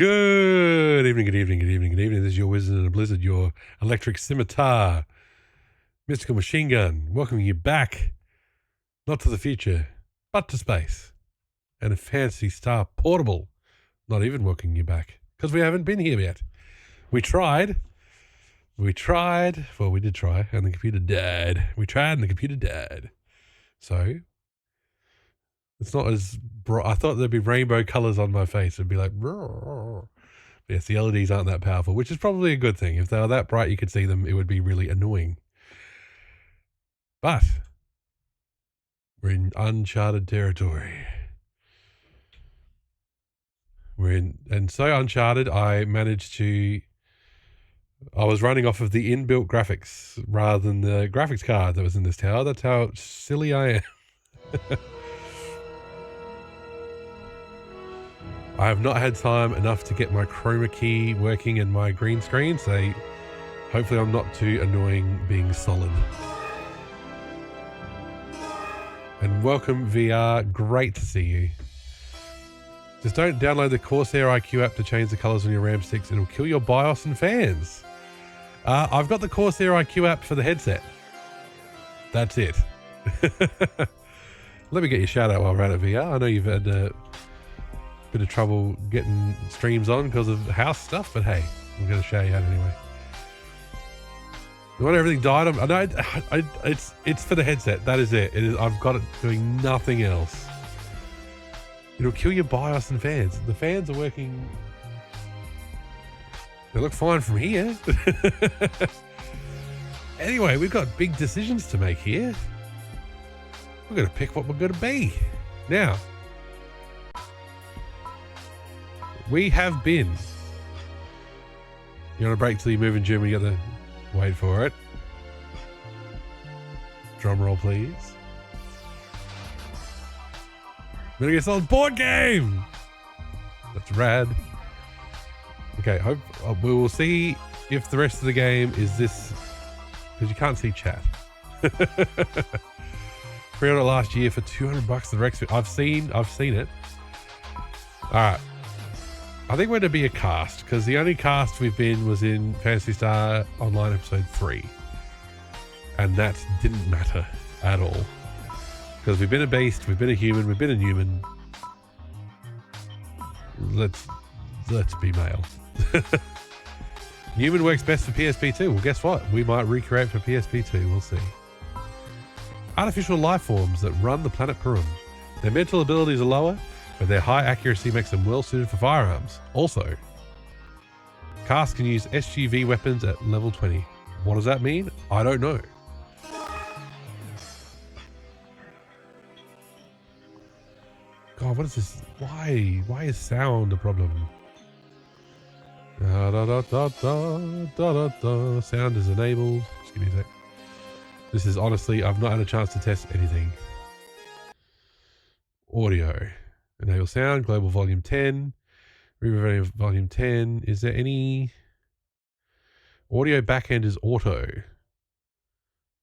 Good evening, good evening, good evening, good evening. This is your Wizard in a Blizzard, your electric scimitar, mystical machine gun, welcoming you back, not to the future, but to space, and a Phantasy Star Portable, not even welcoming you back, because we haven't been here yet. We tried, well, we did try, and the computer died. We tried, and the computer died. So, it's not as bright. I thought there'd be rainbow colors on my face. It'd be like, but yes, the LEDs aren't that powerful, which is probably a good thing. If they were that bright, you could see them, it would be really annoying. But we're in uncharted territory. And so uncharted, I was running off of the inbuilt graphics rather than the graphics card that was in this tower. That's how silly I am. I have not had time enough to get my chroma key working and my green screen, so hopefully I'm not too annoying being solid. And welcome VR, great to see you. Just don't download the Corsair IQ app to change the colors on your RAM sticks. It'll kill your BIOS and fans. I've got the Corsair IQ app for the headset. That's it. Let me get your shout out while we're at it, VR. I know you've had a bit of trouble getting streams on because of house stuff, but hey, we're going to shout you out anyway. When everything died, I know it's for the headset. That is it. I've got it doing nothing else. It'll kill your BIOS and fans. The fans are working. They look fine from here. Anyway, we've got big decisions to make here. We're going to pick what we're going to be. Now, we have been. You want to break till you move in Germany? You got to wait for it. Drum roll, please. Metal Gear Solid board game. That's rad. Okay, we will see if the rest of the game is this, because you can't see chat. Pre-order last year for $200. The Rex. I've seen it. All right. I think we're going to be a cast, because the only cast we've been was in Phantasy Star Online episode 3, and that didn't matter at all. Because we've been a beast, we've been a human, we've been a human. Let's be male. Human works best for PSP 2. Well, guess what? We might recreate for PSP 2. We'll see. Artificial life forms that run the planet Purim. Their mental abilities are lower, but their high accuracy makes them well suited for firearms. Also, cast can use SGV weapons at level 20. What does that mean? I don't know. God, what is this? Why is sound a problem? Sound is enabled. Just give me a sec. This is honestly, I've not had a chance to test anything. Audio. Enable sound, global volume 10. Reverb volume 10. Is there any... Audio backend is auto.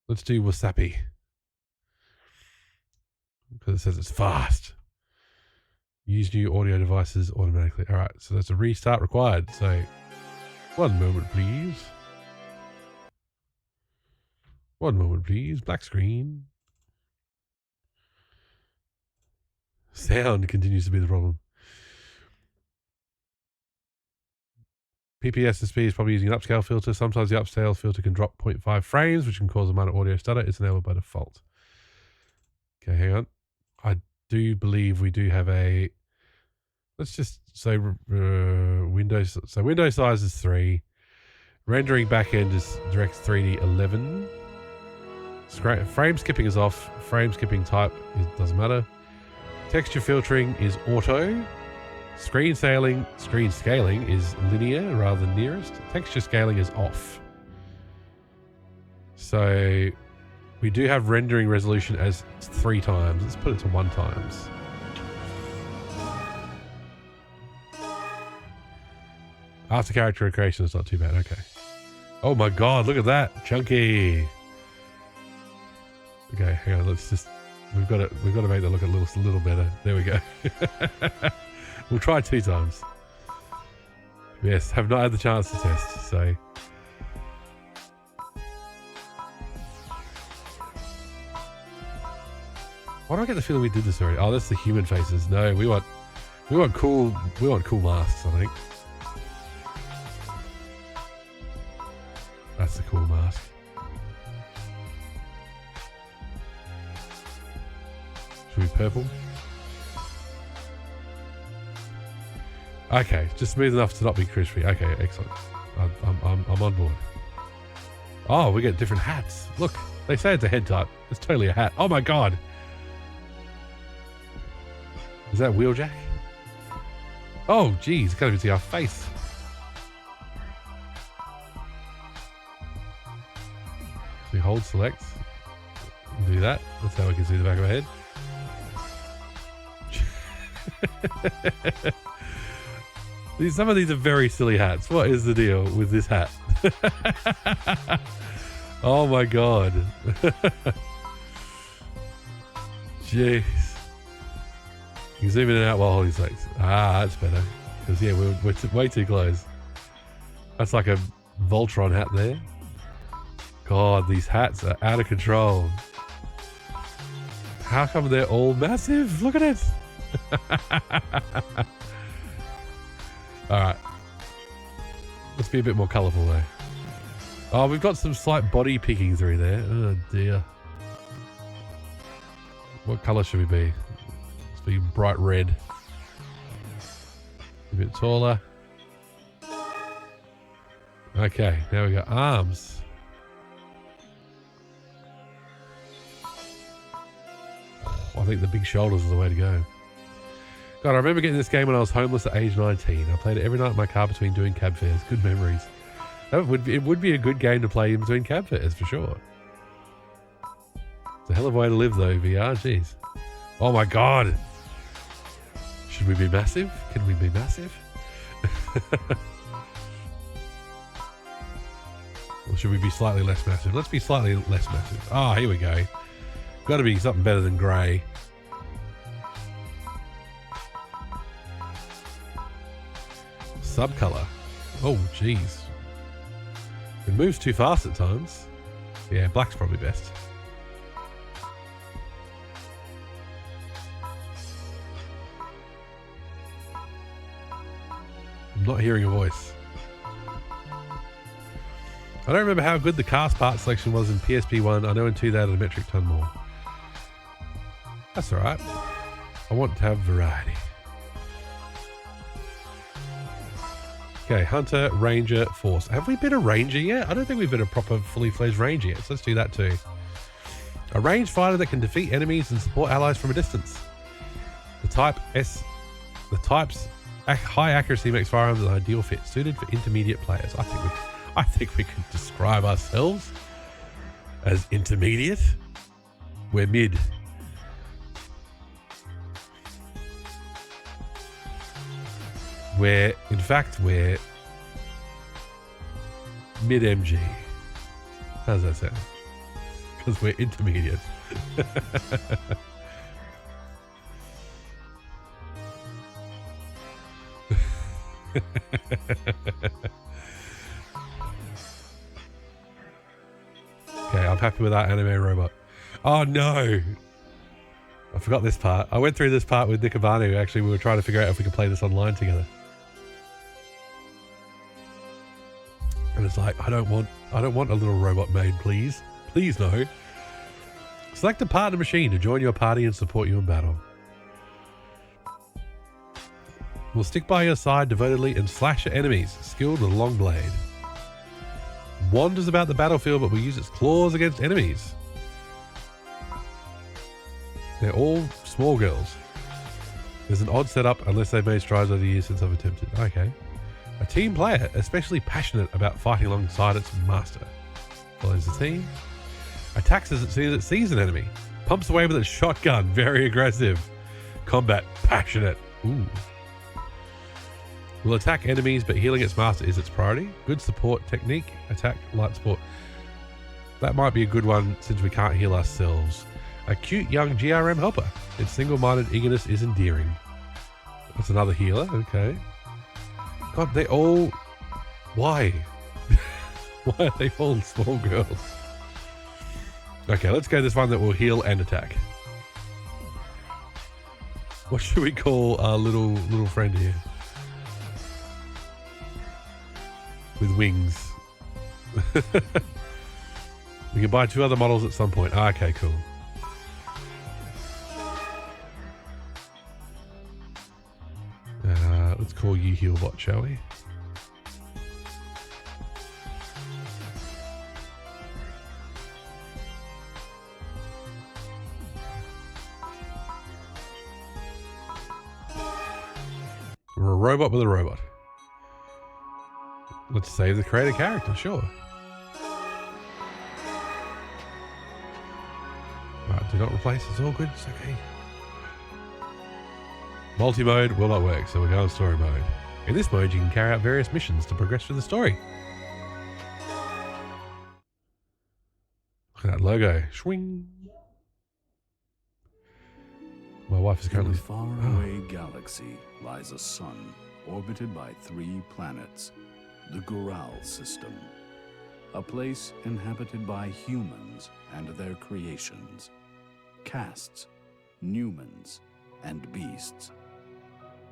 Let's do Wasapi. Because it says it's fast. Use new audio devices automatically. All right, so that's a restart required. So, one moment, please. One moment, please. Black screen. Sound continues to be the problem. PPSSP is probably using an upscale filter. Sometimes the upscale filter can drop 0.5 frames, which can cause a minor audio stutter. It's enabled by default. Okay, hang on. I do believe we do have a... Let's just say Windows. So window size is 3. Rendering backend is DirectX 3D 11. Frame skipping is off. Frame skipping type doesn't matter. Texture filtering is auto. Screen scaling is linear rather than nearest. Texture scaling is off. So we do have rendering resolution as 3 times. Let's put it to 1 times. After character creation, it's not too bad. Okay. Oh my God, look at that. Chunky. Okay, hang on. We've got to make that look a little better. There we go. We'll try 2 times. Yes, have not had the chance to test, so... Why do I get the feeling we did this already? Oh, that's the human faces. No, we want cool masks, I think. That's the cool mask. Should we purple? Okay, just smooth enough to not be crispy. Okay, excellent. I'm on board. Oh, we get different hats. Look, they say it's a head type. It's totally a hat. Oh my god. Is that Wheeljack? Oh, geez, can't even see our face. So we hold select. Do that. That's how we can see the back of our head. Some of these are very silly hats. What is the deal with this hat? Oh my god. Jeez. You can zoom in and out while holding select. Ah, that's better. Because yeah, we're way too close. That's like a Voltron hat there. God, these hats are out of control. How come they're all massive? Look at it. Alright. Let's be a bit more colourful though. Oh, we've got some slight body picking through there. Oh dear. What colour should we be? Let's be bright red. A bit taller. Okay, now we got arms. I think the big shoulders are the way to go. God, I remember getting this game when I was homeless at age 19. I played it every night in my car between doing cab fares. Good memories. It would be a good game to play in between cab fares, for sure. It's a hell of a way to live, though, VR. Jeez. Oh, my God. Should we be massive? Can we be massive? Or should we be slightly less massive? Let's be slightly less massive. Oh, here we go. Got to be something better than grey. Subcolor. Oh, jeez. It moves too fast at times. Yeah, black's probably best. I'm not hearing a voice. I don't remember how good the cast part selection was in PSP1. I know in 2 they added a metric ton more. That's alright. I want to have variety. Okay, Hunter, Ranger, Force. Have we been a Ranger yet? I don't think we've been a proper fully fledged Ranger yet, so let's do that too. A ranged fighter that can defeat enemies and support allies from a distance. The type's high accuracy makes firearms an ideal fit, suited for intermediate players. I think we could describe ourselves as intermediate. We're mid. In fact, we're mid-MG. How's that sound? Because we're intermediate. Okay, I'm happy with that anime robot. Oh no! I forgot this part. I went through this part with Nikabanu. Actually, we were trying to figure out if we could play this online together. And it's like, I don't want a little robot maid, please. Please no. Select a partner machine to join your party and support you in battle. Will stick by your side devotedly and slash at enemies, skilled with a long blade. Wanders about the battlefield but will use its claws against enemies. They're all small girls. There's an odd setup unless they've made strides over the years since I've attempted. Okay. A team player, especially passionate about fighting alongside its master. Follows the team. Attacks as soon as it sees an enemy. Pumps away with its shotgun. Very aggressive. Combat. Passionate. Ooh. Will attack enemies, but healing its master is its priority. Good support technique. Attack, light support. That might be a good one since we can't heal ourselves. A cute young GRM helper. Its single-minded eagerness is endearing. That's another healer. Okay. God, they all... Why? Why are they all small girls? Okay, let's go this one that will heal and attack. What should we call our little friend here? With wings. We can buy 2 other models at some point. Ah, okay, cool. Let's call you Healbot, shall we? We're a robot with a robot. Let's save the created character, sure. Right, do not replace, it's all good, it's okay. Multi-mode will not work, so we're going story mode. In this mode, you can carry out various missions to progress through the story. Look at that logo. Swing. My wife is currently... In a faraway galaxy lies a sun orbited by 3 planets, the Goral system, a place inhabited by humans and their creations, castes, Numans, and beasts.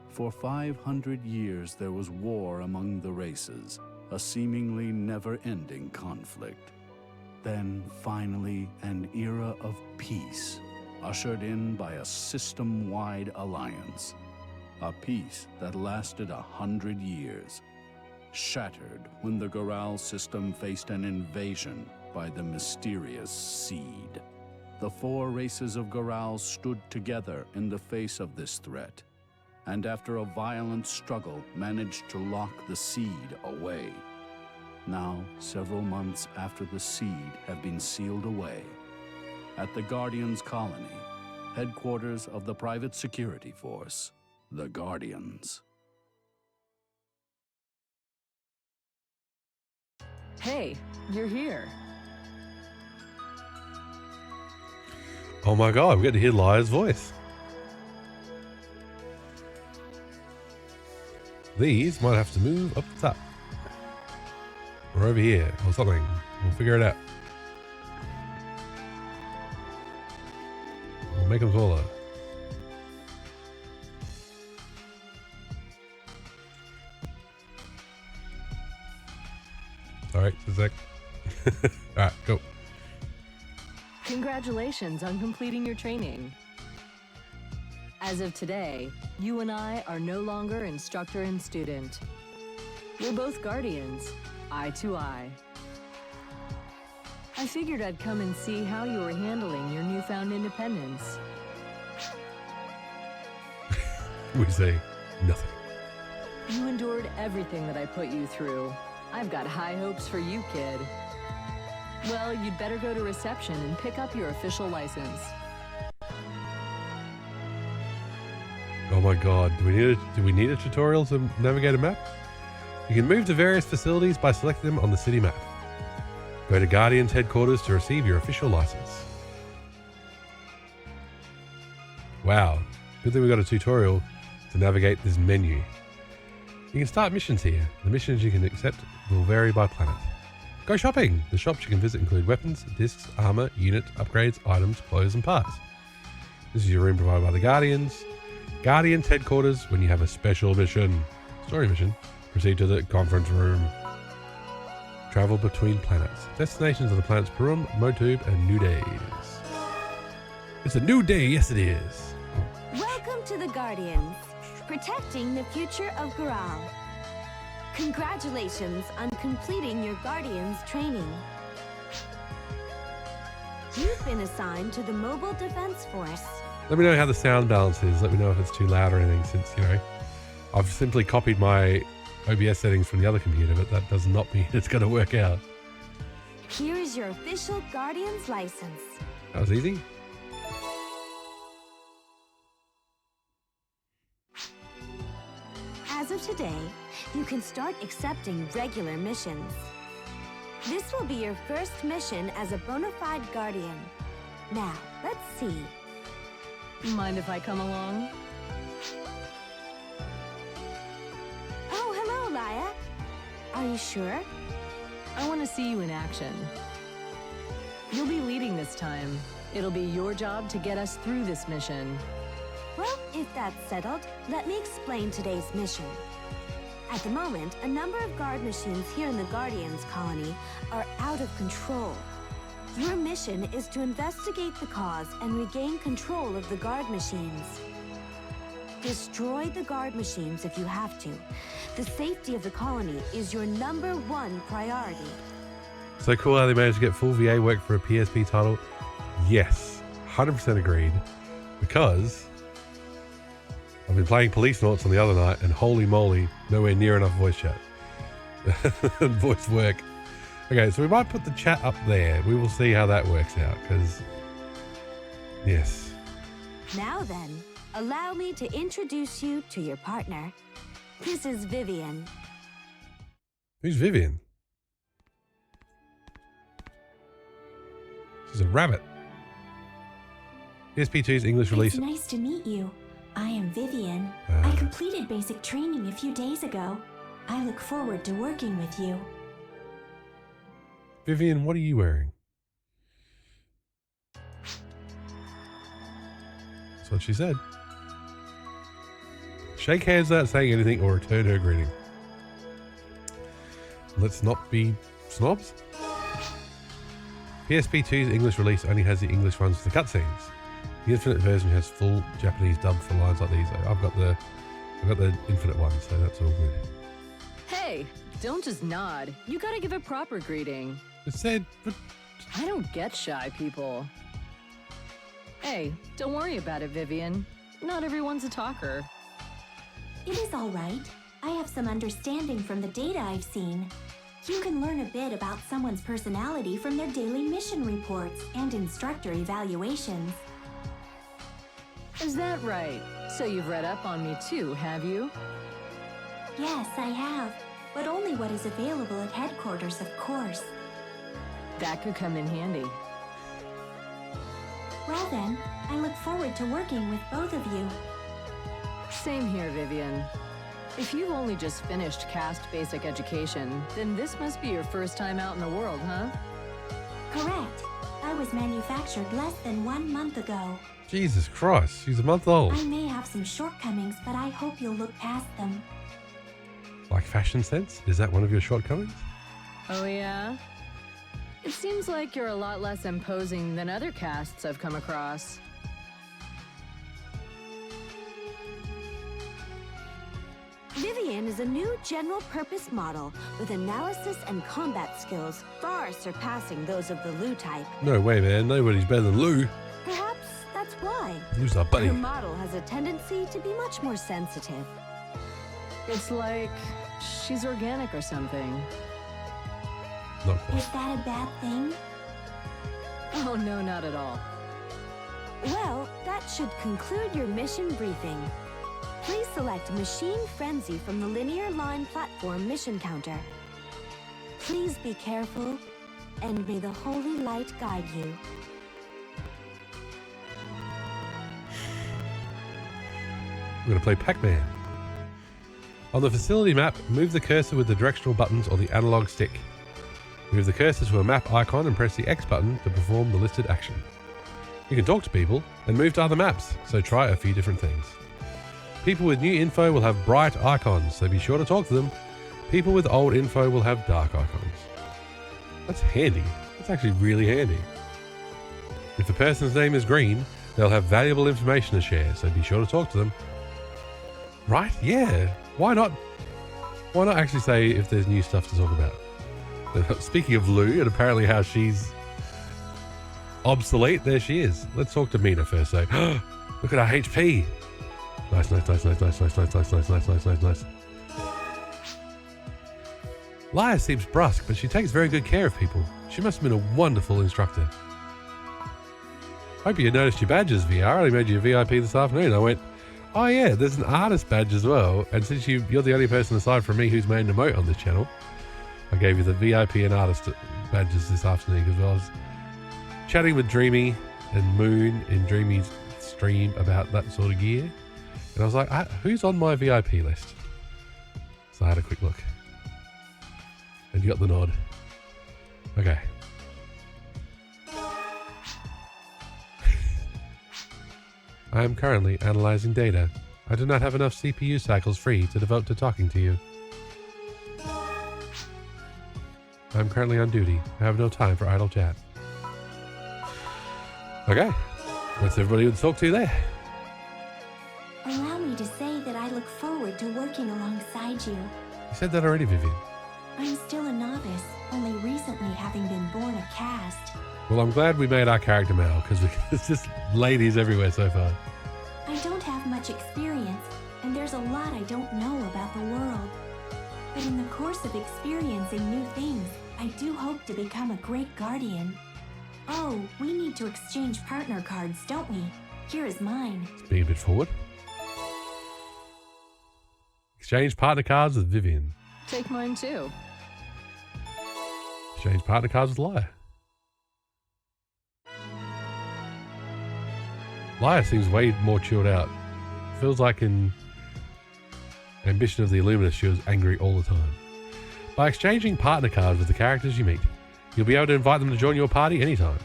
For 500 years there was war among the races, a seemingly never-ending conflict. Then finally an era of peace, ushered in by a system-wide alliance. A peace that lasted 100 years, shattered when the Goral system faced an invasion by the mysterious Seed. The 4 races of Goral stood together in the face of this threat, and after a violent struggle managed to lock the Seed away. Now, several months after the Seed have been sealed away, at the Guardians colony, headquarters of the private security force, the Guardians. Hey, you're here. Oh my god, we get to hear Liar's voice. These might have to move up the top. Or over here, or something. We'll figure it out. We'll make them taller. Alright, just a sec. Alright, go. Congratulations on completing your training. As of today, you and I are no longer instructor and student. We're both guardians, eye to eye. I figured I'd come and see how you were handling your newfound independence. We say nothing. You endured everything that I put you through. I've got high hopes for you, kid. Well, you'd better go to reception and pick up your official license. Oh my god, do we need a tutorial to navigate a map? You can move to various facilities by selecting them on the city map. Go to Guardian's headquarters to receive your official license. Wow, good thing we got a tutorial to navigate this menu. You can start missions here. The missions you can accept will vary by planet. Go shopping! The shops you can visit include weapons, discs, armor, unit, upgrades, items, clothes, and parts. This is your room provided by the Guardians. Guardians headquarters when you have a special mission. Story mission. Proceed to the conference room. Travel between planets. Destinations are the planets Perum, Motub, and New Days. It's a new day, yes it is. Welcome to the Guardians, protecting the future of Goral. Congratulations on completing your Guardians training. You've been assigned to the Mobile Defense Force. Let me know how the sound balance is. Let me know if it's too loud or anything, since, you know, I've simply copied my OBS settings from the other computer, but that does not mean it's going to work out. Here is your official Guardians license. That was easy. As of today, you can start accepting regular missions. This will be your first mission as a bona fide Guardian. Now, let's see. Mind if I come along? Oh, hello, Are you sure? I want to see you in action. You'll be leading this time. It'll be your job to get us through this mission. Well, if that's settled, let me explain today's mission. At the moment, a number of guard machines here in the Guardians colony are out of control. Your mission is to investigate the cause and regain control of the guard machines. Destroy the guard machines if you have to. The safety of the colony is your #1 priority. So cool how they managed to get full VA work for a PSP title. Yes, 100% agreed. Because I've been playing Police Noughts on the other night, and holy moly, nowhere near enough voice chat and voice work. Okay, so we might put the chat up there. We will see how that works out, because yes. Now then, allow me to introduce you to your partner. This is Vivian. Who's Vivian? She's a rabbit. PSP2's English release. It's nice to meet you. I am Vivian. I completed basic training a few days ago. I look forward to working with you. Vivian, what are you wearing? That's what she said. Shake hands without saying anything or return her greeting. Let's not be snobs. PSP2's English release only has the English ones for the cutscenes. The Infinite version has full Japanese dub for lines like these. I've got the Infinite one, so that's all good. Hey, don't just nod. You gotta give a proper greeting. It said, but I don't get shy people. Hey, don't worry about it, Vivian. Not everyone's a talker. It is all right. I have some understanding from the data I've seen. You can learn a bit about someone's personality from their daily mission reports and instructor evaluations. Is that right? So you've read up on me too, have you? Yes, I have, but only what is available at headquarters, of course. That could come in handy. Well then, I look forward to working with both of you. Same here, Vivian. If you've only just finished CAST basic education, then this must be your first time out in the world, huh? Correct. I was manufactured less than 1 month ago. Jesus Christ, she's a month old. I may have some shortcomings, but I hope you'll look past them. Like fashion sense? Is that one of your shortcomings? Oh yeah? It seems like you're a lot less imposing than other casts I've come across. Vivian is a new general-purpose model with analysis and combat skills far surpassing those of the Lu type. No way, man. Nobody's better than Lou. Perhaps that's why. Lou's our buddy. Her model has a tendency to be much more sensitive. It's like she's organic or something. Not quite. Is that a bad thing? Oh no, not at all. Well, that should conclude your mission briefing. Please select Machine Frenzy from the linear line platform mission counter. Please be careful, and may the holy light guide you. We're going to play Pac-Man. On the facility map, move the cursor with the directional buttons or the analog stick. Move the cursor to a map icon and press the X button to perform the listed action. You can talk to people and move to other maps, so try a few different things. People with new info will have bright icons, so be sure to talk to them. People with old info will have dark icons. That's handy. That's actually really handy. If a person's name is green, they'll have valuable information to share, so be sure to talk to them. Right? Yeah. Why not? Why not actually say if there's new stuff to talk about? Speaking of Lou, and apparently how she's obsolete, there she is. Let's talk to Mina first, though. Look at her HP. Nice. Lyra seems brusque, but she takes very good care of people. She must have been a wonderful instructor. Hope you noticed your badges, VR. I made you a VIP this afternoon. I went, oh yeah, there's an artist badge as well. And since you're the only person aside from me who's made an emote on this channel, I gave you the VIP and artist badges this afternoon because I was chatting with Dreamy and Moon in Dreamy's stream about that sort of gear. And I was like, who's on my VIP list? So I had a quick look. And you got the nod. Okay. I am currently analyzing data. I do not have enough CPU cycles free to devote to talking to you. I am currently on duty. I have no time for idle chat. Okay. That's everybody to talk to there. Allow me to say that I look forward to working alongside you. You said that already, Vivian. I'm still a novice, only recently having been born a cast. Well, I'm glad we made our character male, because it's just ladies everywhere so far. I don't have much experience, and there's a lot I don't know about the world. But in the course of experiencing new things, I do hope to become a great guardian. Oh, we need to exchange partner cards, don't we? Here is mine. Let's be a bit forward. Exchange partner cards with Vivian. Take mine too. Exchange partner cards with Liar. Liar seems way more chilled out. Feels like in Ambition of the Illuminus, she was angry all the time. By exchanging partner cards with the characters you meet, you'll be able to invite them to join your party anytime.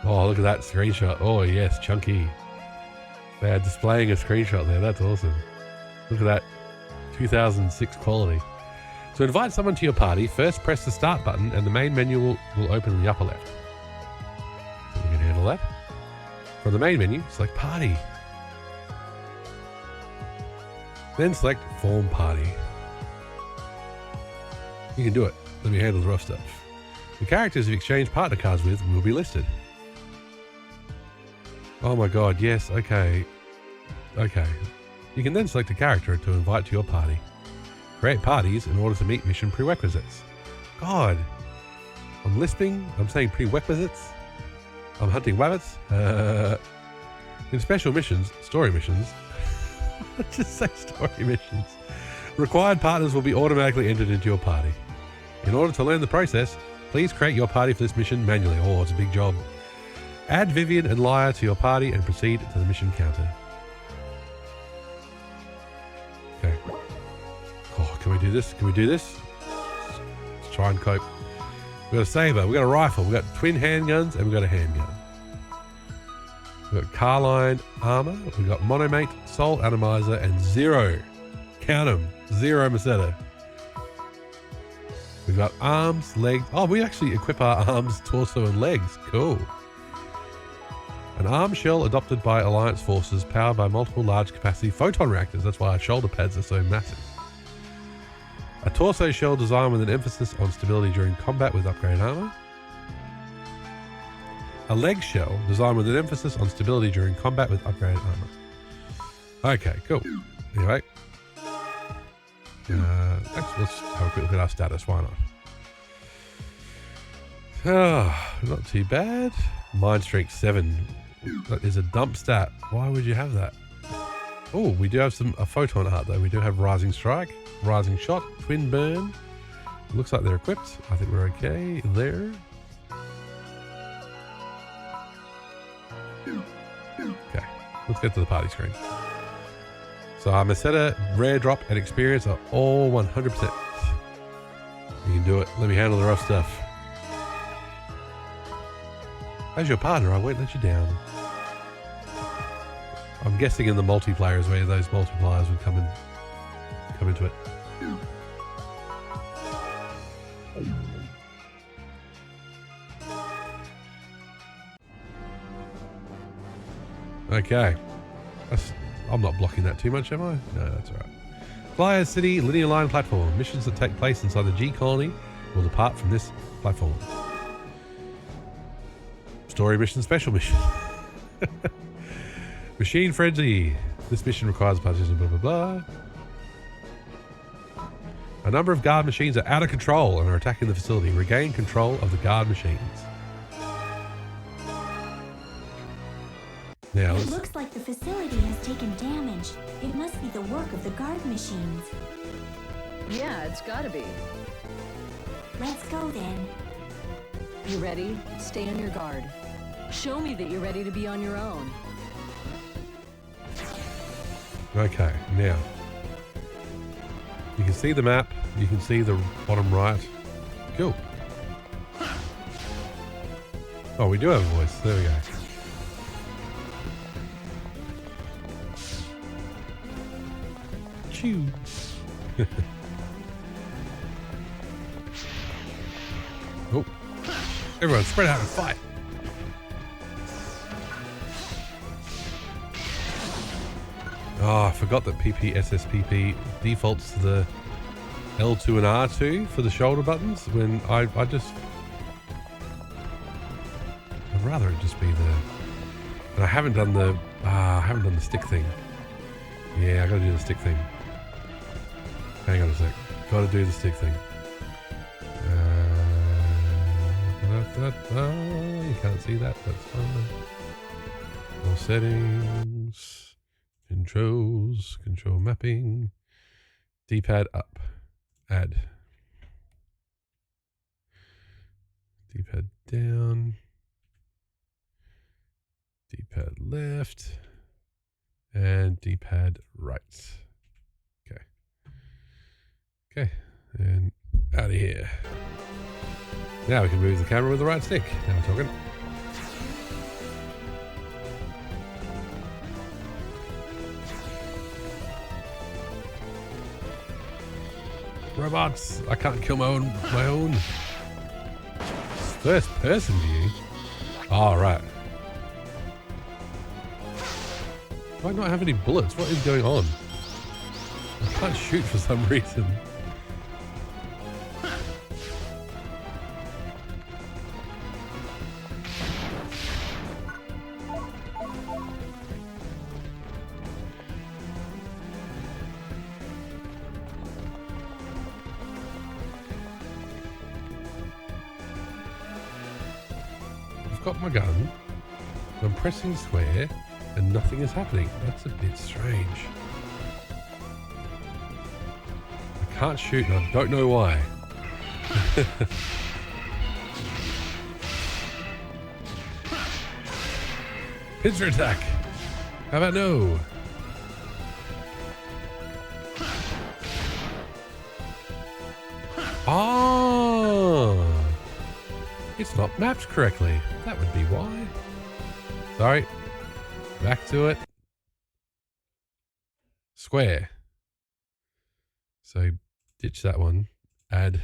Oh, look at that screenshot. Oh, yes, chunky. They are displaying a screenshot there. That's awesome. Look at that 2006 quality. To invite someone to your party, first press the start button and the main menu will open in the upper left. So we can handle that. From the main menu, select party. Then select form party. You can do it. Let me handle the rough stuff. The characters you've exchanged partner cards with will be listed. Oh my god, yes, okay. Okay. You can then select a character to invite to your party. Create parties in order to meet mission prerequisites. God. I'm lisping. I'm saying prerequisites. I'm hunting rabbits. In special missions, story missions. Just say story missions. Required partners will be automatically entered into your party. In order to learn the process, please create your party for this mission manually. Oh, it's a big job. Add Vivian and Liar to your party and proceed to the mission counter. Okay. Oh, can we do this? Can we do this? Let's try and cope. We've got a saber, we've got a rifle, we've got twin handguns, and we've got a handgun. We've got Carline armor, we've got Monomate, Soul Atomizer, and zero. Count them. Zero Masetta. We've got arms, legs. Oh, we actually equip our arms, torso, and legs. Cool. An arm shell adopted by Alliance forces powered by multiple large capacity photon reactors. That's why our shoulder pads are so massive. A torso shell designed with an emphasis on stability during combat with upgraded armor. A leg shell designed with an emphasis on stability during combat with upgraded armor. Okay, cool. Anyway. Actually, let's have a quick look at our status. Why not? Oh, not too bad. Mind strength 7. That is a dump stat. Why would you have that? Oh, we do have a photon art though. We do have Rising Strike, Rising Shot, Twin Burn. Looks like they're equipped. I think we're okay there. Okay, let's get to the party screen. So our Masetta, Rare Drop, and Experience are all 100%. You can do it. Let me handle the rough stuff. As your partner, I won't let you down. I'm guessing in the multiplayer is where those multipliers would come into it. Okay. I'm not blocking that too much, am I? No, that's alright. Flyer City linear line platform. Missions that take place inside the G colony will depart from this platform. Story mission, special mission. Machine Frenzy. This mission requires participation, blah, blah, blah. A number of guard machines are out of control and are attacking the facility. Regain control of the guard machines. Now, It looks like the facility has taken damage. It must be the work of the guard machines. Yeah, it's gotta be. Let's go then. You ready? Stay on your guard. Show me that you're ready to be on your own. okay, now. You can see the map. You can see the bottom right. Cool. Oh, we do have a voice. There we go. Chew. Oh. Everyone spread out and fight. Oh, I forgot that SSPP defaults to the L2 and R2 for the shoulder buttons when I'd rather it just be the, and I haven't done the stick thing. Yeah, I gotta do the stick thing. Hang on a sec. Gotta do the stick thing. You can't see that, that's fine. More settings, control mapping, D-pad up, add. D-pad down, D-pad left, and D-pad right. Okay, and out of here. Now we can move the camera with the right stick. Now we're talking. Robots! I can't kill my own. First person view? Oh, right. Do I not have any bullets? What is going on? I can't shoot for some reason. I've got my gun, I'm pressing square, and nothing is happening. That's a bit strange. I can't shoot and I don't know why. Pincer attack! How about no? Oh! It's not mapped correctly. That would be why. Sorry. Back to it. Square. So ditch that one. Add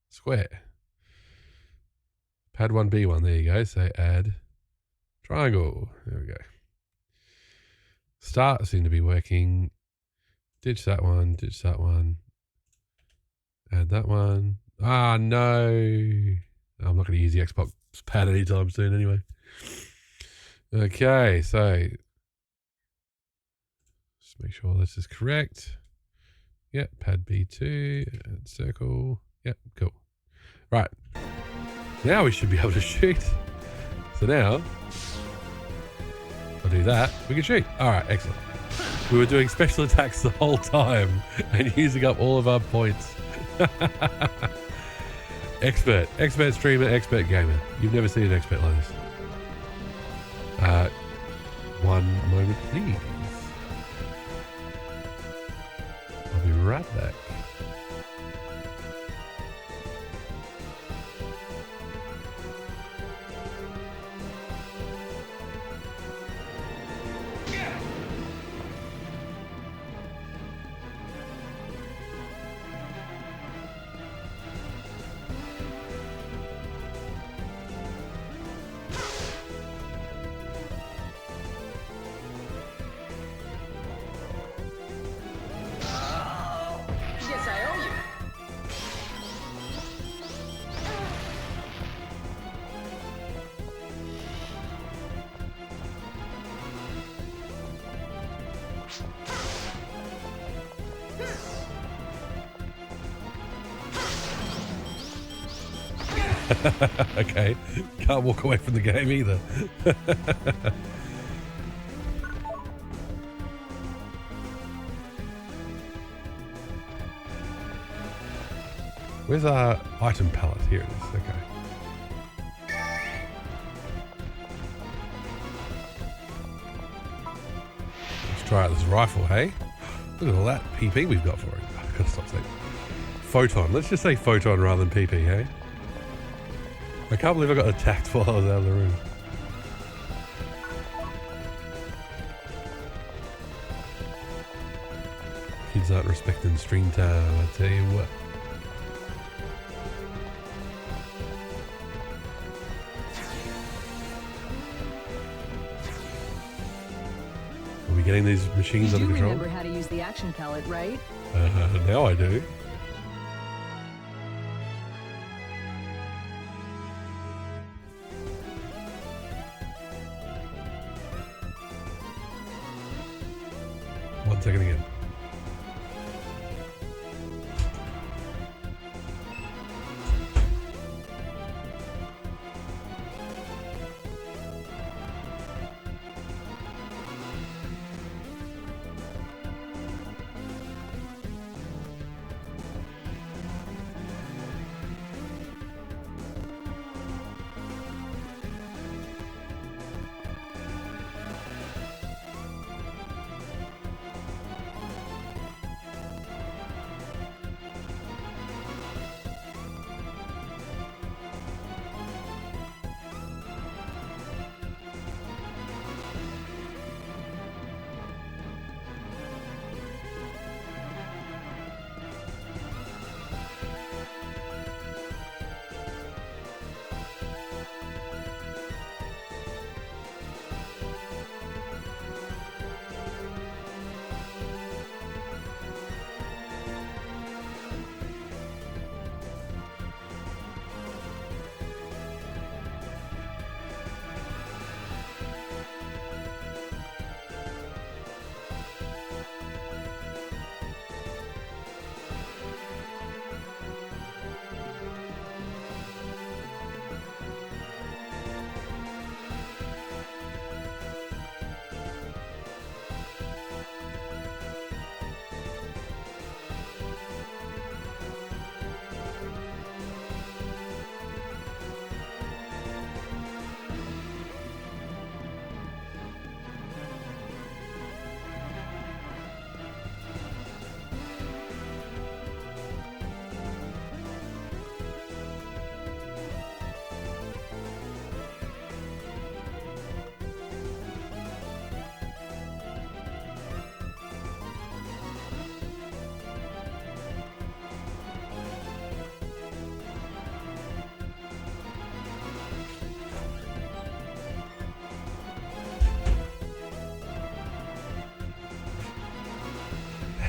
square. Pad 1B1. There you go. So add triangle. There we go. Start seem to be working. Ditch that one. Ditch that one. Add that one. Ah, no. I'm not going to use the Xbox pad anytime soon anyway. Okay, so just make sure this is correct. Yep, pad B2, and circle. Yep, cool. Right. Now we should be able to shoot. So now, if I do that, we can shoot. All right, excellent. We were doing special attacks the whole time and using up all of our points. Expert streamer, expert gamer. You've never seen an expert like this. One moment, please. I'll be right back. Okay, can't walk away from the game either. Where's our item palette? Here it is. Okay. Let's try out this rifle, hey? Look at all that PP we've got for it. gotta stop saying photon. Let's just say photon rather than PP, hey? I can't believe I got attacked while I was out of the room. Kids aren't respecting stream time, I tell you what. Are we getting these machines under control? You remember how to use the action palette, right? Now I do. One second again.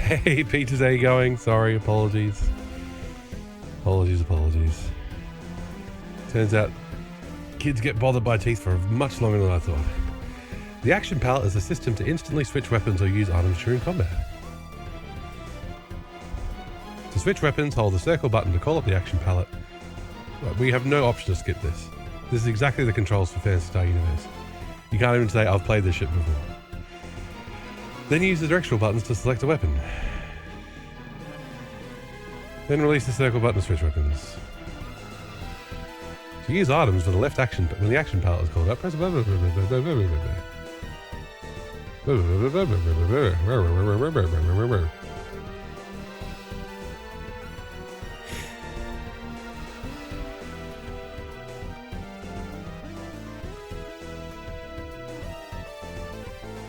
Hey, Peter's A going. Sorry, apologies. Apologies. Turns out kids get bothered by teeth for much longer than I thought. The action palette is a system to instantly switch weapons or use items during combat. To switch weapons, hold the circle button to call up the action palette. We have no option to skip this. This is exactly the controls for Phantasy Star Universe. You can't even say, I've played this shit before. Then use the directional buttons to select a weapon. Then release the circle button to switch weapons. To use items with the left action, when the action palette is called up, press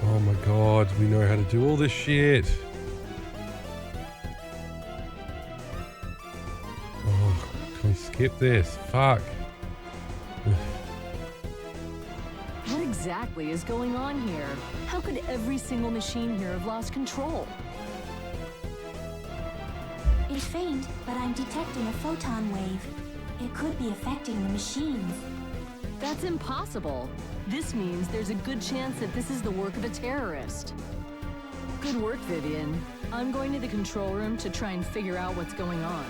Oh my god, we know how to do all this shit. Oh, can we skip this? Fuck. What exactly is going on here? How could every single machine here have lost control? It's faint, but I'm detecting a photon wave. It could be affecting the machines. That's impossible. This means there's a good chance that this is the work of a terrorist. Good work, Vivian. I'm going to the control room to try and figure out what's going on.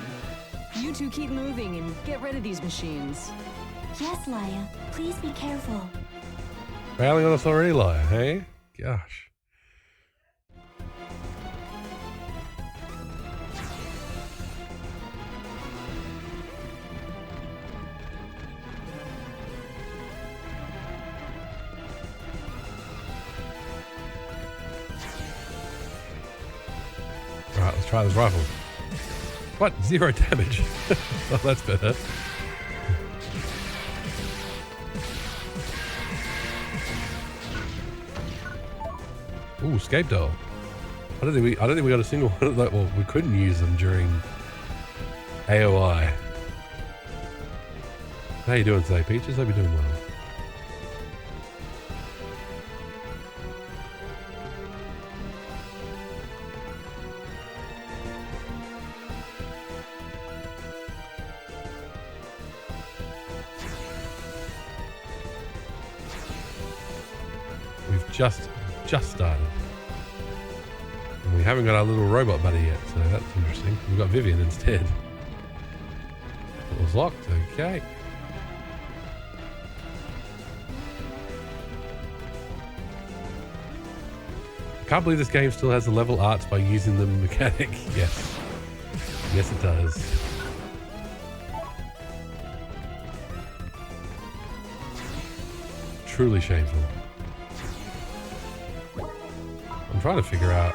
You two keep moving and get rid of these machines. Yes, Laia. Please be careful. Railing on us already, Laia, hey? Gosh. Alright, let's try this rifle. What? 0 damage? Oh, that's better. Ooh, escape doll. I don't think we got a single one of that. Well, we couldn't use them during AOI. How you doing today, Peaches? Hope you're doing well. We've just started. And we haven't got our little robot buddy yet, so that's interesting. We've got Vivian instead. It was locked, okay. I can't believe this game still has the level arts by using the mechanic. Yes. Yes, it does. Truly shameful. I'm trying to figure out.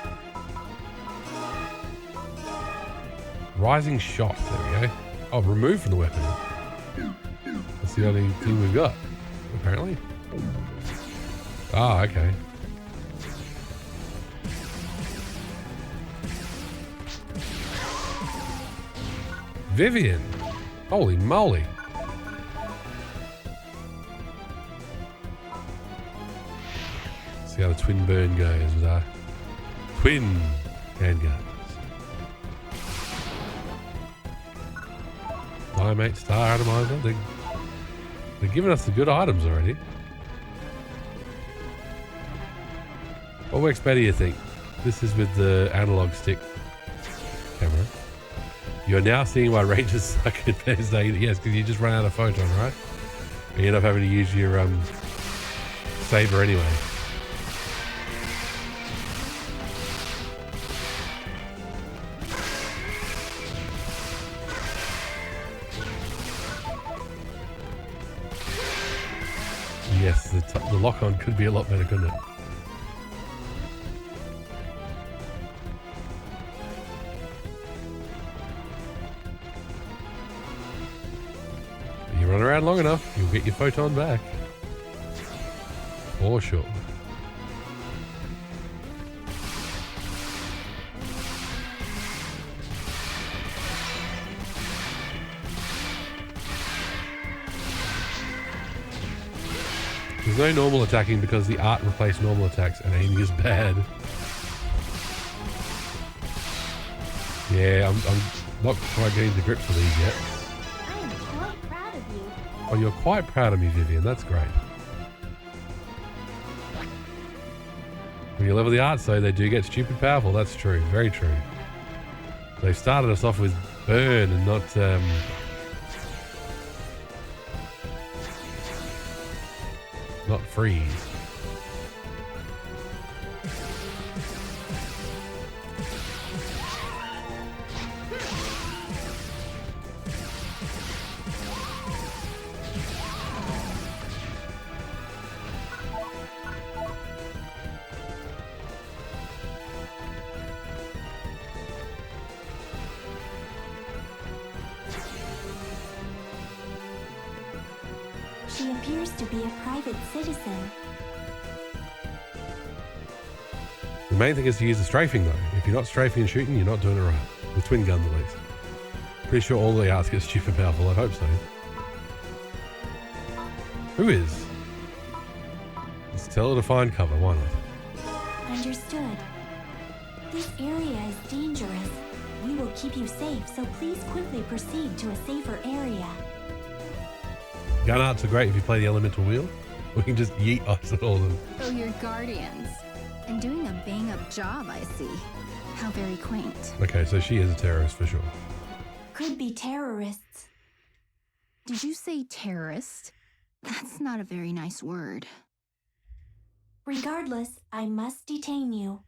Rising shot. There we go. Oh, removed from the weapon. That's the only thing we've got, apparently. Ah, okay. Vivian. Holy moly. See how the twin burn goes with our twin handguns. Dynamite Star Atomizer. They're giving us the good items already. What works better, you think? This is with the analog stick camera. You're now seeing why Rangers suck at Phantasy. Yes, because you just run out of photon, right? And you end up having to use your saber anyway. Yes, the lock-on could be a lot better, couldn't it? You run around long enough, you'll get your photon back. For sure. There's no normal attacking because the art replaced normal attacks and aiming is bad. Yeah, I'm not quite getting the grips of these yet. I am quite proud of you. Oh, you're quite proud of me, Vivian. That's great. When you level the arts, though, they do get stupid powerful. That's true. Very true. They started us off with burn and not... not freeze. She appears to be a private citizen. The main thing is to use the strafing, though. If you're not strafing and shooting, you're not doing it right. With twin guns, at least. Pretty sure all the arts get stupid powerful. I hope so. Who is? Let's tell her to find cover. Why not? Understood. This area is dangerous. We will keep you safe, so please quickly proceed to a safer area. Gun arts are great if you play the elemental wheel. We can just yeet us at all of them. Oh, you're guardians. And doing a bang-up job, I see. How very quaint. Okay, so she is a terrorist for sure. Could be terrorists. Did you say terrorist? That's not a very nice word. Regardless, I must detain you.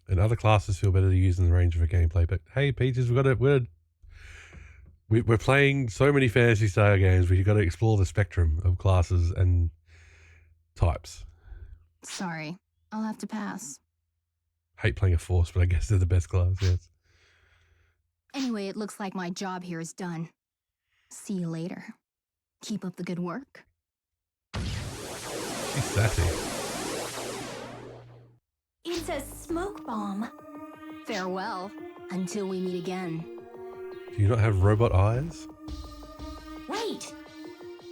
And other classes feel better to use in the range of a gameplay. But hey, Peaches, we're playing so many Phantasy Star games. We've got to explore the spectrum of classes and types. Sorry, I'll have to pass. Hate playing a force, but I guess they're the best class, yes. Anyway, it looks like my job here is done. See you later. Keep up the good work. She's sassy. It's a smoke bomb. Farewell, until we meet again. Do you not have robot eyes? Wait!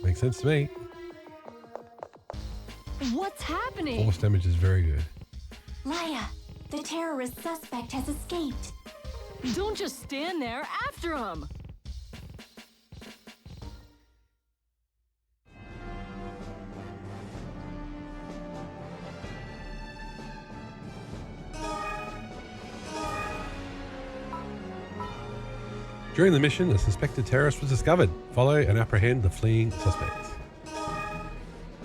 Makes sense to me. What's happening? Force damage is very good. Laya, the terrorist suspect has escaped. Don't just stand there. After him! During the mission, a suspected terrorist was discovered. Follow and apprehend the fleeing suspects.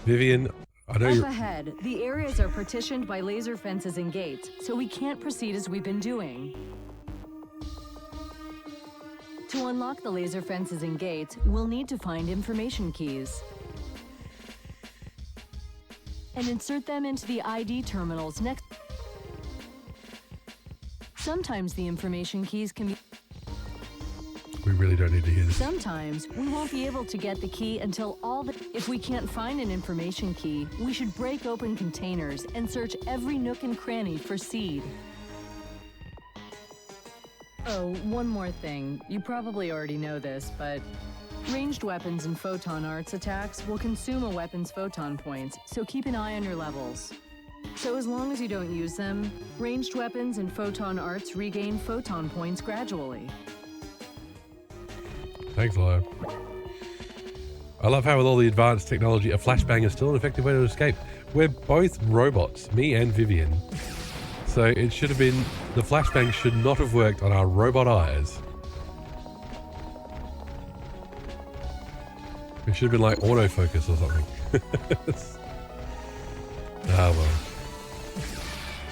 Vivian, I know Up you're... ahead, the areas are partitioned by laser fences and gates, so we can't proceed as we've been doing. To unlock the laser fences and gates, we'll need to find information keys and insert them into the ID terminals next. Sometimes the information keys can be... We really don't need to hear this. Sometimes we won't be able to get the key until all the... If we can't find an information key, we should break open containers and search every nook and cranny for seed. Oh, one more thing. You probably already know this, but ranged weapons and photon arts attacks will consume a weapon's photon points, so keep an eye on your levels. So as long as you don't use them, ranged weapons and photon arts regain photon points gradually. Thanks, Lyle. I love how with all the advanced technology, a flashbang is still an effective way to escape. We're both robots, me and Vivian. So it should have been, the flashbang should not have worked on our robot eyes. It should have been like autofocus or something. Ah, well.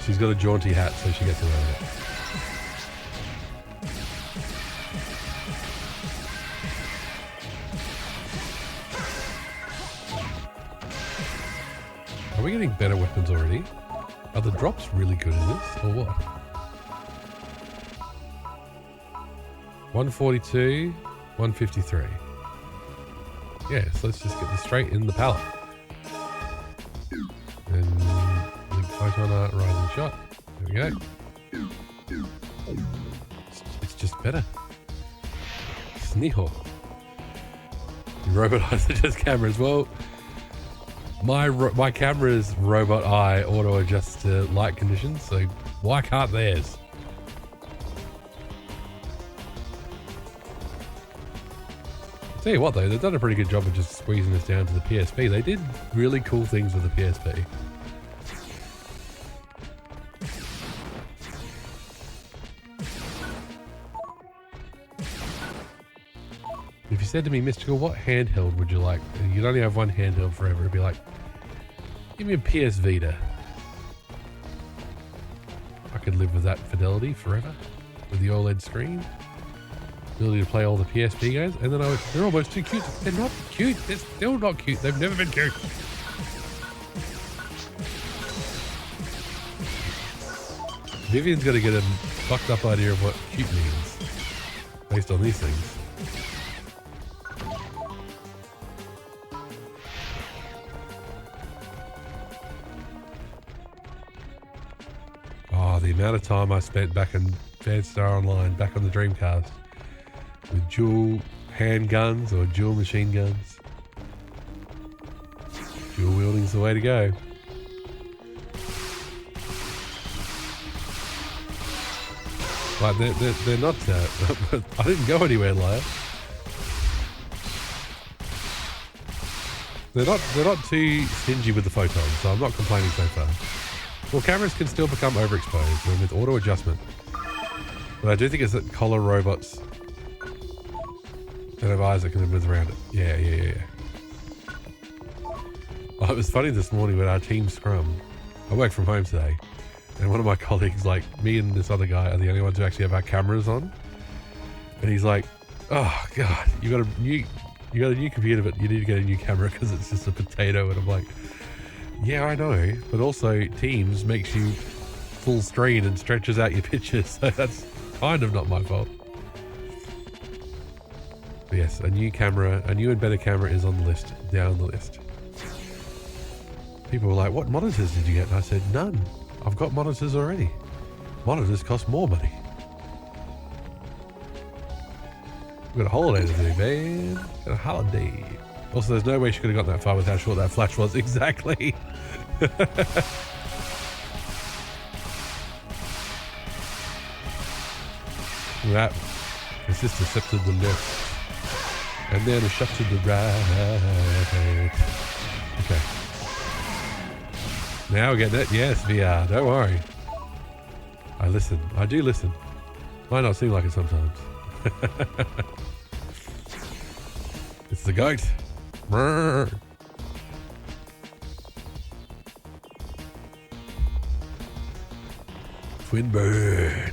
She's got a jaunty hat, so she gets away with it. Are we getting better weapons already? Are the drops really good in this, or what? 142, 153. Yeah, so let's just get this straight in the pallet. And link photon art, rising shot. There we go. It's just better. Sneehaw. The robot eyes are just cameras. Well, my camera's robot eye auto adjusts to light conditions, so why can't theirs? Tell you what though, they've done a pretty good job of just squeezing us down to the PSP. They did really cool things with the PSP. If you said to me, Mystical, what handheld would you like? And you'd only have one handheld forever. It'd be like, give me a PS Vita. I could live with that fidelity forever. With the OLED screen. Ability to play all the PSP games. And then they're almost too cute. They're not cute. They're still not cute. They've never been cute. Vivian's got to get a fucked up idea of what cute means. Based on these things. The amount of time I spent back in Phantasy Star Online, back on the Dreamcast, with dual handguns or dual machine guns. Dual wielding's the way to go. Like they're not. I didn't go anywhere, Lyle. They're not too stingy with the photons, so I'm not complaining so far. Well, cameras can still become overexposed and with auto adjustment. But I do think it's that collar robots that have eyes that can move around it. Yeah. Oh, it was funny this morning with our team scrum. I work from home today. And one of my colleagues, like me and this other guy are the only ones who actually have our cameras on. And he's like, oh God, you got a new computer, but you need to get a new camera because it's just a potato. And I'm like, yeah, I know, but also Teams makes you full screen and stretches out your pictures, so that's kind of not my fault. But yes, a new and better camera is on the list, down the list. People were like, what monitors did you get? And I said, none. I've got monitors already. Monitors cost more money. We've got a holiday to do, man. Got a holiday. Also, there's no way she could have got that far with how short that flash was. Exactly. That. It's just a step to the left. And then a shot to the right. Okay. Now we're getting it. Yes, VR. Don't worry. I listen. I do listen. Might not seem like it sometimes. It's the goat. Brrr. Twin bird.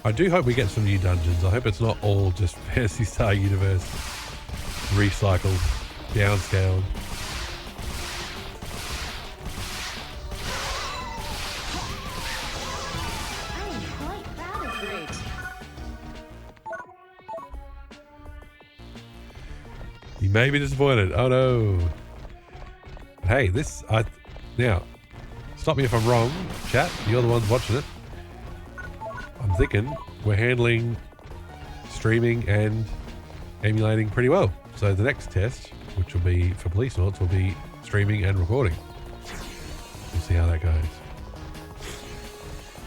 I do hope we get some new dungeons. I hope it's not all just Phantasy Star Universe recycled, downscaled. You may be disappointed. Oh no. Hey, now, stop me if I'm wrong, chat. You're the ones watching it. I'm thinking we're handling streaming and emulating pretty well. So the next test, which will be for Police Noughts, will be streaming and recording. We'll see how that goes.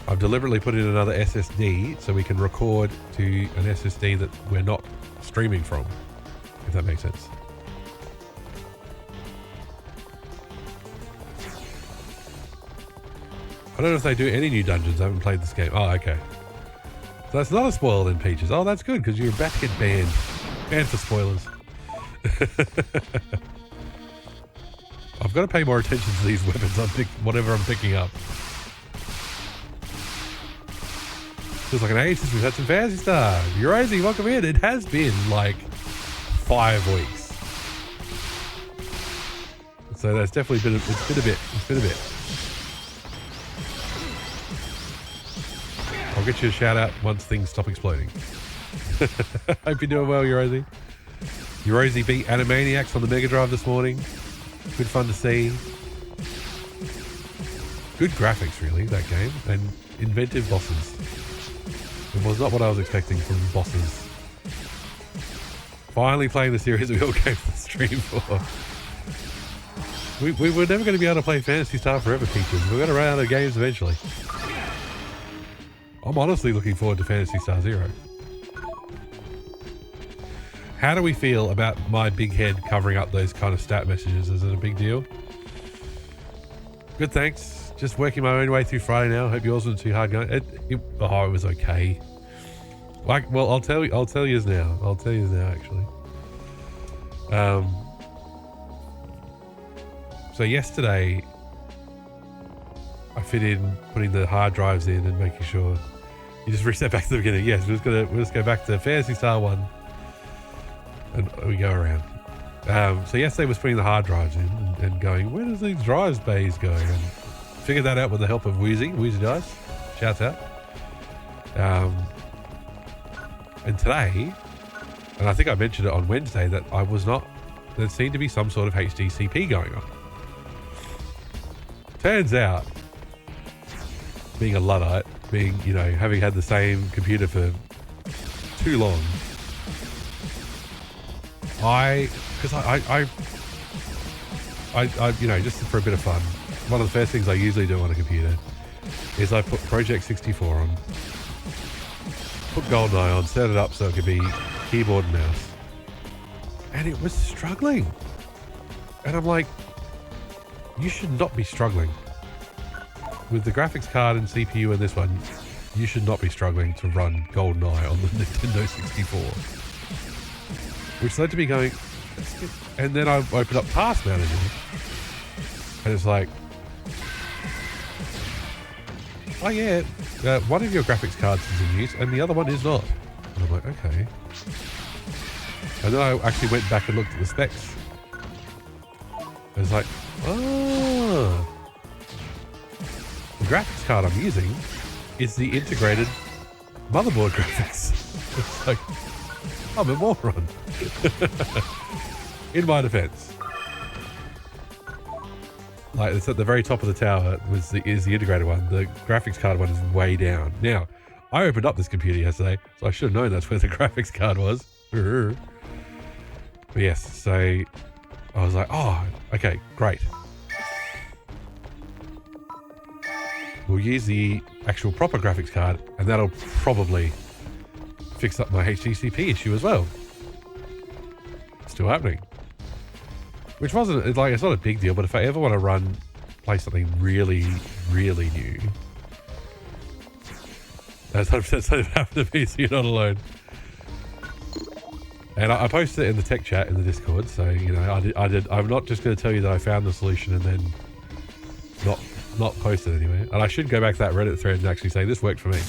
I've deliberately put in another SSD so we can record to an SSD that we're not streaming from, if that makes sense. I don't know if they do any new dungeons. I haven't played this game. Oh, okay. So that's not a spoiler then, Peaches. Oh, that's good, because you're about to get banned. Banned for spoilers. I've got to pay more attention to these weapons, whatever I'm picking up. Feels like an age since we've had some Phantasy Star. You're Rosie, welcome in. It has been like 5 weeks. So that's definitely been it's been a bit. I'll get you a shout out once things stop exploding. Hope you're doing well, Eurosi. Eurosi beat Animaniacs on the Mega Drive this morning. Good fun to see. Good graphics, really, that game. And inventive bosses. It was not what I was expecting from bosses. Finally playing the series we all came to the stream for. We were never going to be able to play Phantasy Star forever, Peaches. We're going to run out of games eventually. I'm honestly looking forward to Phantasy Star Zero. How do we feel about my big head covering up those kind of stat messages? Is it a big deal? Good, thanks. Just working my own way through Friday now. Hope yours wasn't too hard going. It was okay. Like, well, I'll tell you now. I'll tell you now, actually. So yesterday, I fit in putting the hard drives in and making sure you just reset back to the beginning. Yes, we'll just go back to Phantasy Star 1 and we go around. So yesterday was putting the hard drives in and going, where does these drives bays go? And figured that out with the help of Woozy Dice. Shouts out. And today, and I think I mentioned it on Wednesday, that there seemed to be some sort of HDCP going on. Turns out, being a Luddite, having had the same computer for too long, just for a bit of fun, one of the first things I usually do on a computer is I put Project 64 on, put GoldenEye on, set it up so it could be keyboard and mouse, and it was struggling. And I'm like, you should not be struggling. With the graphics card and CPU in this one, you should not be struggling to run GoldenEye on the Nintendo 64. Which led to me going, and then I opened up Task Manager, and it's like, oh yeah, one of your graphics cards is in use, and the other one is not. And I'm like, okay. And then I actually went back and looked at the specs. And it's like, oh, the graphics card I'm using is the integrated motherboard graphics. It's like, I'm a moron. In my defense. Like, it's at the very top of the tower is the integrated one. The graphics card one is way down. Now, I opened up this computer yesterday, so I should have known that's where the graphics card was. But yes, so I was like, oh, okay, great. We'll use the actual proper graphics card, and that'll probably fix up my HDCP issue as well. Still happening. Which wasn't, like, it's not a big deal, but if I ever want to play something really, really new, that's 100% something that happened to me, so you're not alone. And I posted it in the tech chat in the Discord, so, you know, I'm not just going to tell you that I found the solution and then not post it anywhere. And I should go back to that Reddit thread and actually say, this worked for me.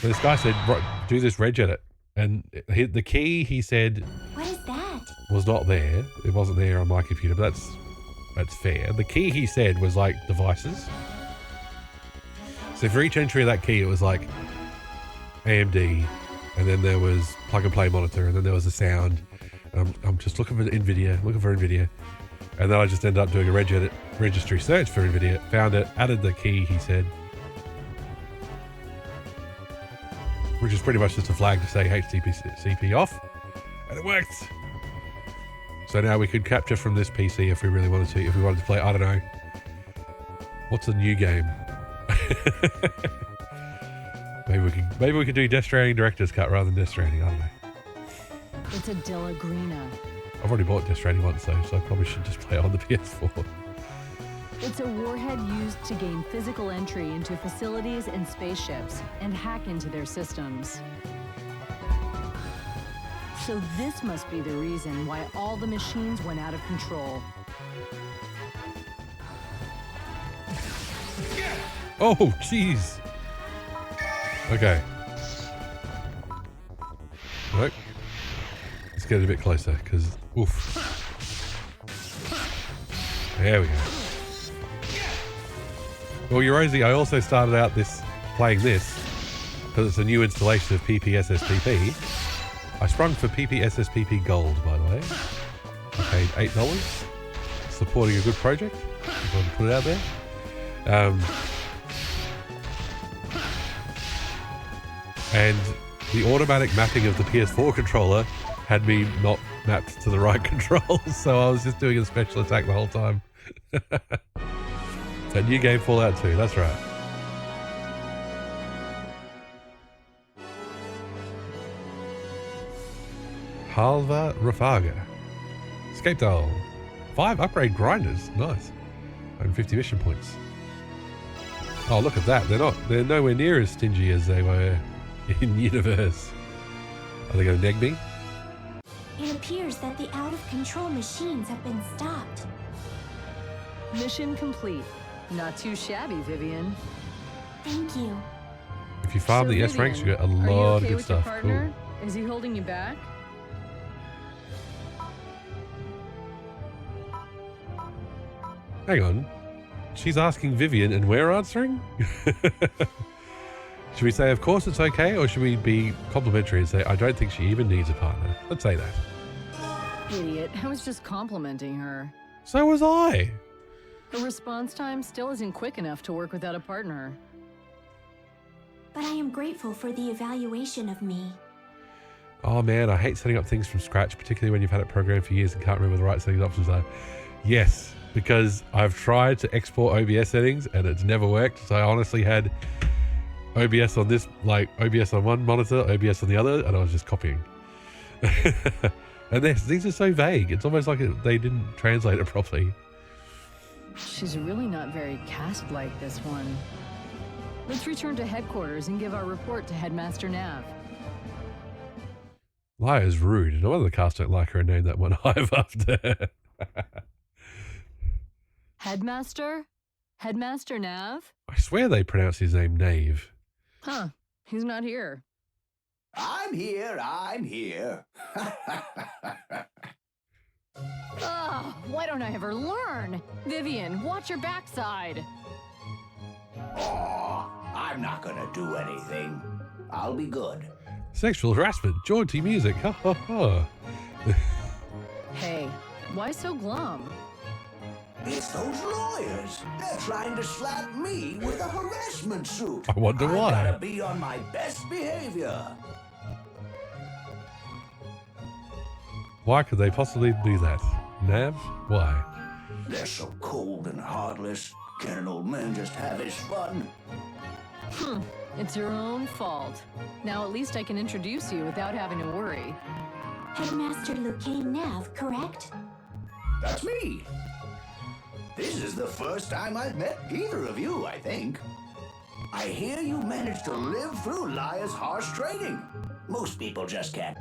But this guy said, do this reg edit. And the key, he said, What is that? was not there. It wasn't there on my computer, but that's fair. The key, he said, was like devices. So for each entry of that key, it was like AMD, and then there was plug and play monitor, and then there was a sound. I'm just looking for NVIDIA. And then I just ended up doing a registry search for NVIDIA, found it, added the key, he said, which is pretty much just a flag to say HTTP off, and it worked. So now we could capture from this PC if we really wanted to. If we wanted to play, I don't know, what's a new game? maybe we could do Death Stranding Director's Cut rather than Death Stranding. I don't know. It's a Delagrina. I've already bought Death Stranding once, so I probably should just play it on the PS4. It's a warhead used to gain physical entry into facilities and spaceships and hack into their systems. So this must be the reason why all the machines went out of control. Oh, jeez. Okay. Nope. Let's get it a bit closer, because, oof. There we go. Well, Eurosi, I also started out playing this, because it's a new installation of PPSSPP. I sprung for PPSSPP Gold, by the way. I paid $8, supporting a good project. Just wanted to put it out there. And the automatic mapping of the PS4 controller had me not mapped to the right controls, so I was just doing a special attack the whole time. A new game, Fallout 2, that's right. Halva Rafaga. Escape doll. 5 upgrade grinders. Nice. 150 mission points. Oh, look at that. They're nowhere near as stingy as they were in Universe. Are they going to neg me? It appears that the out-of-control machines have been stopped. Mission complete. Not too shabby, Vivian. Thank you. If you farm the S ranks, you get a Vivian, lot are you okay of good with your stuff. partner? Cool. Is he holding you back? Hang on. She's asking Vivian and we're answering? Should we say, of course it's okay, or should we be complimentary and say, I don't think she even needs a partner? Let's say that. Idiot. I was just complimenting her. So was I. Her response time still isn't quick enough to work without a partner. But I am grateful for the evaluation of me. Oh man, I hate setting up things from scratch, particularly when you've had it programmed for years and can't remember the right settings options are. Yes, because I've tried to export OBS settings and it's never worked. So I honestly had OBS on this, like OBS on one monitor, OBS on the other, and I was just copying. And these are so vague. It's almost like they didn't translate it properly. She's really not very cast-like, this one. Let's return to headquarters and give our report to Headmaster Nav. Liar's rude. No wonder the cast don't like her and named that one Hive after. Headmaster? Headmaster Nav? I swear they pronounce his name Knave. Huh. He's not here. I'm here. Ugh, why don't I ever learn? Vivian, watch your backside. Aw, I'm not gonna do anything. I'll be good. Sexual harassment, jaunty music, ha ha ha. Hey, why so glum? It's those lawyers. They're trying to slap me with a harassment suit. I wonder why. I gotta be on my best behavior. Why could they possibly do that? Nav, why? They're so cold and heartless. Can an old man just have his fun? It's your own fault. Now at least I can introduce you without having to worry. Headmaster Lucane Nav, correct? That's me. This is the first time I've met either of you, I think. I hear you managed to live through Liar's harsh training. Most people just can't.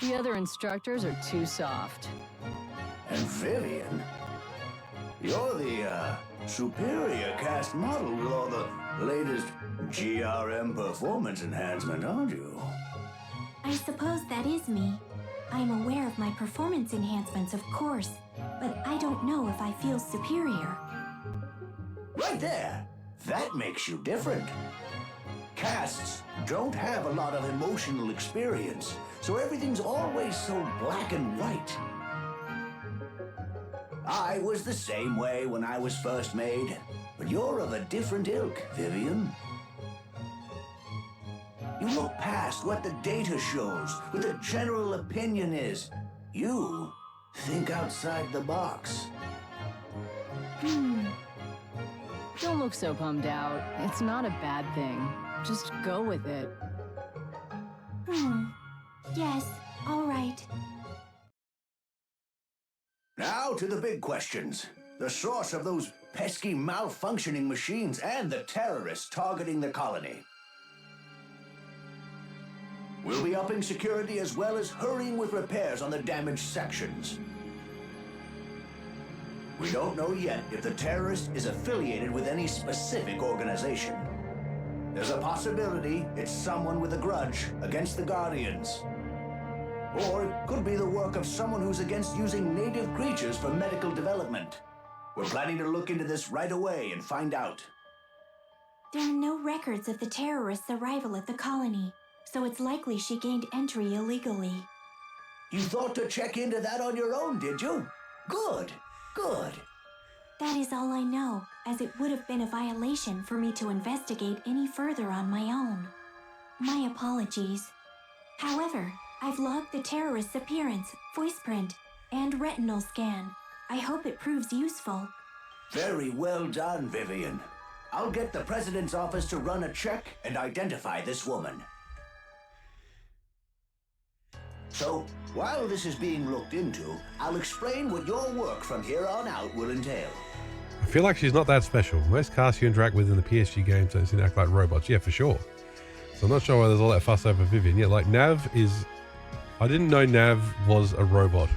The other instructors are too soft. And Vivian, you're the superior cast model with all the latest GRM performance enhancement, aren't you? I suppose that is me. I'm aware of my performance enhancements, of course, but I don't know if I feel superior. Right there. That makes you different. Casts don't have a lot of emotional experience, so everything's always so black and white. I was the same way when I was first made, but you're of a different ilk, Vivian. You look past what the data shows, what the general opinion is. You think outside the box. Don't look so bummed out. It's not a bad thing. Just go with it. Yes, all right. Now to the big questions. The source of those pesky malfunctioning machines and the terrorists targeting the colony. We'll be upping security as well as hurrying with repairs on the damaged sections. We don't know yet if the terrorist is affiliated with any specific organization. There's a possibility it's someone with a grudge against the Guardians. Or it could be the work of someone who's against using native creatures for medical development. We're planning to look into this right away and find out. There are no records of the terrorist's arrival at the colony, so it's likely she gained entry illegally. You thought to check into that on your own, did you? Good, good. That is all I know, as it would have been a violation for me to investigate any further on my own. My apologies. However, I've logged the terrorist's appearance, voice print, and retinal scan. I hope it proves useful. Very well done, Vivian. I'll get the President's office to run a check and identify this woman. So, while this is being looked into, I'll explain what your work from here on out will entail. I feel like she's not that special. Most casts you interact with in the PSG games don't seem to act like robots. Yeah, for sure. So I'm not sure why there's all that fuss over Vivian. Yeah, like Nav is... I didn't know Nav was a robot.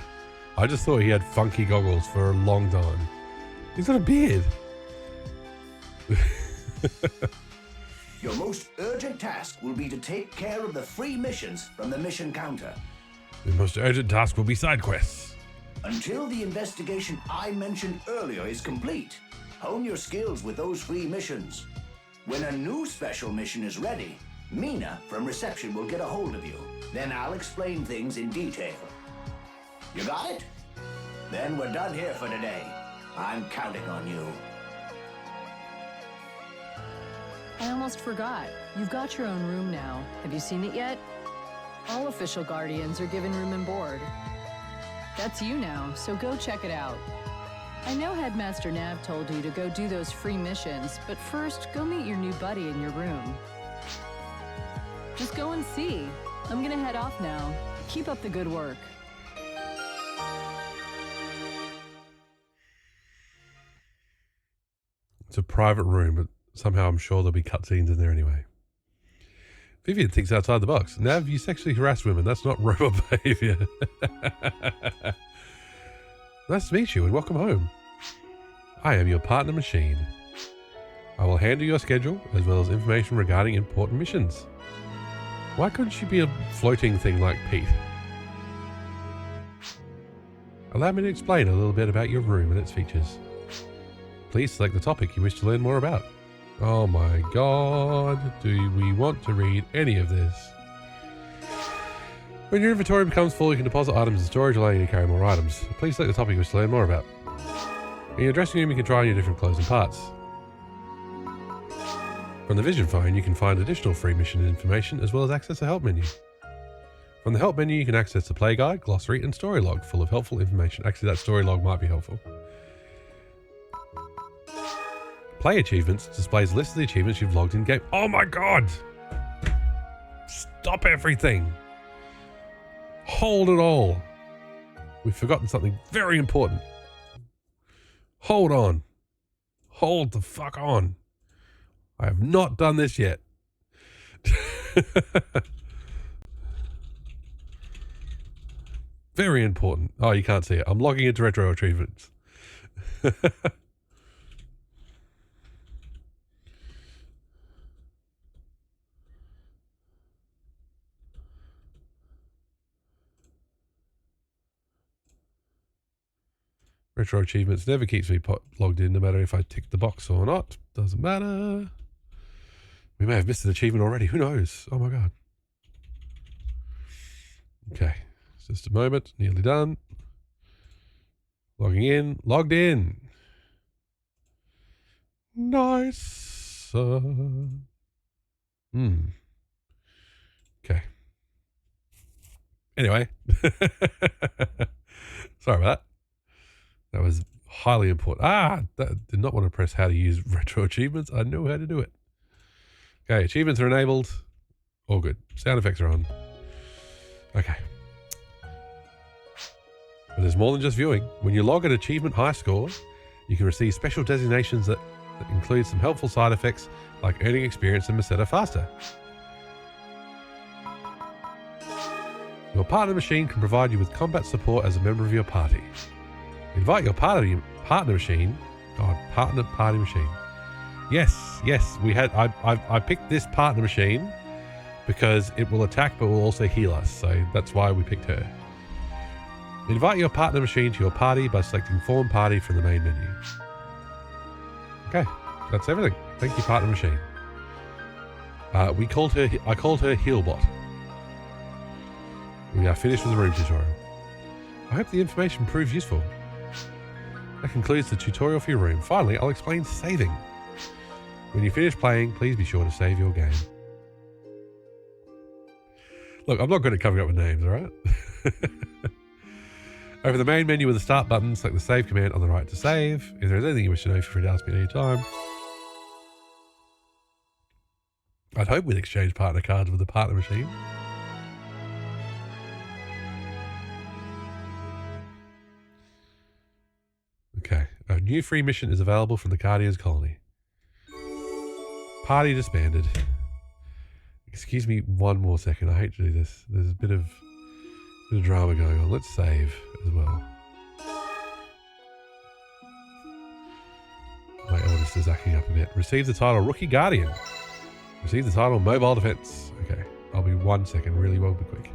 I just thought he had funky goggles for a long time. He's got a beard. Your most urgent task will be to take care of the free missions from the mission counter. The most urgent task will be side quests. Until the investigation I mentioned earlier is complete, hone your skills with those free missions. When a new special mission is ready, Mina from reception will get a hold of you. Then I'll explain things in detail. You got it? Then we're done here for today. I'm counting on you. I almost forgot. You've got your own room now. Have you seen it yet? All official Guardians are given room and board. That's you now, so go check it out. I know Headmaster Nav told you to go do those free missions, but first, go meet your new buddy in your room. Just go and see. I'm gonna head off now. Keep up the good work. It's a private room, but somehow I'm sure there'll be cutscenes in there anyway. Vivian thinks outside the box. Nav, you sexually harass women. That's not robot behavior. Nice to meet you and welcome home. I am your partner machine. I will handle your schedule as well as information regarding important missions. Why couldn't she be a floating thing like Pete? Allow me to explain a little bit about your room and its features. Please select the topic you wish to learn more about. Oh my god. Do we want to read any of this? When your inventory becomes full, you can deposit items in storage, allowing you to carry more items. Please select the topic you wish to learn more about. In your dressing room, you can try on your different clothes and parts. From the Vision phone, you can find additional free mission information, as well as access the help menu. From the help menu, you can access the play guide, glossary, and story log, full of helpful information. Actually, that story log might be helpful. Play achievements displays a list of the achievements you've logged in game. Oh my god! Stop everything! Hold it all! We've forgotten something very important. Hold on. Hold the fuck on. I have not done this yet. Very important. Oh, you can't see it. I'm logging into retro achievements. Retro achievements never keeps me logged in, no matter if I tick the box or not. Doesn't matter. We may have missed an achievement already. Who knows? Oh my god. Okay. Just a moment. Nearly done. Logging in. Logged in. Nice. Okay. Anyway. Sorry about that. That was highly important. That did not want to press how to use retro achievements. I know how to do it. Okay, achievements are enabled. All good. Sound effects are on. Okay. But there's more than just viewing. When you log an achievement high score, you can receive special designations that include some helpful side effects like earning experience and Meseta faster. Your partner machine can provide you with combat support as a member of your party. Invite your partner machine. God, partner party machine. Yes, we had. I picked this partner machine because it will attack but will also heal us. So that's why we picked her. Invite your partner machine to your party by selecting Form Party from the main menu. Okay, that's everything. Thank you, partner machine. I called her Healbot. We are finished with the room tutorial. I hope the information proves useful. That concludes the tutorial for your room. Finally, I'll explain saving. When you finish playing, please be sure to save your game. Look, I'm not good at coming up with names, alright? Over the main menu with the start button, select the save command on the right to save. If there is anything you wish to know, feel free to ask me at any time. I'd hope we'd exchange partner cards with the partner machine. Okay, a new free mission is available from the Guardians colony. Party disbanded. Excuse me one more second. I hate to do this. There's a bit of drama going on. Let's save as well. My eldest is acting up a bit. Receive the title Rookie Guardian. Receive the title Mobile Defense. Okay, I'll be 1 second. Really won't be quick.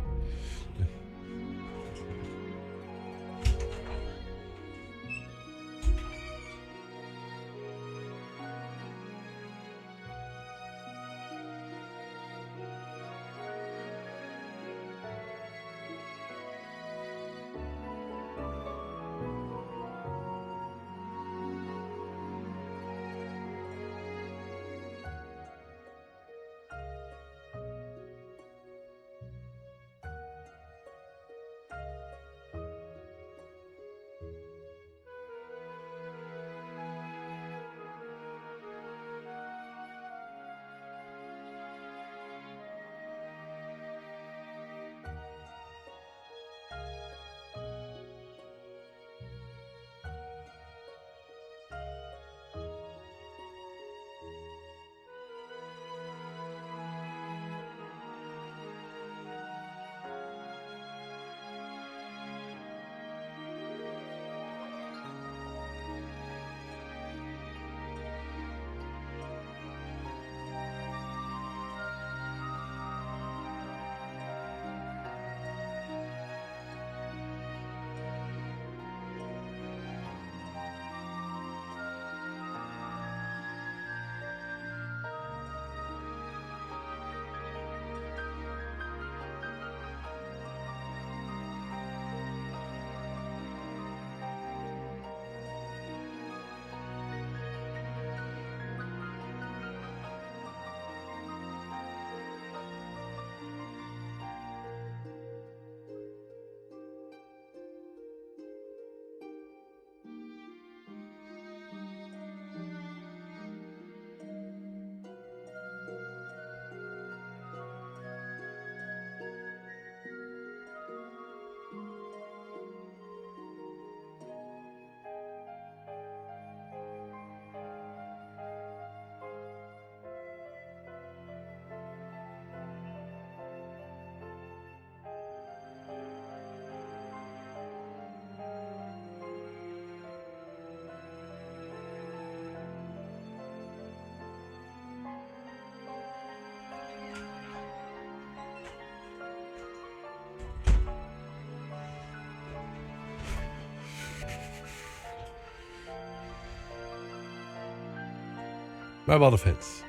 Mobile defense.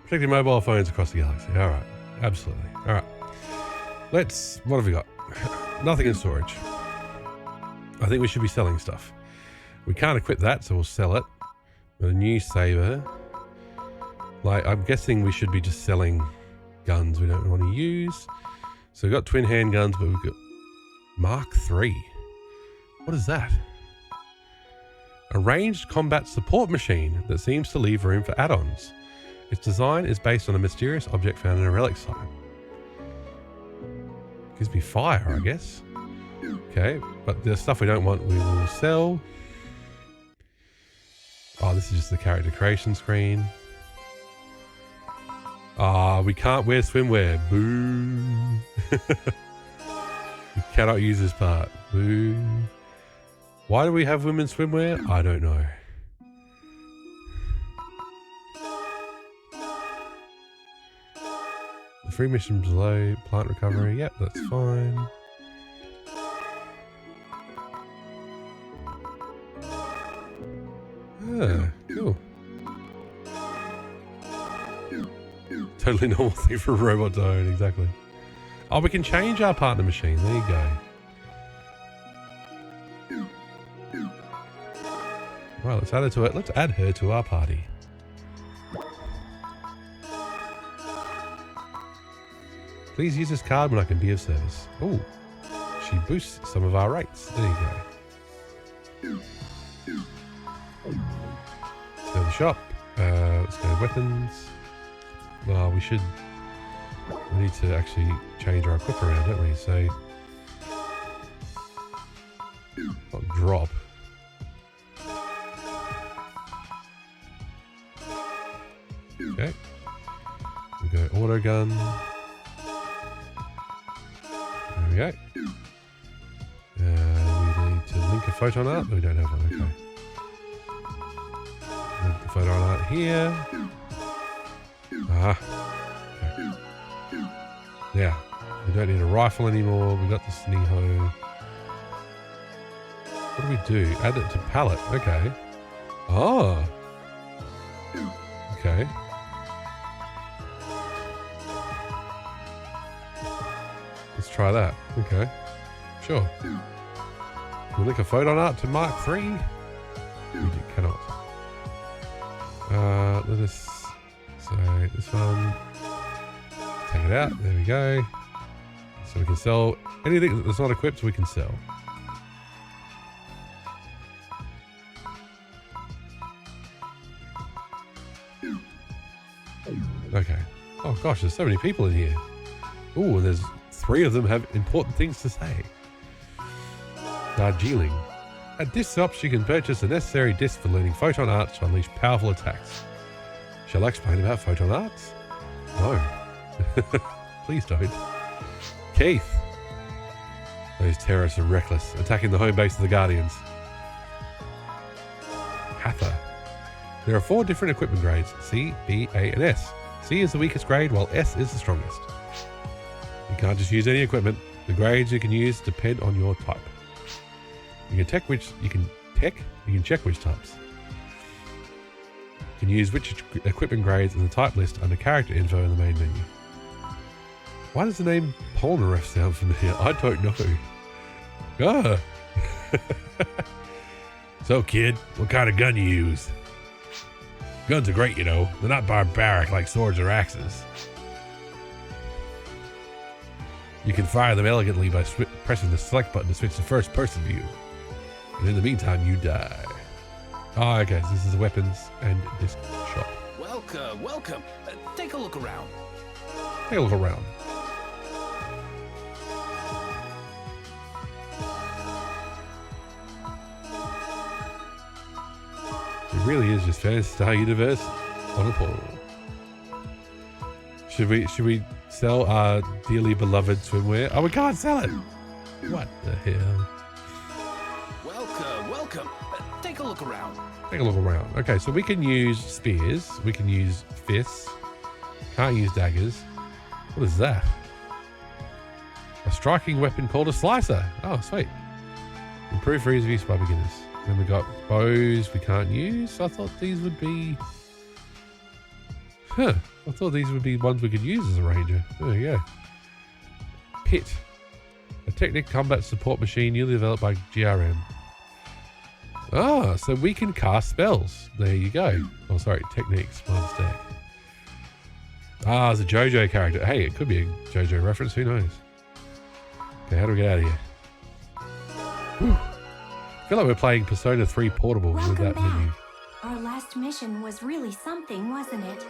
Protecting mobile phones across the galaxy. All right. Absolutely. All right. What have we got? Nothing in storage. I think we should be selling stuff. We can't equip that, so we'll sell it. Got a new saber. Like, I'm guessing we should be just selling guns we don't want to use. So we've got twin handguns, but we've got Mark III. What is that? A ranged combat support machine that seems to leave room for add-ons. Its design is based on a mysterious object found in a relic site. Gives me fire, I guess. Okay, but the stuff we don't want we will sell. Oh, this is just the character creation screen. We can't wear swimwear. Boo. We cannot use this part. Boo. Why do we have women's swimwear? I don't know. The free mission below, plant recovery. Yep, that's fine. Ah, cool. Totally normal thing for a robot to own, exactly. Oh, we can change our partner machine. There you go. Right, let's add her to it. Let's add her to our party. Please use this card when I can be of service. Oh, she boosts some of our rates. There you go. Let's go to the shop. Let's go to weapons. Well, we need to actually change our equip around, don't we? So, not drop. Okay. We go auto gun. There we go. We need to link a photon art. We don't have one. Okay. Link the photon art here. Okay. Yeah. We don't need a rifle anymore. We got the Sneho. What do we do? Add it to palette. Okay. Oh. Okay. Let's try that. Okay. Sure. We'll link a photon art to Mark III. We cannot. Let us... So, this one. Take it out. There we go. So we can sell anything that's not equipped, we can sell. Okay. Oh gosh, there's so many people in here. Ooh, and there's 3 of them have important things to say. Darjeeling. At disc shops, you can purchase the necessary discs for learning photon arts to unleash powerful attacks. Shall I explain about photon arts? No. Please don't. Keith. Those terrorists are reckless, attacking the home base of the Guardians. Hatha. There are 4 different equipment grades, C, B, A, and S. C is the weakest grade, while S is the strongest. You can't just use any equipment. The grades you can use depend on your type. You can check which types. You can use which equipment grades in the type list under character info in the main menu. Why does the name Polnareff sound familiar? I don't know. Ah. So kid, what kind of gun you use? Guns are great, you know. They're not barbaric like swords or axes. You can fire them elegantly by pressing the select button to switch to first person view. And in the meantime, you die. Oh, okay, so this is a weapons and disc shop. Welcome. Take a look around. Take a look around. It really is just Phantasy Star Universe on a pole. Should we sell our dearly beloved swimwear? Oh, we can't sell it. What the hell? Welcome. Take a look around. Take a look around. Okay, so we can use spears. We can use fists. Can't use daggers. What is that? A striking weapon called a slicer. Oh, sweet. Improved for ease of use by beginners. Then we got bows we can't use. I thought these would be Huh. I thought these would be ones we could use as a ranger. There you go. Pit. A technic combat support machine newly developed by GRM. Ah, so we can cast spells. There you go. Oh, sorry. Techniques. My mistake. Ah, it's a JoJo character. Hey, it could be a JoJo reference. Who knows? Okay, how do we get out of here? Whew. I feel like we're playing Persona 3 Portable with that menu. Our last mission was really something, wasn't it?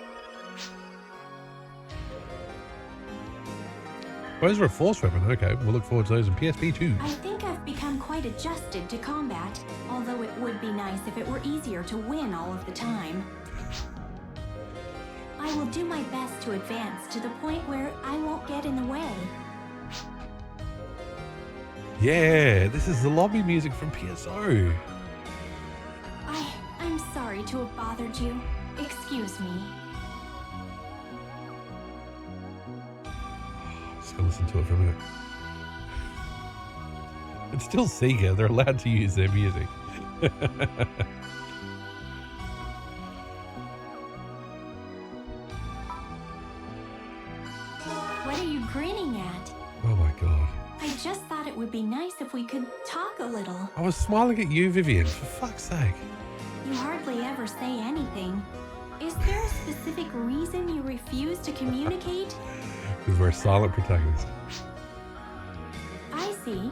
Those are a force weapon. Okay, we'll look forward to those in PSP 2. I think I've become quite adjusted to combat, although it would be nice if it were easier to win all of the time. I will do my best to advance to the point where I won't get in the way. Yeah, this is the lobby music from PSO. I'm sorry to have bothered you. Excuse me. Just gonna listen to it for a minute. It's still Sega. They're allowed to use their music. What are you grinning at? Oh my god. I just thought it would be nice if we could talk a little. I was smiling at you, Vivian, for fuck's sake. You hardly ever say anything. Is there a specific reason you refuse to communicate? Because we're a silent protagonist. I see.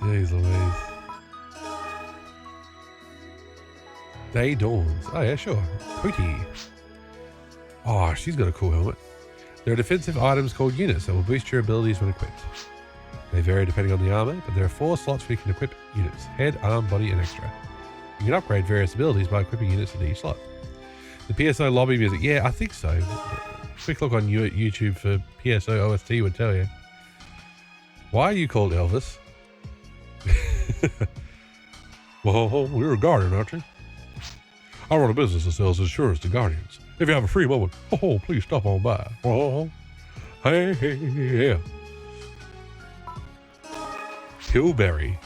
Jeez Louise. Day dawns. Oh yeah, sure. Pootie. Oh, she's got a cool helmet. There are defensive items called units that will boost your abilities when equipped. They vary depending on the armor, but there are 4 slots where you can equip units: head, arm, body, and extra. You can upgrade various abilities by equipping units in each slot. The PSO lobby music, yeah, I think so. Quick look on YouTube for PSO OST would tell you. Why are you called Elvis? Well, you're a guardian, aren't you? I run a business that sells insurance to guardians. If you have a free moment, please stop on by. Hey, yeah. Pillberry.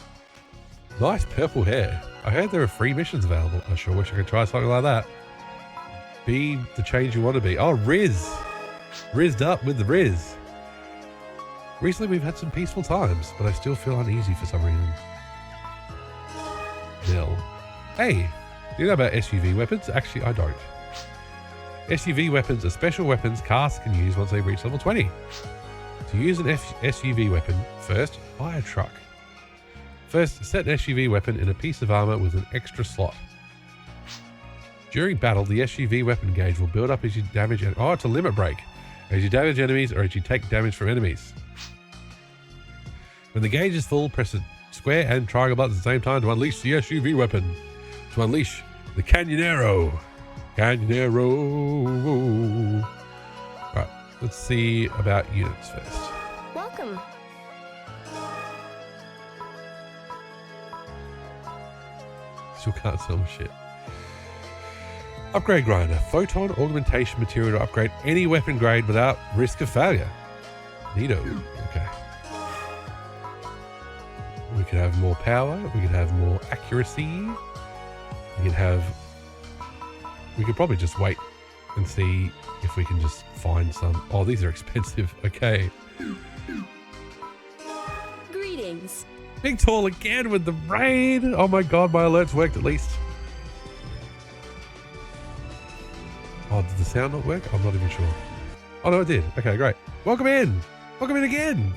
Nice purple hair. I heard there are free missions available. I sure wish I could try something like that. Be the change you want to be. Oh, Riz. Rizzed up with the Riz. Recently we've had some peaceful times, but I still feel uneasy for some reason. Nell. Hey, do you know about SUV weapons? Actually, I don't. SUV weapons are special weapons casts can use once they reach level 20. To use an SUV weapon, first, buy a truck. First, set an SUV weapon in a piece of armor with an extra slot. During battle, the SUV weapon gauge will build up as you damage... it's a limit break. As you damage enemies or as you take damage from enemies. When the gauge is full, press the square and triangle buttons at the same time to unleash the SUV weapon. To unleash the Canyonero. Canyonero. Right, let's see about units first. Welcome. Still can't sell my shit. Upgrade grinder. Photon augmentation material to upgrade any weapon grade without risk of failure. Neato. Okay. We could have more power. We could have more accuracy. We could probably just wait and see if we can just find some. Oh, these are expensive. Okay. Greetings. Big Tall again with the rain. Oh my god, my alerts worked at least. Oh, did the sound not work? I'm not even sure. Oh no, it did. Okay, great. Welcome in. Welcome in again.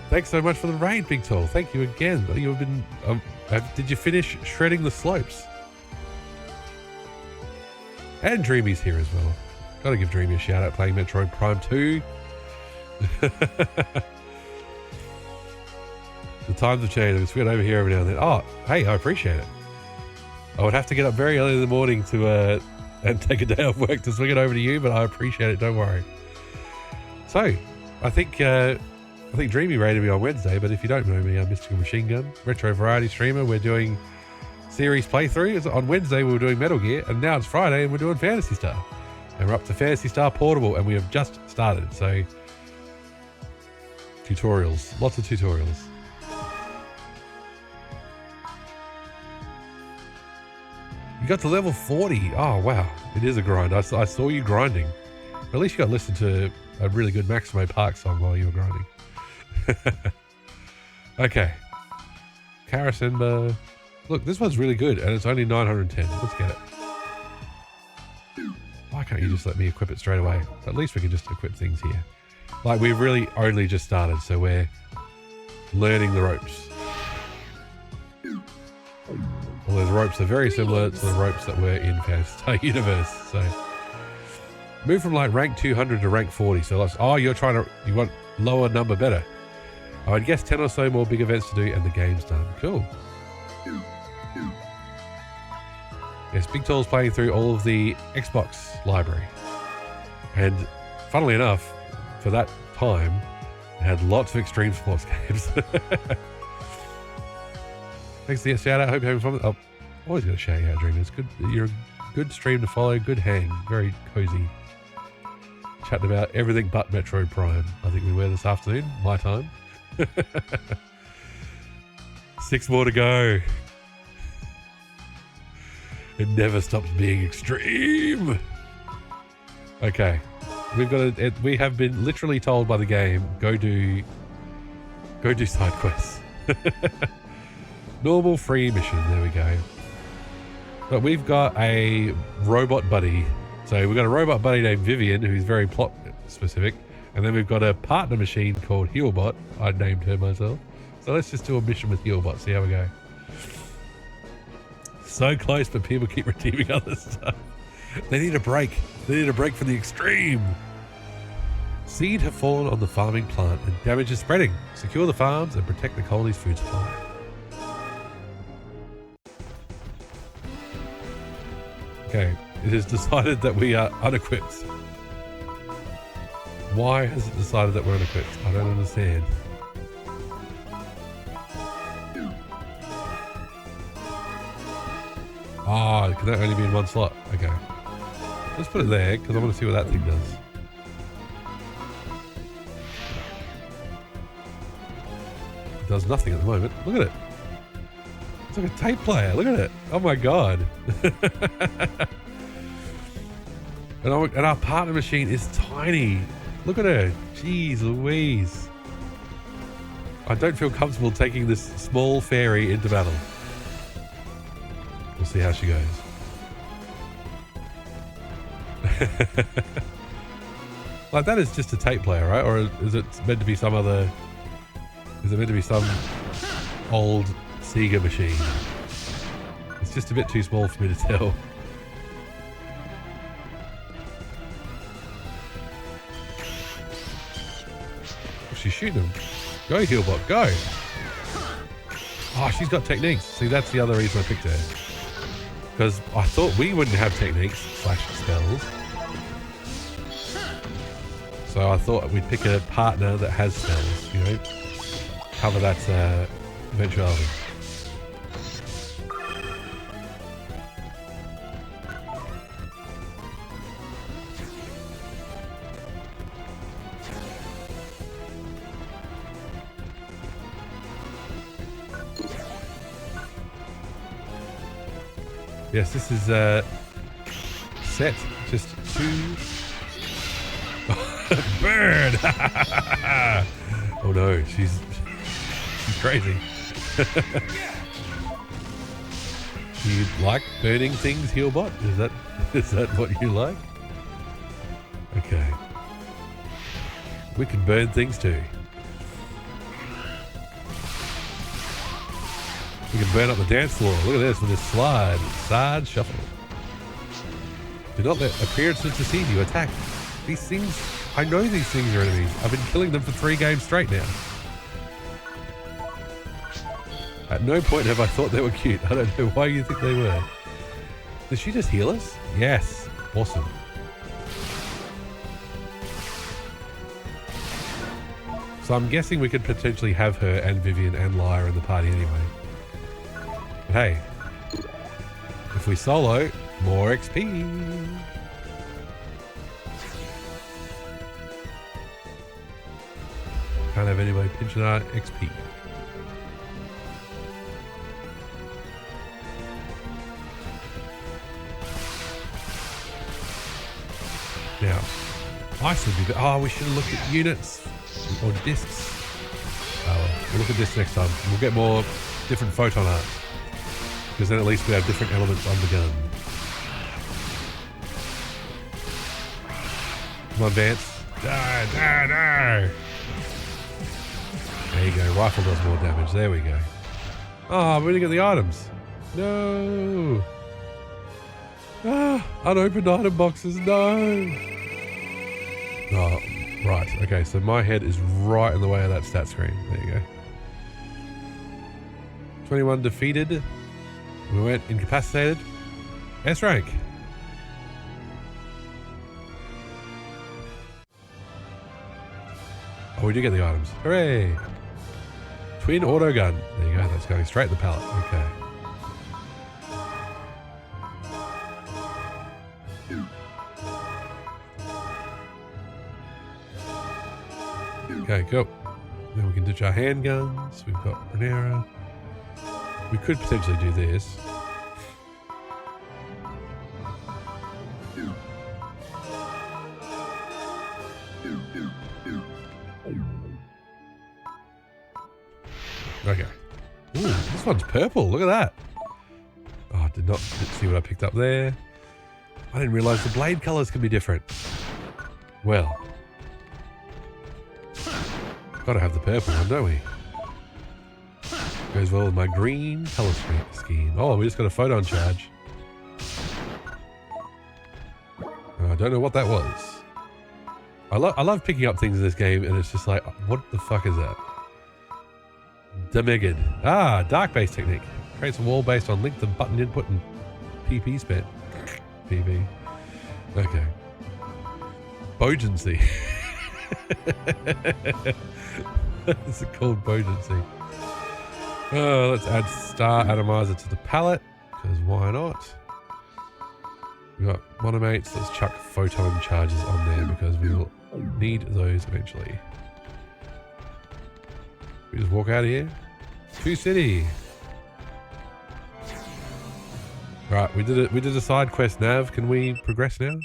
Thanks so much for the raid, Big Tall. Thank you again. You've been... did you finish shredding the slopes? And Dreamy's here as well. Gotta give Dreamy a shout out playing Metroid Prime 2. The times have changed. I swing over here every now and then. Oh, hey, I appreciate it. I would have to get up very early in the morning to and take a day off work to swing it over to you, but I appreciate it. Don't worry. So, I think Dreamy rated me on Wednesday, but if you don't know me, I'm Mystical Machine Gun, retro variety streamer. We're doing series playthroughs. On Wednesday, we were doing Metal Gear, and now it's Friday, and we're doing Phantasy Star. And we're up to Phantasy Star Portable, and we have just started. So, tutorials. Lots of tutorials. You got to level 40. Oh, wow. It is a grind. I saw you grinding. At least you got to listen to a really good Maximo Park song while you were grinding. Okay. Karasenba. Look, this one's really good, and it's only 910. Let's get it. Why can't you just let me equip it straight away? At least we can just equip things here. Like, we've really only just started, so we're learning the ropes. Well, those ropes are very similar to the ropes that were in Phantasy Star Universe, so... Move from, like, rank 200 to rank 40, so that's... Oh, you want lower number better. I would guess 10 or so more big events to do, and the game's done. Cool. Yes, Big Tall's playing through all of the Xbox library. And funnily enough, for that time, it had lots of extreme sports games. Thanks for the shout out. Hope you're having fun. Oh, always got to shout you out, Dream. It's good. You're a good stream to follow. Good hang. Very cozy. Chatting about everything but Metroid Prime. I think we were this afternoon. My time. 6 more to go. It never stops being extreme. Okay, we have been literally told by the game, go do side quests. Normal free mission. There we go. But we've got a robot buddy. So we've got a robot buddy named Vivian, who's very plot specific, and then we've got a partner machine called Healbot. I named her myself. So let's just do a mission with Healbot. See how we go. So close, but people keep redeeming other stuff. They need a break. They need a break from the extreme. Seed have fallen on the farming plant and damage is spreading. Secure the farms and protect the colony's food supply. Okay, it has decided that we are unequipped. Why has it decided that we're unequipped? I don't understand. Oh, can that only be in one slot? Okay. Let's put it there, because I want to see what that thing does. It does nothing at the moment. Look at it. It's like a tape player. Look at it. Oh my god. And our partner machine is tiny. Look at her. Jeez Louise. I don't feel comfortable taking this small fairy into battle. We'll see how she goes. Like, that is just a tape player, right? Or is it meant to be some other... Is it meant to be some old Sega machine? It's just a bit too small for me to tell. Oh, she's shooting him. Go, Healbot, go! Oh, she's got techniques. See, that's the other reason I picked her. Because I thought we wouldn't have techniques / spells. So I thought we'd pick a partner that has spells, you know? Cover that eventuality. Yes, this is set just 2. Bird! Oh no, she's crazy. Do you like burning things, Healbot? Is that what you like? Okay. We can burn things too. We can burn up the dance floor. Look at this with this side shuffle. Do not let appearances deceive you. Attack. These things, I know these things are enemies. I've been killing them for 3 games straight now. At no point have I thought they were cute. I don't know why you think they were. Did she just heal us? Yes. Awesome. So I'm guessing we could potentially have her and Vivian and Lyra in the party anyway. But hey, if we solo, more XP. Can't have anybody pinching our XP. Now, ice would be... Oh, we should have looked at units or discs. Oh, well, we'll look at this next time. We'll get more different photon art. Because then at least we have different elements on the gun. Come on, Vance. No. There you go. Rifle does more damage. There we go. Oh, we didn't get the items. No. Ah, unopened item boxes. No. Oh, right. Okay, so my head is right in the way of that stat screen. There you go. 21 defeated. We went incapacitated. S rank. Oh, we do get the items. Hooray! Twin auto gun. There you go. That's going straight in the pallet. Okay. Okay, go. Then we can ditch our handguns. We've got Brenera. We could potentially do this. Okay. Ooh, this one's purple. Look at that. Oh, I did not see what I picked up there. I didn't realize the blade colors can be different. Well. Gotta have the purple one, don't we? Goes well with my green color scheme. Oh, we just got a photon charge. I don't know what that was. I love picking up things in this game, and it's just like, what the fuck is that? Demigod. Ah, dark base technique. Creates a wall based on length of button input and PP spent. PP. Okay. Bogency. It's called Bogency. Let's add Star Atomizer to the palette, because why not? We've got monomates. Let's chuck photon charges on there, because we will need those eventually. We just walk out of here. To city. Right, we did a side quest, Nav. Can we progress now?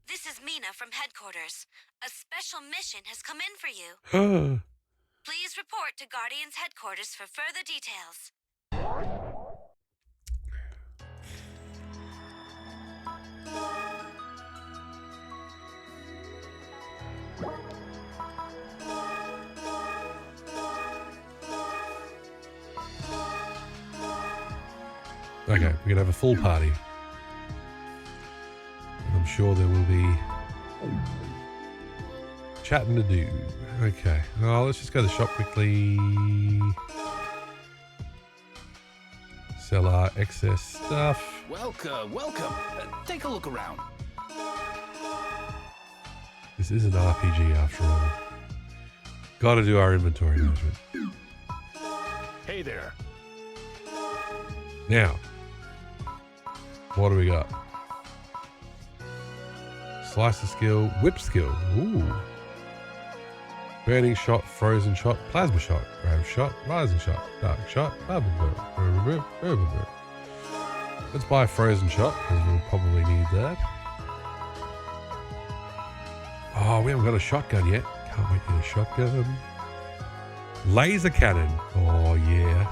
This is Mina from headquarters. A special mission has come in for you. Please report to Guardian's headquarters for further details. Okay, we're gonna have a full party. And I'm sure there will be chatting to do. Okay, well, let's just go to the shop quickly. Sell our excess stuff. Welcome. Take a look around. This is an RPG after all. Gotta do our inventory management. Hey there. Now, what do we got? Slicer skill, whip skill. Ooh. Burning shot, frozen shot, plasma shot, grab shot, rising shot, dark shot, bubble burn. Let's buy a frozen shot, because we'll probably need that. Oh, we haven't got a shotgun yet. Can't wait to get a shotgun. Laser cannon. Oh, yeah.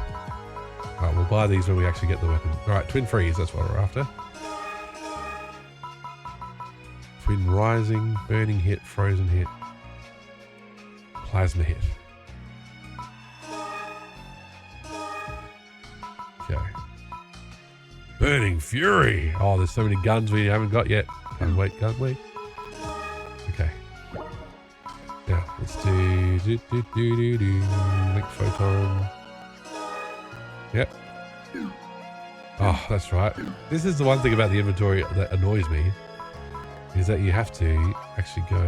Alright, we'll buy these when we actually get the weapon. Alright, twin freeze, that's what we're after. Twin rising, burning hit, frozen hit, plasma hit. Okay. Burning fury. Oh, there's so many guns we haven't got yet. Can't wait, can't wait. Okay. Now, let's do link photon. Yep. Oh, that's right. This is the one thing about the inventory that annoys me, is that you have to actually go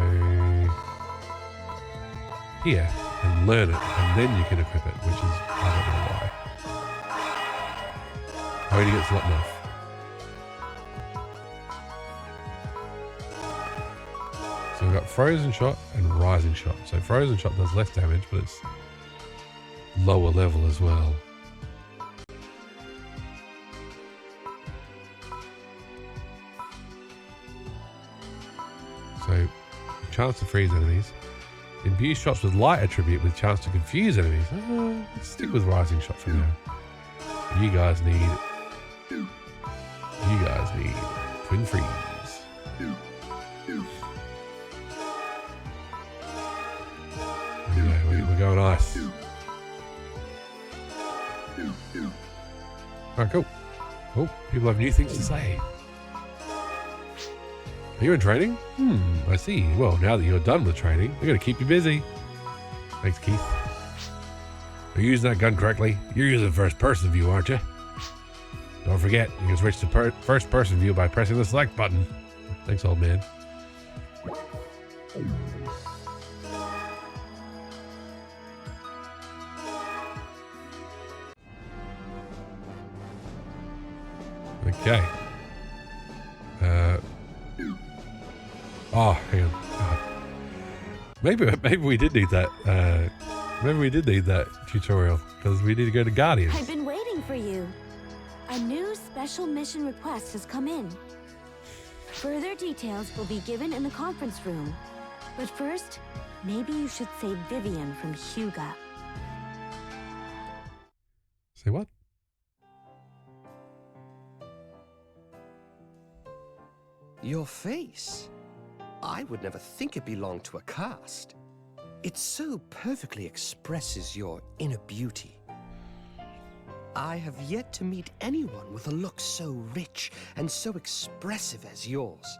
here and learn it, and then you can equip it, which is, I don't know why. Only gets not enough. So we've got frozen shot and rising shot. So frozen shot does less damage, but it's lower level as well. chance to freeze enemies. Imbue shots with light attribute with chance to confuse enemies. Let's stick with rising shot for now. You guys need twin freeze. Yeah, we're going ice. Alright, cool. Oh, people have new things to say. Are you in training? I see. Well, now that you're done with training, we're going to keep you busy. Thanks, Keith. Are you using that gun correctly? You're using first-person view, aren't you? Don't forget, you can switch to first-person view by pressing the select button. Thanks, old man. Okay. Oh, hang on. Maybe we did need that. Maybe we did need that tutorial because we need to go to Guardians. I've been waiting for you. A new special mission request has come in. Further details will be given in the conference room. But first, maybe you should save Vivian from Hyuga. Say what? Your face? I would never think it belonged to a cast. It so perfectly expresses your inner beauty. I have yet to meet anyone with a look so rich and so expressive as yours.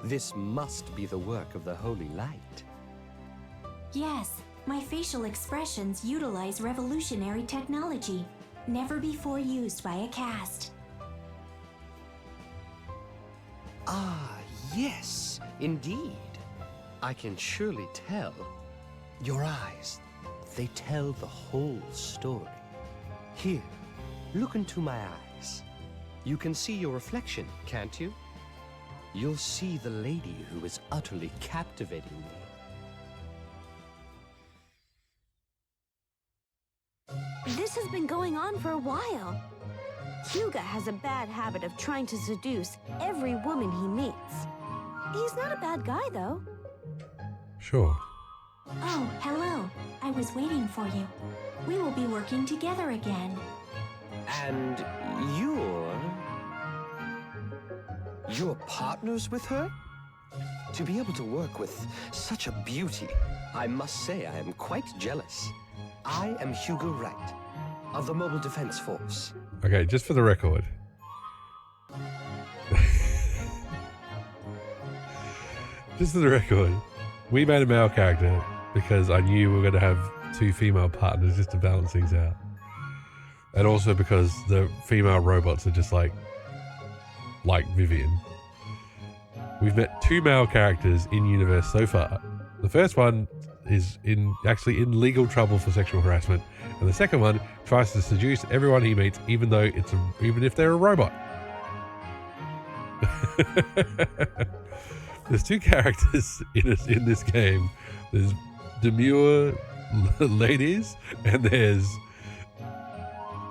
This must be the work of the Holy Light. Yes, my facial expressions utilize revolutionary technology, never before used by a cast. Ah, yes, indeed. I can surely tell. Your eyes, they tell the whole story. Here, look into my eyes. You can see your reflection, can't you? You'll see the lady who is utterly captivating me. This has been going on for a while. Hyuga has a bad habit of trying to seduce every woman he meets. He's not a bad guy, though. Sure. Oh, hello. I was waiting for you. We will be working together again. And you're partners with her? To be able to work with such a beauty, I must say I am quite jealous. I am Hugo Wright, of the Mobile Defense Force. Okay, just for the record. Just for the record, we made a male character because I knew we were going to have two female partners just to balance things out. And also because the female robots are just like Vivian. We've met two male characters in universe so far. The first one is actually in legal trouble for sexual harassment, and the second one tries to seduce everyone he meets, even if they're a robot. There's two characters in this game. There's demure ladies, and there's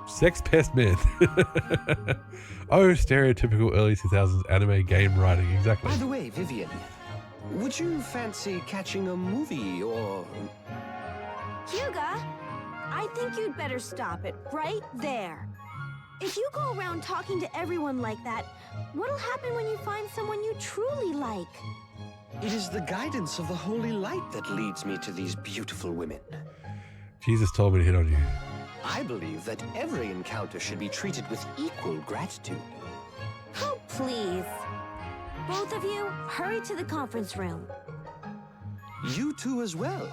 sex pest men. Oh, stereotypical early 2000s anime game writing, exactly. By the way, Vivian, would you fancy catching a movie or... Hyuga, I think you'd better stop it right there. If you go around talking to everyone like that, what'll happen when you find someone you truly like? It is the guidance of the Holy Light that leads me to these beautiful women. Jesus told me to hit on you. I believe that every encounter should be treated with equal gratitude. Oh, please. Both of you, hurry to the conference room. You two as well.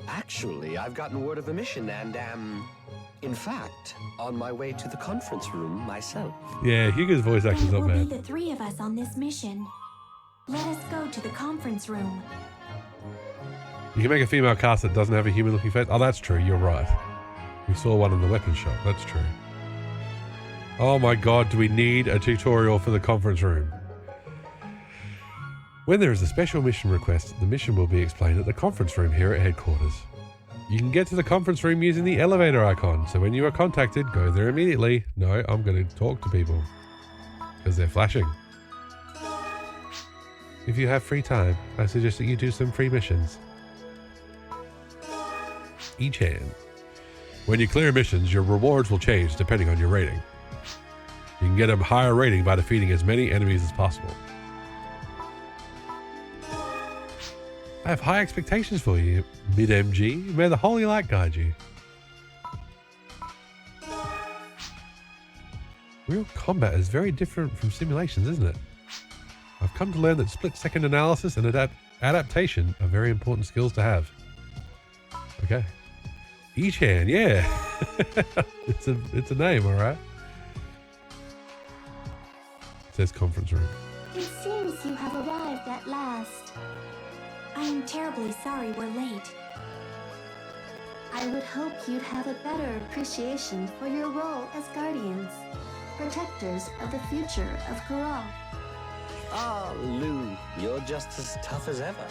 Actually, I've gotten word of the mission and am, in fact, on my way to the conference room myself. Yeah, Hugo's voice acting's Then not it will bad. be the three of us on this mission. Let us go to the conference room. You can make a female cast that doesn't have a human-looking face. Oh, that's true. You're right. We saw one in the weapon shop. That's true. Oh my god, do we need a tutorial for the conference room? When there is a special mission request, the mission will be explained at the conference room here at headquarters. You can get to the conference room using the elevator icon, so when you are contacted, go there immediately. No, I'm going to talk to people because they're flashing. if you have free time, I suggest that you do some free missions. Each hand. When you clear missions, your rewards will change depending on your rating. You can get a higher rating by defeating as many enemies as possible. I have high expectations for you, mid-MG. May the Holy Light guide you. Real combat is very different from simulations, isn't it? I've come to learn that split-second analysis and adaptation are very important skills to have. Okay. Each hand, yeah. it's a name, all right? It says conference room. It seems you have arrived at last. I am terribly sorry we're late. I would hope you'd have a better appreciation for your role as guardians, protectors of the future of Kural. Ah, Lou, you're just as tough as ever.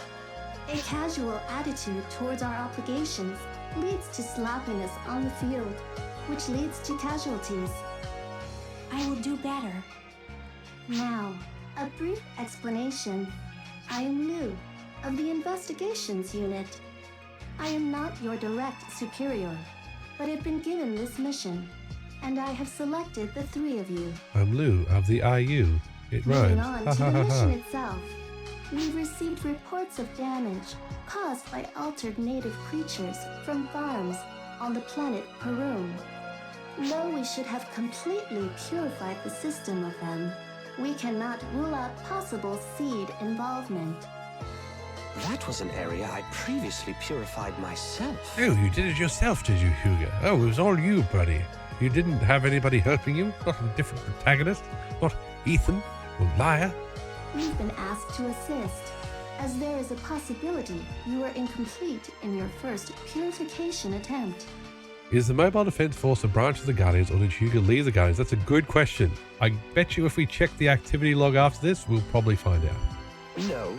A casual attitude towards our obligations leads to sloppiness on the field, which leads to casualties. I will do better. Now, a brief explanation. I am Lou, of the Investigations Unit. I am not your direct superior, but have been given this mission, and I have selected the three of you. I'm Lou of the IU. It rhymes. Moving on to the mission itself. We've received reports of damage caused by altered native creatures from farms on the planet Perun. Though we should have completely purified the system of them, we cannot rule out possible seed involvement. That was an area I previously purified myself. Oh, you did it yourself, did you, Hugo? Oh, it was all you, buddy. You didn't have anybody helping you? Not a different protagonist? Not Ethan or Liar? You've been asked to assist, as there is a possibility you were incomplete in your first purification attempt. Is the Mobile Defense Force a branch of the Guardians, or did Hugo leave the Guardians? That's a good question. I bet you if we check the activity log after this, we'll probably find out. No,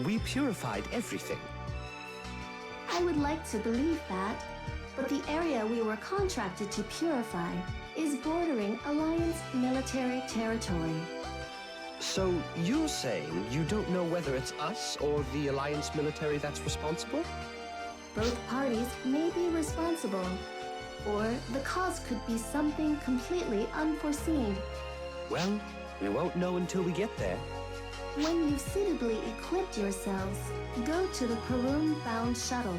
we purified everything. I would like to believe that, but the area we were contracted to purify is bordering Alliance military territory. So you're saying you don't know whether it's us or the Alliance military that's responsible? Both parties may be responsible, or the cause could be something completely unforeseen. Well, we won't know until we get there. When you've suitably equipped yourselves, go to the Perun-bound shuttle.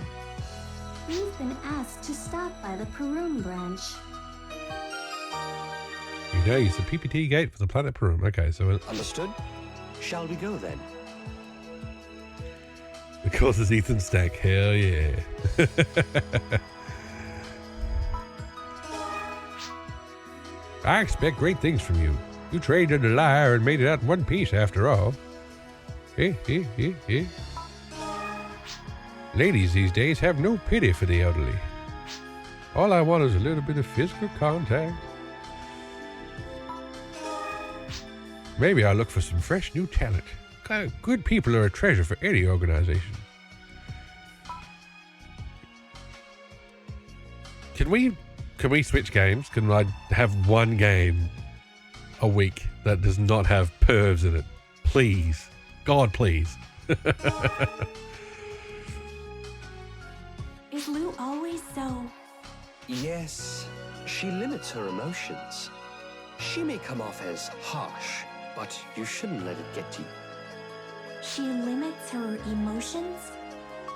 You've been asked to stop by the Perun branch. You know, use the PPT gate for the planet Perun. Okay, so... Understood? Shall we go then? Of course, it's Ethan Stack. Hell yeah. I expect great things from you. You traded a liar and made it out in one piece after all. Ladies these days have no pity for the elderly. All I want is a little bit of physical contact. Maybe I'll look for some fresh new talent. Good people are a treasure for any organization. Can we switch games? Can I have one game a week that does not have pervs in it? Please. God, please. Is Lou always so? Yes, she limits her emotions. She may come off as harsh, but you shouldn't let it get to you. She limits her emotions?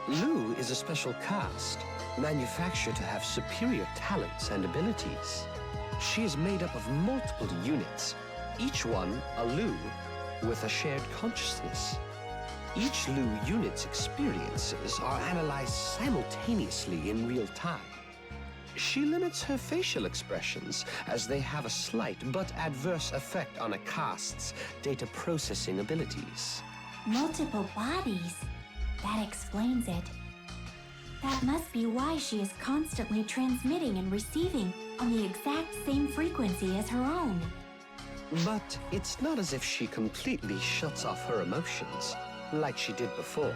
Lou is a special caste, manufactured to have superior talents and abilities. She is made up of multiple units, each one a Lou with a shared consciousness. Each Lou unit's experiences are analyzed simultaneously in real time. She limits her facial expressions as they have a slight but adverse effect on a caste's data processing abilities. Multiple bodies. That explains it. That must be why she is constantly transmitting and receiving on the exact same frequency as her own. But it's not as if she completely shuts off her emotions, like she did before.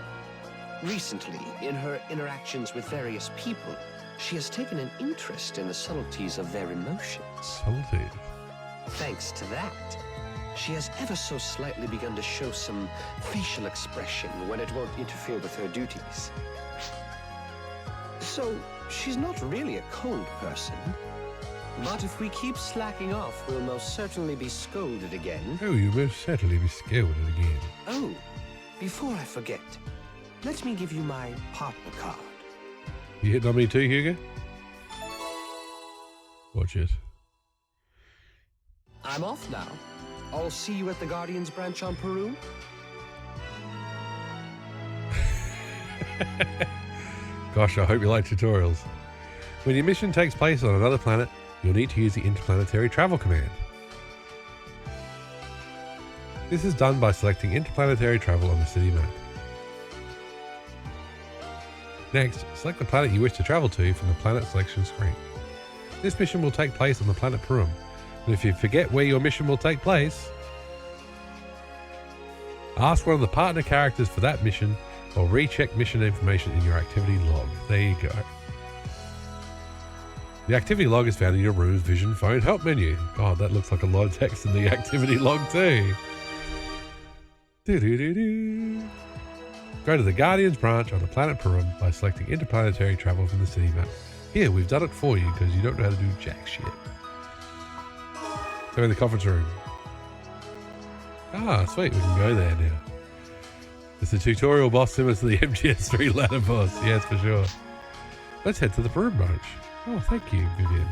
Recently, in her interactions with various people, she has taken an interest in the subtleties of their emotions. Subtleties? Thanks to that, she has ever so slightly begun to show some facial expression when it won't interfere with her duties. So, she's not really a cold person. But if we keep slacking off, we'll most certainly be scolded again. Oh, you most certainly be scolded again. Oh, before I forget, let me give you my partner card. You hitting on me too, Hugo? Watch it. I'm off now. I'll see you at the Guardians branch on Peru. Gosh, I hope you like tutorials. When your mission takes place on another planet, you'll need to use the Interplanetary Travel command. This is done by selecting Interplanetary Travel on the city map. Next, select the planet you wish to travel to from the planet selection screen. This mission will take place on the planet Perum, and if you forget where your mission will take place, ask one of the partner characters for that mission or recheck mission information in your activity log. There you go. The activity log is found in your room's Vision Phone Help menu. God, that looks like a lot of text in the activity log too. Doo-doo-doo-doo. Go to the Guardians branch on the planet Perum by selecting Interplanetary Travel from the city map. Here, we've done it for you because you don't know how to do jack shit. Go in the conference room. Ah, sweet, we can go there now. It's the tutorial boss similar to the MGS3 ladder boss. Yes, for sure. Let's head to the Perum branch. Oh, thank you, Vivian.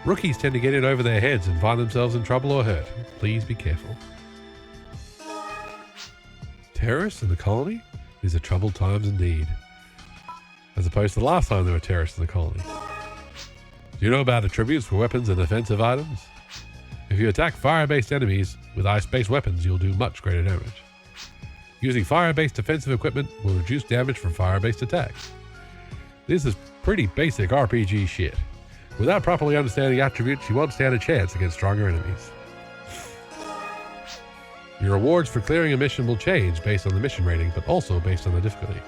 Rookies tend to get in over their heads and find themselves in trouble or hurt. Please be careful. Terrorists in the colony? These are troubled times indeed. As opposed to the last time there were terrorists in the colony. Do you know about attributes for weapons and offensive items? If you attack fire-based enemies with ice-based weapons, you'll do much greater damage. Using fire-based defensive equipment will reduce damage from fire-based attacks. This is pretty basic RPG shit. Without properly understanding attributes, you won't stand a chance against stronger enemies. Your rewards for clearing a mission will change based on the mission rating, but also based on the difficulty.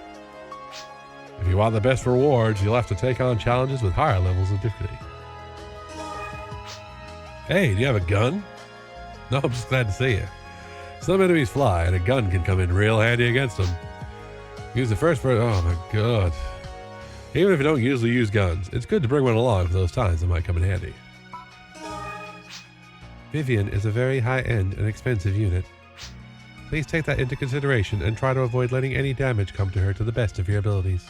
If you want the best rewards, you'll have to take on challenges with higher levels of difficulty. Hey, do you have a gun? No, I'm just glad to see you. Some enemies fly, and a gun can come in real handy against them. Use the first person. Oh my god. Even if you don't usually use guns, it's good to bring one along for those times that might come in handy. Vivian is a very high-end and expensive unit. Please take that into consideration and try to avoid letting any damage come to her to the best of your abilities.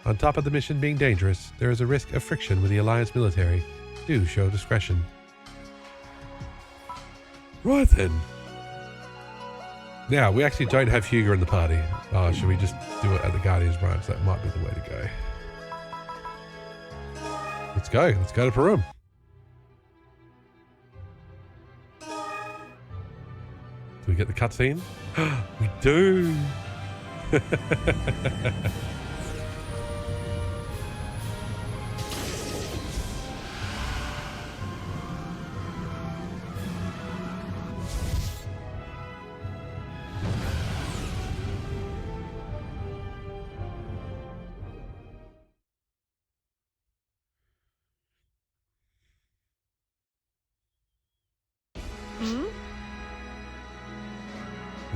On top of the mission being dangerous, there is a risk of friction with the Alliance military. Do show discretion. Right then. Now, we actually don't have Hugo in the party. Oh, should we just do it at the Guardians branch? That might be the way to go. Let's go. Let's go to Perum. Do we get the cutscene? We do!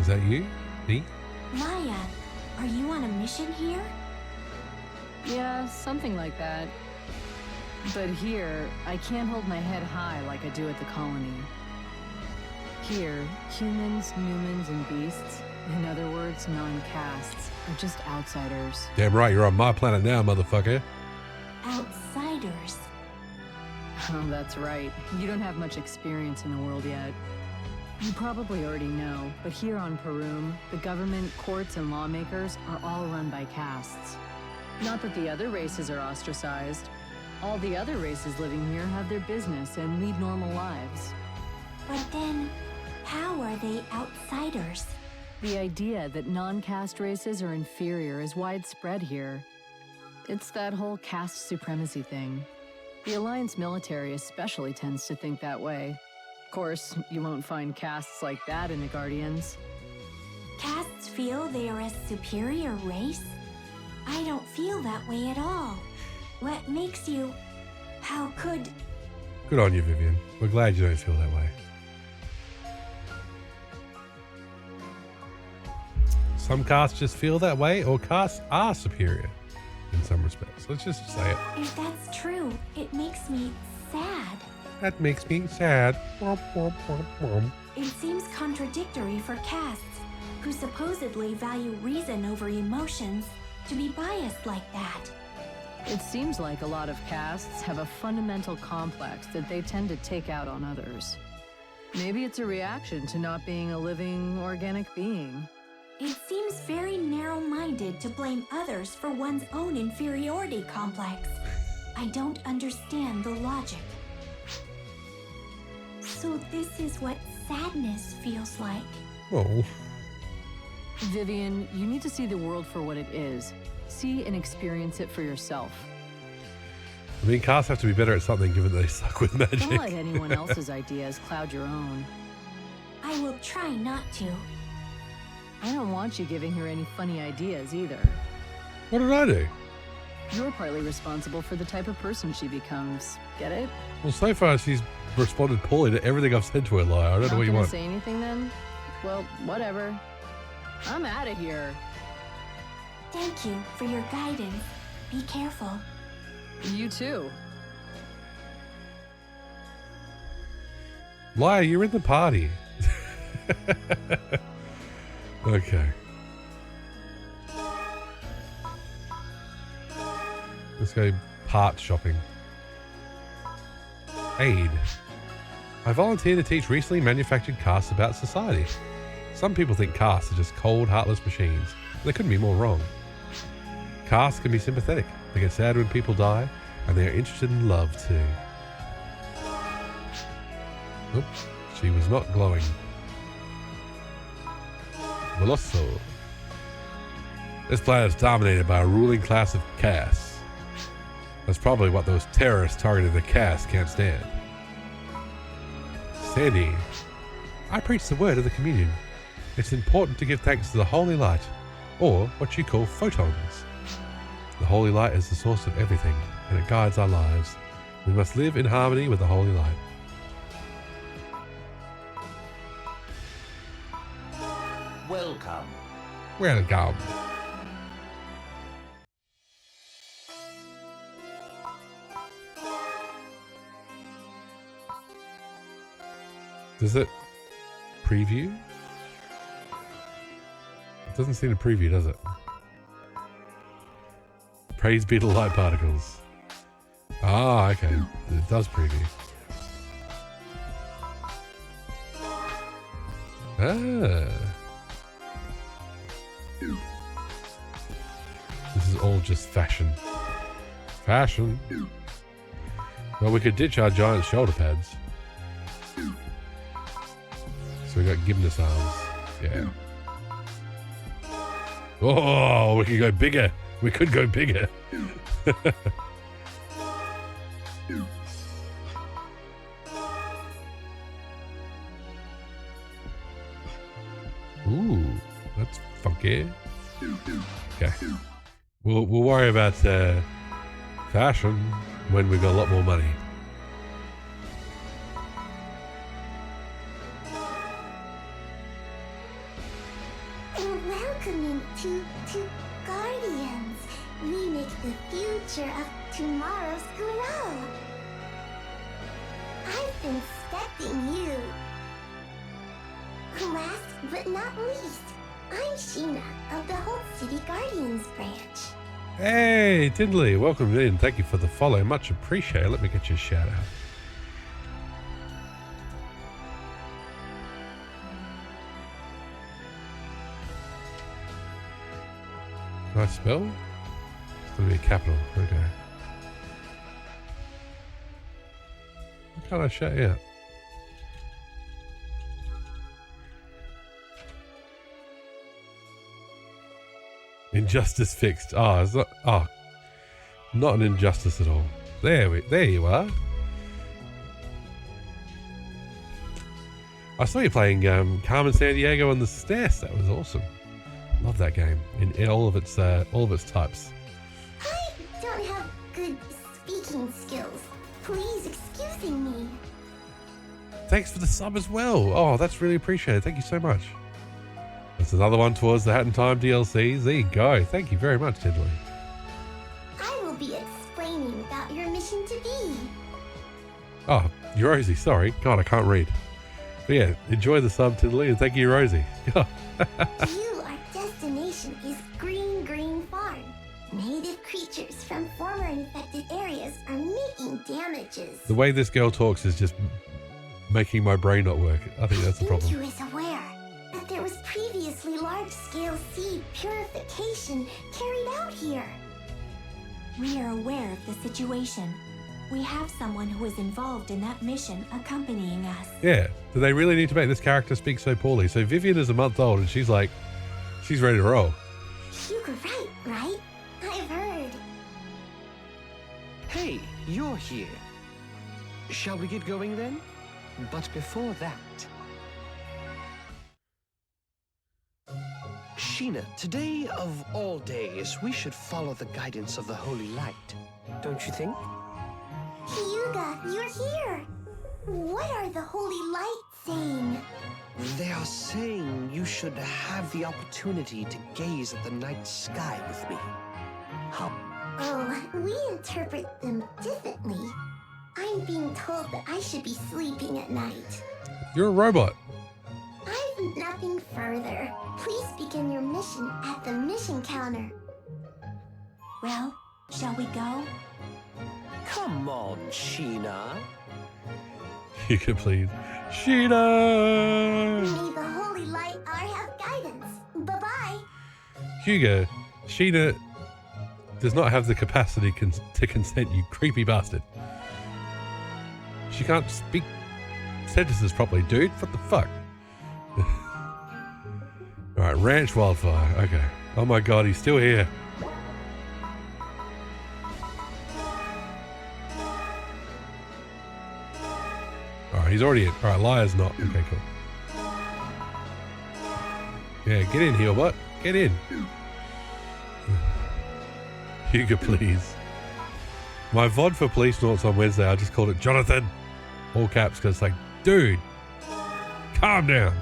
Is that you? Me? Maya, are you on a mission here? Yeah, something like that. But here, I can't hold my head high like I do at the colony. Here, humans, Newmans, and beasts, in other words, non-castes, are just outsiders. Damn right, you're on my planet now, motherfucker. Outsiders. Oh, that's right. You don't have much experience in the world yet. You probably already know, but here on Perum, the government, courts, and lawmakers are all run by castes. Not that the other races are ostracized. All the other races living here have their business and lead normal lives. But then, how are they outsiders? The idea that non-caste races are inferior is widespread here. It's that whole caste supremacy thing. The Alliance military especially tends to think that way. Of course, you won't find castes like that in the Guardians. Castes feel they are a superior race? I don't feel that way at all. What makes you... How could... Good on you, Vivian. We're glad you don't feel that way. Some casts just feel that way, or casts are superior in some respects. Let's just say it. If that's true, it makes me sad. That makes me sad. It seems contradictory for castes, who supposedly value reason over emotions, to be biased like that. It seems like a lot of castes have a fundamental complex that they tend to take out on others. Maybe it's a reaction to not being a living, organic being. It seems very narrow-minded to blame others for one's own inferiority complex. I don't understand the logic. So this is what sadness feels like. Oh. Vivian, you need to see the world for what it is. See and experience it for yourself. I mean, casts have to be better at something given that they suck with magic. Don't let anyone else's ideas cloud your own. I will try not to. I don't want you giving her any funny ideas either. What did I do? You're partly responsible for the type of person she becomes. Get it? Well, so far she's responded poorly to everything I've said to her, Lia. I don't know what you want. Not gonna say anything then? Well, whatever. I'm out of here. Thank you for your guidance. Be careful. You too. Lia, you're in the party. Okay. Let's go part shopping. Aid. I volunteer to teach recently manufactured casts about society. Some people think casts are just cold, heartless machines. They couldn't be more wrong. Casts can be sympathetic. They get sad when people die, and they are interested in love too. Oops, she was not glowing. Veloso. This planet is dominated by a ruling class of castes. That's probably what those terrorists targeting the castes can't stand. Sandy. I preach the word of the communion. It's important to give thanks to the holy light, or what you call photons. The holy light is the source of everything, and it guides our lives. We must live in harmony with the holy light. Welcome. Welcome. Does it preview? It doesn't seem to preview, does it? Praise be to light particles. Ah, okay. It does preview. Ah. This is all just fashion. Fashion. Well, we could ditch our giant shoulder pads. So we got gymnast arms. Yeah. Oh, we could go bigger. We could go bigger. Ooh, that's funky. Okay. We'll worry about fashion when we've got a lot more money. Welcoming to Guardians. We make the future of tomorrow's Gural. I've been expecting you. Last but not least, I'm Sheena of the Holt City Guardians branch. Hey, Tindley, welcome in. Thank you for the follow. Much appreciated. Let me get you a shout out. Can I spell? It's going to be a capital. Okay. What can't I shout out? Injustice fixed. Oh, it's not. Oh, not an injustice at all. There you are. I saw you playing Carmen Sandiego on the SNES. That was awesome. Love that game in all of its types. I don't have good speaking skills. Please excuse missing me. Thanks for the sub as well. Oh, that's really appreciated. Thank you so much. That's another one towards the Hat in Time DLCs. There you go. Thank you very much, Tiddly. I will be explaining about your mission to be. Oh, Rosie, sorry. God, I can't read. But yeah, enjoy the sub, Tiddly, and thank you, Rosie. Our destination is Green Farm. Native creatures from former infected areas are making damages. The way this girl talks is just making my brain not work. I think that's the problem. Intu is aware that there was previously large-scale seed purification carried out here. We are aware of the situation. We have someone who is involved in that mission accompanying us. Yeah, do they really need to make this character speak so poorly? So Vivian is a month old and she's like, she's ready to roll. You were right? I've heard. Hey, you're here. Shall we get going then? But before that... Sheena, today of all days, we should follow the guidance of the Holy Light. Don't you think? Hyuga, you're here. What are the Holy Light saying? They are saying you should have the opportunity to gaze at the night sky with me. How? Oh, we interpret them differently. I'm being told that I should be sleeping at night. You're a robot. I've nothing further. Please begin your mission at the mission counter. Well, shall we go? Come on, Sheena. You can please. Sheena! May the Holy Light have guidance. Bye-bye. Hugo, Sheena does not have the capacity to consent, you creepy bastard. She can't speak sentences properly, dude. What the fuck? Alright, Ranch Wildfire. Okay. Oh my god, he's still here. Alright, he's already in. Alright, Liar's not. Okay, cool. Yeah, get in, Heelbot. Get in. Hugo, please. My VOD for Police Noughts on Wednesday, I just called it Jonathan. All caps, because it's like, dude, calm down.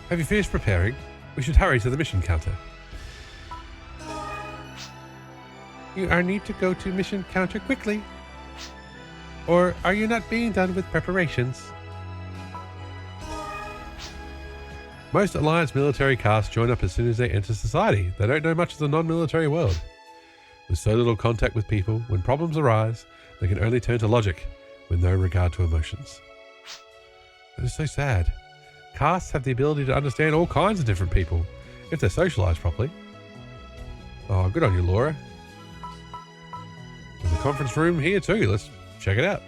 Have you finished preparing? We should hurry to the mission counter. You are need to go to mission counter quickly. Or are you not being done with preparations? Most Alliance military casts join up as soon as they enter society. They don't know much of the non-military world. With so little contact with people, when problems arise, they can only turn to logic, with no regard to emotions. That is so sad. Casts have the ability to understand all kinds of different people, if they're socialized properly. Oh, good on you, Laura. There's a conference room here too. Let's check it out.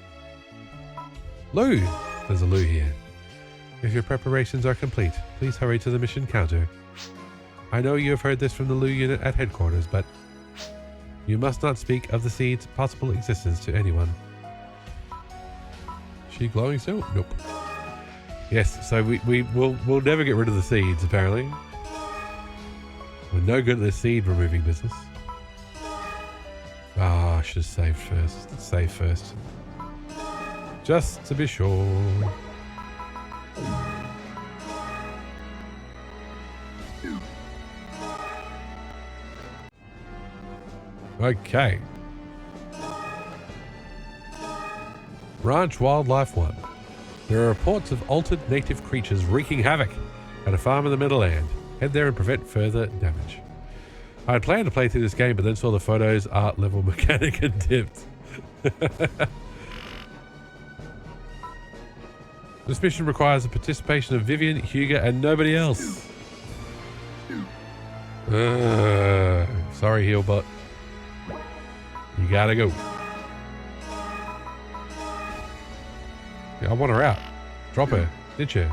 Lou! There's a Lou here. If your preparations are complete, please hurry to the mission counter. I know you have heard this from the Lou unit at headquarters, but you must not speak of the seed's possible existence to anyone. She glowing still? Nope. Yes, so we'll never get rid of the seeds, apparently. We're no good at the seed removing business. Ah, I should have saved first. Let's save first. Just to be sure. Okay. Ranch Wildlife 1. There are reports of altered native creatures wreaking havoc at a farm in the Meadowland. Head there and prevent further damage. I had planned to play through this game, but then saw the photos, art level, mechanic, and dipped. This mission requires the participation of Vivian, Hugo, and nobody else. Sorry, Heelbot. You gotta go. Yeah, I want her out. Drop her. Ditch her.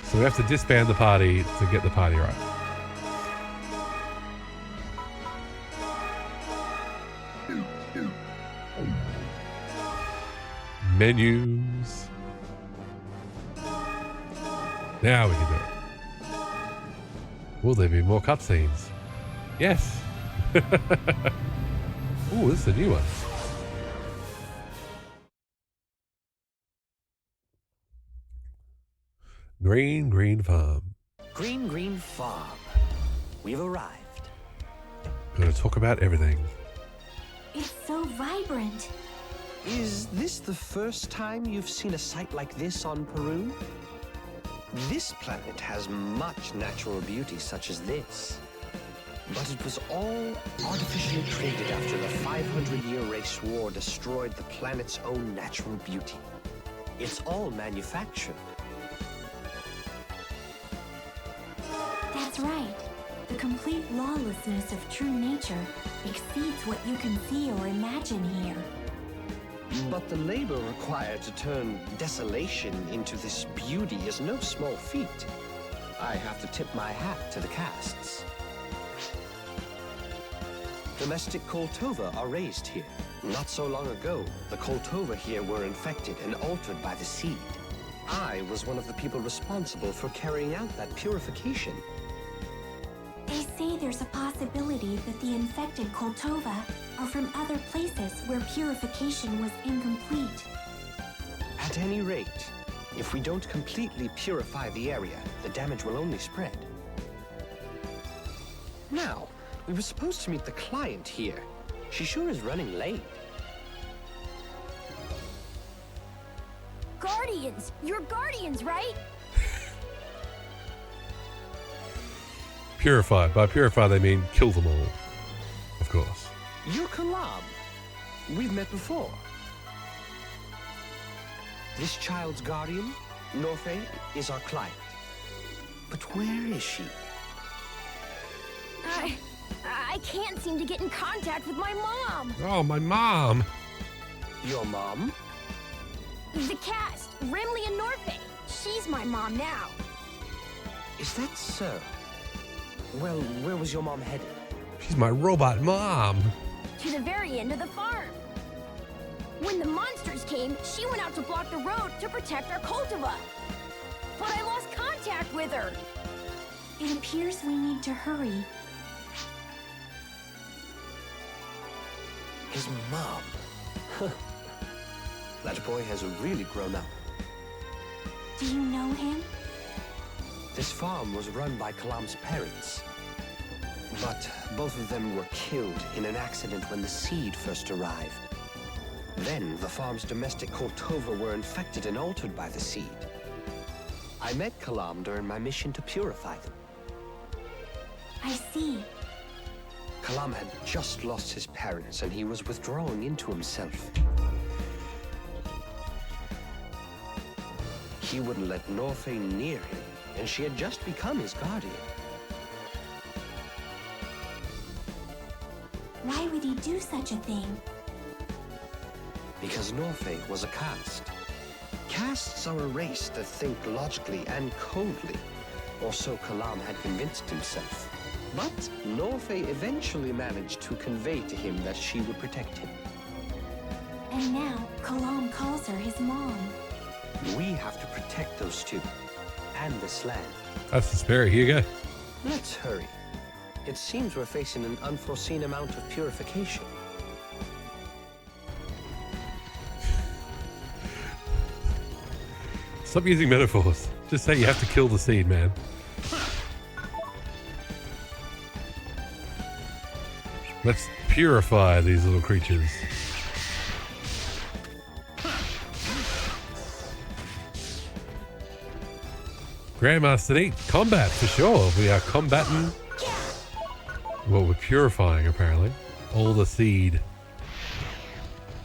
So we have to disband the party to get the party right. Menus. Now we can do it. Will there be more cutscenes? Yes. Ooh, this is a new one. Green Farm. Green Farm. We've arrived. Gonna talk about everything. It's so vibrant. Is this the first time you've seen a site like this on Peru? This planet has much natural beauty such as this. But it was all artificially created after the 500-year race war destroyed the planet's own natural beauty. It's all manufactured. That's right. The complete lawlessness of true nature exceeds what you can see or imagine here. But the labor required to turn desolation into this beauty is no small feat. I have to tip my hat to the casts. Domestic Koltova are raised here. Not so long ago, the Koltova here were infected and altered by the seed. I was one of the people responsible for carrying out that purification. They say there's a possibility that the infected Koltova are from other places where purification was incomplete. At any rate, if we don't completely purify the area, the damage will only spread. Now, we were supposed to meet the client here. She sure is running late. Guardians! You're Guardians, right? Purify. By purify, they mean kill them all. Of course. You're Kalam. We've met before. This child's guardian, Norfe, is our client. But where is she? I can't seem to get in contact with my mom. Oh, my mom. Your mom? The cast, Rimley and Norfe. She's my mom now. Is that so? Well, where was your mom headed? She's my robot mom. To the very end of the farm. When the monsters came, she went out to block the road to protect our Koltova. But I lost contact with her. It appears we need to hurry. His mom. That boy has really grown up. Do you know him? This farm was run by Kalam's parents. But both of them were killed in an accident when the seed first arrived. Then the farm's domestic Koltova were infected and altered by the seed. I met Kalam during my mission to purify them. I see. Kalam had just lost his parents and he was withdrawing into himself. He wouldn't let Norfe near him, and she had just become his guardian. Why would he do such a thing? Because Norfe was a caste. Castes are a race that think logically and coldly, or so Kalam had convinced himself. But Norfe eventually managed to convey to him that she would protect him. And now, Kalam calls her his mom. We have to protect those two, and this land. That's the spirit. Here you go. Let's hurry. It seems we're facing an unforeseen amount of purification. Stop using metaphors. Just say you have to kill the seed, man. Let's purify these little creatures. Grandmaster Neat, combat for sure. We are combating. Well, we're purifying apparently. All the seed.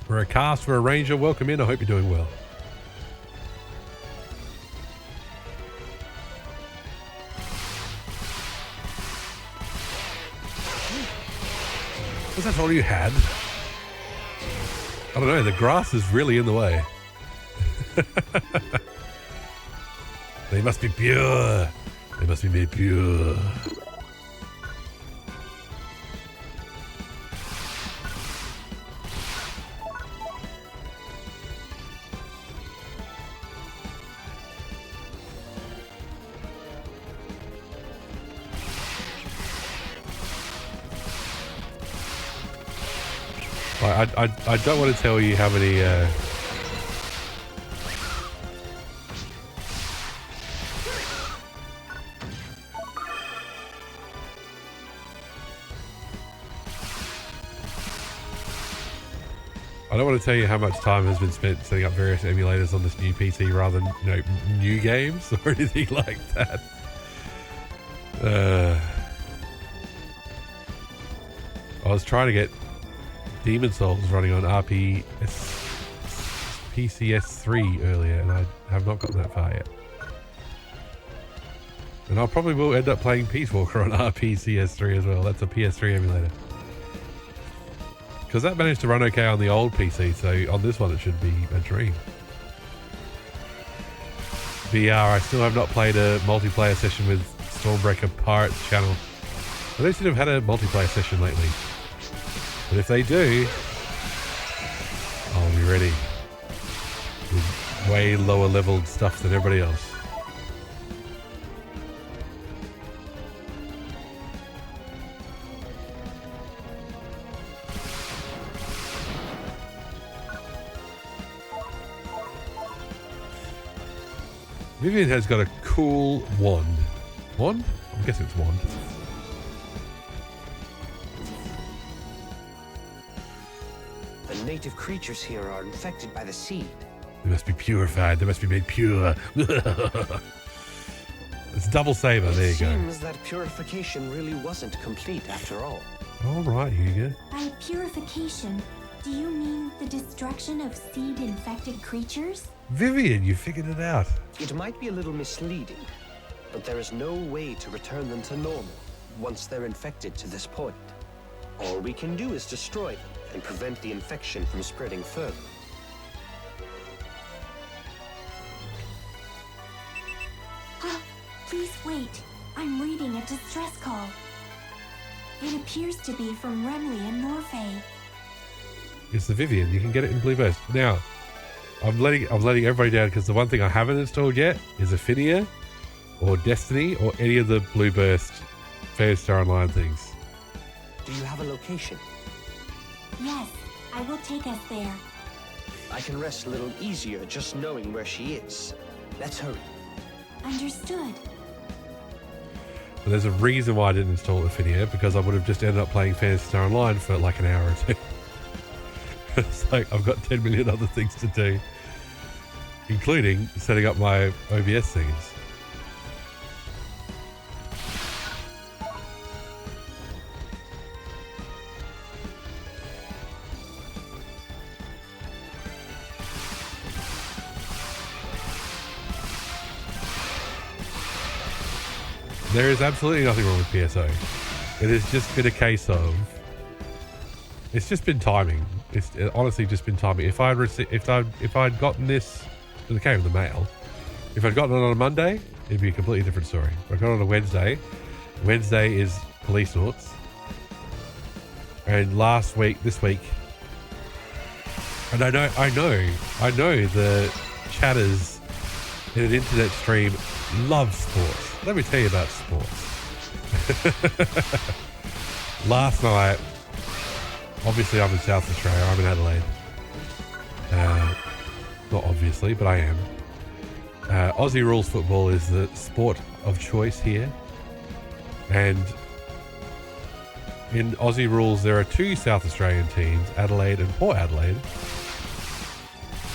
For a cast, for a ranger, welcome in. I hope you're doing well. Was that all you had? I don't know, the grass is really in the way. They must be pure. They must be made pure. I don't want to tell you how many I don't want to tell you how much time has been spent setting up various emulators on this new PC rather than, you know, new games or anything like that. I was trying to get Demon Souls running on PCS3 earlier, and I have not gotten that far yet. And I probably will end up playing Peace Walker on RPCS3 as well. That's a PS3 emulator. Because that managed to run okay on the old PC, so on this one it should be a dream. VR, I still have not played a multiplayer session with Stormbreaker Pirates channel. They seem to have had a multiplayer session lately. But if they do, I'll be ready. With way lower leveled stuff than everybody else. Vivian has got a cool wand. Wand? I'm guessing it's wand. The native creatures here are infected by the seed. They must be purified. They must be made pure. It's double saber. There you go. It seems that purification really wasn't complete after all. All right, Hugo. By purification, do you mean the destruction of seed-infected creatures? Vivian, you figured it out. It might be a little misleading, but there is no way to return them to normal once they're infected to this point. All we can do is destroy them and prevent the infection from spreading further. Please wait. I'm reading a distress call. It appears to be from Remley and Norfay. It's the Vivian. You can get it in Blue Burst. Now, I'm letting everybody down because the one thing I haven't installed yet is Affinia or Destiny or any of the Blue Burst Phantasy Star Online things. Do you have a location? Yes, I will take us there. I can rest a little easier just knowing where she is. Let's hurry. Understood. But there's a reason why I didn't install Affinia, because I would have just ended up playing Phantasy Star Online for like an hour or two. It's like I've got 10 million other things to do, including setting up my OBS scenes. There is absolutely nothing wrong with PSO. It has just been a case of, it's just been timing. It's honestly just been timing. If I'd gotten this, because it came in the mail, if I'd gotten it on a Monday, it'd be a completely different story. If I got it on a Wednesday, Wednesday is Police Noughts, and this week, and I know the chatters in an internet stream love sports. Let me tell you about sports. Last night, obviously I'm in South Australia, I'm in Adelaide. Not obviously, but I am. Aussie rules football is the sport of choice here. And in Aussie rules, there are two South Australian teams, Adelaide and Port Adelaide.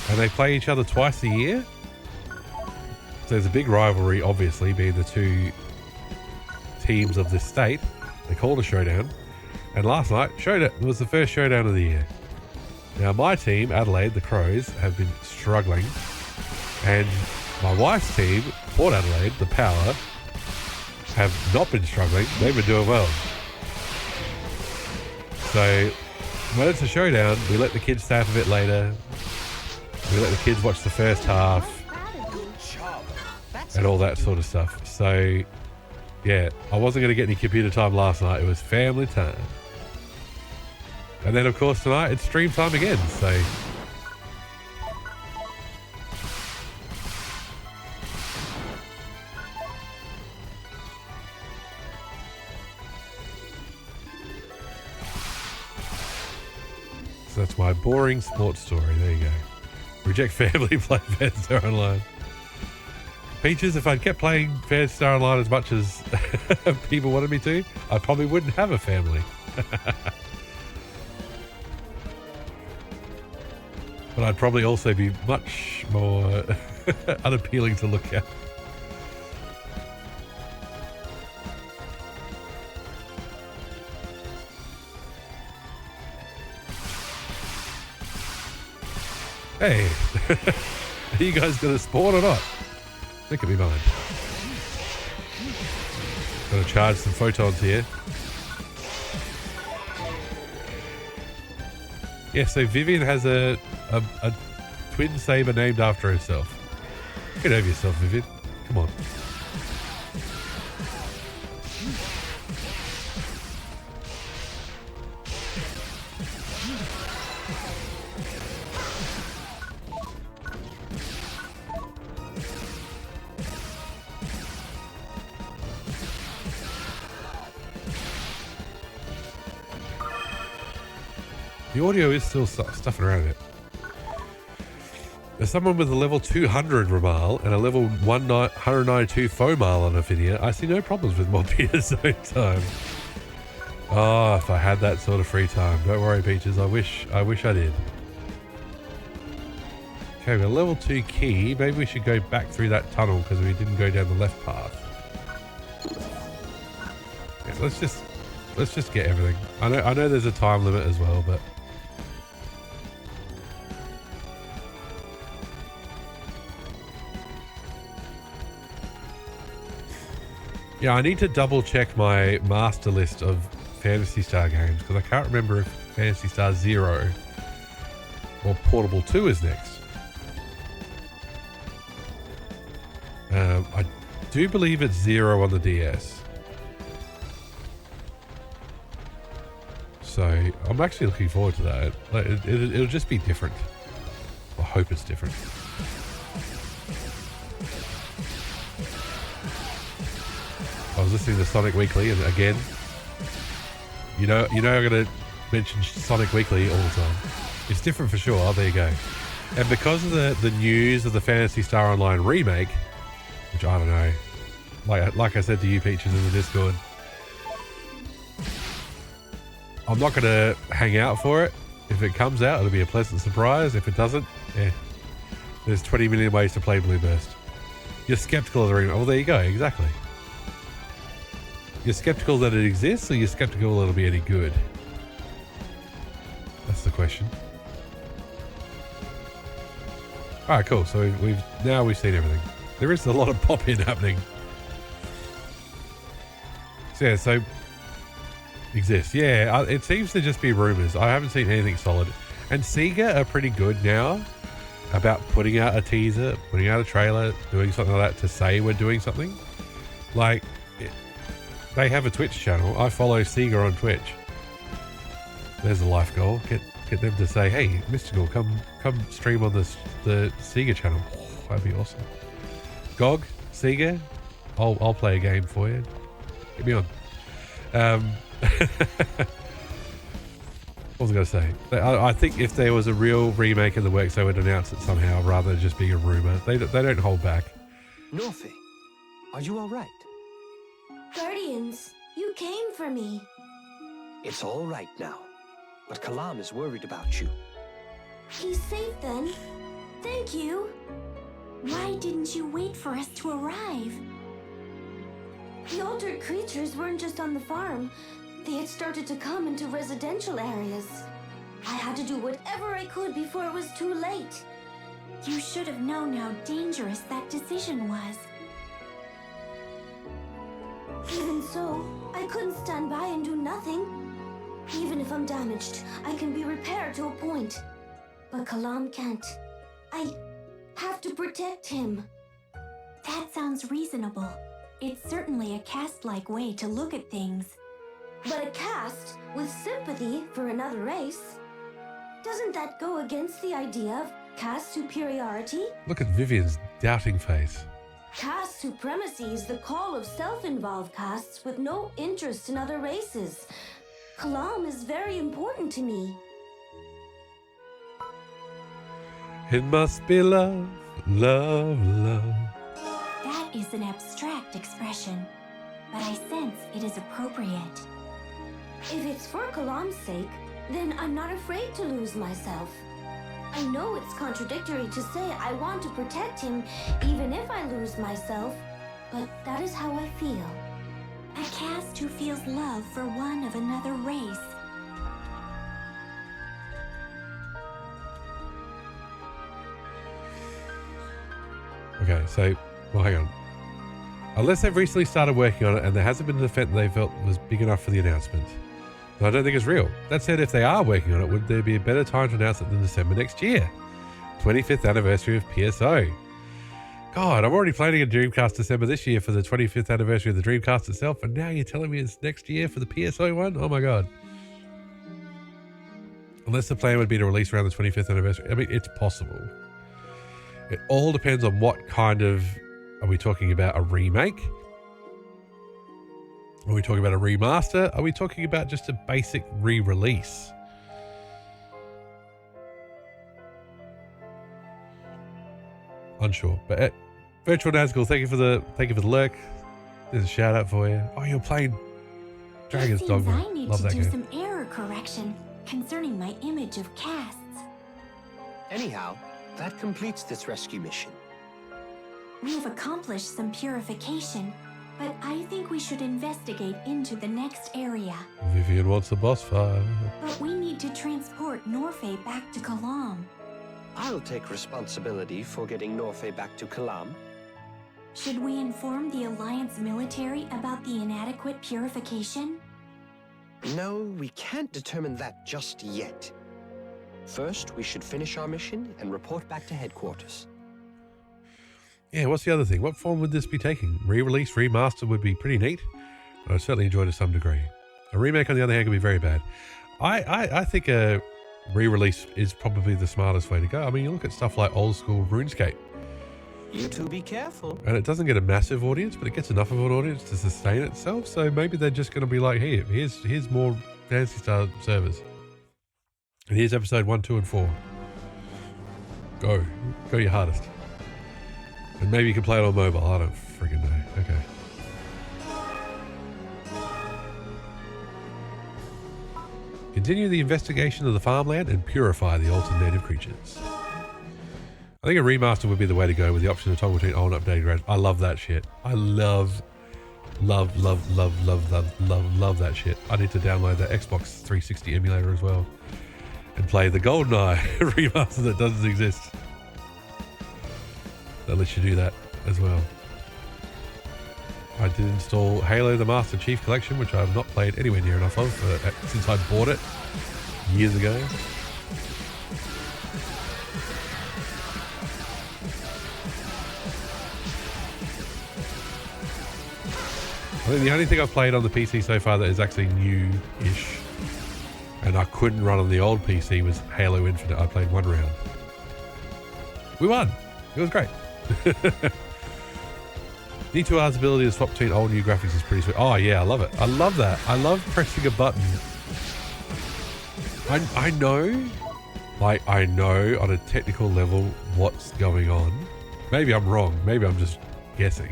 And they play each other twice a year. So there's a big rivalry, obviously, being the two teams of the state. They called a showdown. And last night, it was the first showdown of the year. Now, my team, Adelaide, the Crows, have been struggling. And my wife's team, Port Adelaide, the Power, have not been struggling. They've been doing well. So, when it's a showdown, we let the kids stay up a bit later. We let the kids watch the first half. And all that sort of stuff. So, yeah, I wasn't going to get any computer time last night. It was family time. And then, of course, tonight it's stream time again. So, So that's my boring sports story. There you go. Reject family, play Phantasy Star Online. Peaches, if I'd kept playing Phantasy Star Online as much as people wanted me to, I probably wouldn't have a family. But I'd probably also be much more unappealing to look at. Hey, are you guys going to spawn or not? That could be mine. Got to charge some photons here. Yeah, so Vivian has a twin saber named after herself. Get over yourself, Vivian. Come on. The audio is still stuffing around it. As someone with a level 200 Ramal and a level 192 Fomal on Ophidia, I see no problems with mod beta zone time. Oh, if I had that sort of free time. Don't worry, Peaches. I wish I did. Okay, we're level 2 key. Maybe we should go back through that tunnel because we didn't go down the left path. Yeah, let's just get everything. I know there's a time limit as well, but yeah, I need to double check my master list of Phantasy Star games because I can't remember if Phantasy Star 0 or Portable 2 is next. I do believe it's 0 on the DS. So I'm actually looking forward to that. It'll just be different. I hope it's different. I was listening to Sonic Weekly, and again, you know, I'm going to mention Sonic Weekly all the time. It's different for sure. Oh, there you go. And because of the news of the Phantasy Star Online remake, which I don't know, like I said to you, Peaches, in the Discord, I'm not going to hang out for it. If it comes out, it'll be a pleasant surprise. If it doesn't, there's 20 million ways to play Blueburst. You're skeptical of the remake. Well, there you go. Exactly. You're skeptical that it exists, or you're skeptical that it'll be any good? That's the question. Alright, cool. So we've seen everything. There is a lot of pop-in happening. So yeah, so exists. Yeah, it seems to just be rumors. I haven't seen anything solid. And Sega are pretty good now about putting out a teaser, putting out a trailer, doing something like that to say we're doing something. Like, they have a Twitch channel. I follow Sega on Twitch. There's a life goal. Get them to say, hey, Mystical, come stream on the Sega channel. Oh, that'd be awesome. GOG, Sega, I'll play a game for you. Get me on. What was I going to say? I think if there was a real remake in the works, they would announce it somehow rather than just being a rumor. They don't hold back. Norfie, are you all right? Guardians, you came for me. It's all right now, but Kalam is worried about you. He's safe then. Thank you. Why didn't you wait for us to arrive? The altered creatures weren't just on the farm. They had started to come into residential areas. I had to do whatever I could before it was too late. You should have known how dangerous that decision was. Even so, I couldn't stand by and do nothing. Even if I'm damaged, I can be repaired to a point. But Kalam can't. I have to protect him. That sounds reasonable. It's certainly a caste-like way to look at things. But a caste with sympathy for another race? Doesn't that go against the idea of caste superiority? Look at Vivian's doubting face. Caste supremacy is the call of self-involved castes with no interest in other races. Kalam is very important to me. It must be love, love, love. That is an abstract expression, but I sense it is appropriate. If it's for Kalam's sake, then I'm not afraid to lose myself. I know it's contradictory to say I want to protect him even if I lose myself, but that is how I feel. A caste who feels love for one of another race. Okay, so, well, hang on. Unless they've recently started working on it and there hasn't been an event that they felt was big enough for the announcement, then I don't think it's real. That said, if they are working on it, would there be a better time to announce it than December next year? 25th anniversary of PSO. God, I'm already planning a Dreamcast December this year for the 25th anniversary of the Dreamcast itself, and now you're telling me it's next year for the PSO one? Oh my God. Unless the plan would be to release around the 25th anniversary. I mean, it's possible. It all depends on what kind of... Are we talking about a remake? Are we talking about a remaster? Are we talking about just a basic re-release? Unsure. But Virtual Nazgul, thank you for the lurk. There's a shout out for you. Oh, you're playing Dragon's Dogma. I need Love to that do game. some error correction concerning my image of castes. Anyhow, that completes this rescue mission. We have accomplished some purification, but I think we should investigate into the next area. Vivian wants a boss fight. But we need to transport Norfei back to Kalam. I'll take responsibility for getting Norfei back to Kalam. Should we inform the Alliance military about the inadequate purification? No, we can't determine that just yet. First, we should finish our mission and report back to headquarters. Yeah, what's the other thing? What form would this be taking? Re-release, remaster would be pretty neat. I'd certainly enjoy it to some degree. A remake, on the other hand, could be very bad. I think a re-release is probably the smartest way to go. I mean, you look at stuff like old school RuneScape. You two be careful. And it doesn't get a massive audience, but it gets enough of an audience to sustain itself. So maybe they're just going to be like, here's more Phantasy Star servers. And here's episode 1, 2, and 4. Go your hardest. And maybe you can play it on mobile. I don't freaking know. Okay. Continue the investigation of the farmland and purify the altered native creatures. I think a remaster would be the way to go with the option to toggle between old and updated graphics. I love that shit. I love that shit. I need to download that Xbox 360 emulator as well and play the GoldenEye remaster that doesn't exist. That lets you do that as well. I did install Halo the Master Chief Collection, which I have not played anywhere near enough of since I bought it years ago. I think the only thing I've played on the PC so far that is actually new-ish and I couldn't run on the old PC was Halo Infinite. I played one round. We won. It was great. D2R's ability to swap between old and new graphics is pretty sweet. Oh yeah, I love it. I love that. I love pressing a button. I know, like I know on a technical level what's going on. Maybe I'm wrong. Maybe I'm just guessing.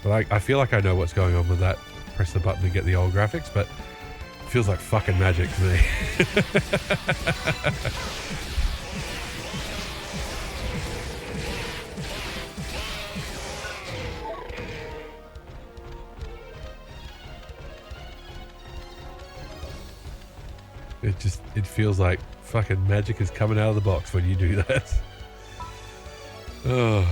But I feel like I know what's going on with that. Press the button to get the old graphics, but it feels like fucking magic to me. It feels like fucking magic is coming out of the box when you do that. Oh.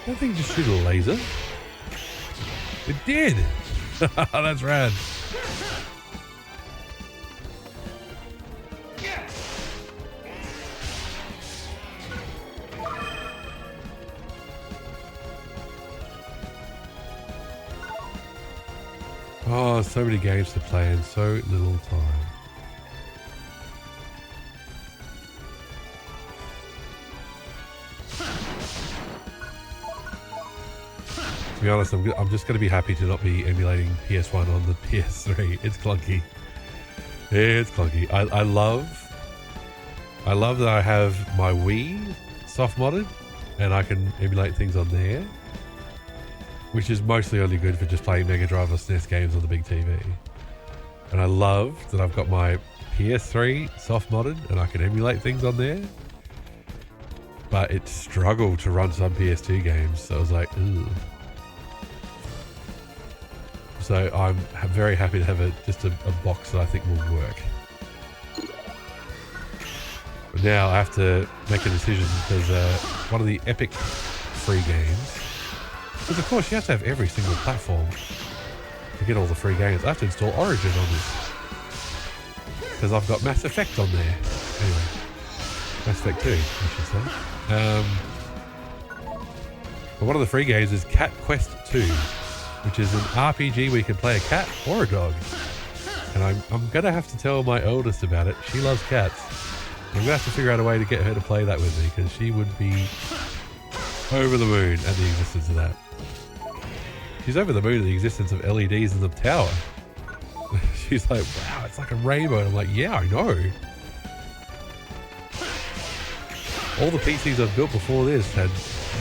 That thing just shoot a laser? It did! That's rad. Oh, so many games to play in so little time. To be honest, I'm just going to be happy to not be emulating PS1 on the PS3. It's clunky. It's clunky. I love that I have my Wii soft modded and I can emulate things on there, which is mostly only good for just playing Mega Drive or SNES games on the big TV. And I love that I've got my PS3 soft modded and I can emulate things on there. But it struggled to run some PS2 games, so I was like, ooh. So I'm very happy to have just a box that I think will work. But now I have to make a decision because one of the Epic free games, because of course you have to have every single platform to get all the free games. I have to install Origin on this because I've got Mass Effect on there. Anyway, Mass Effect 2, I should say. But one of the free games is Cat Quest 2, which is an RPG where you can play a cat or a dog. And I'm going to have to tell my oldest about it. She loves cats. I'm going to have to figure out a way to get her to play that with me because she would be over the moon at the existence of that. She's over the moon at the existence of LEDs in the tower. She's like, wow, it's like a rainbow. And I'm like, yeah, I know. All the PCs I've built before this had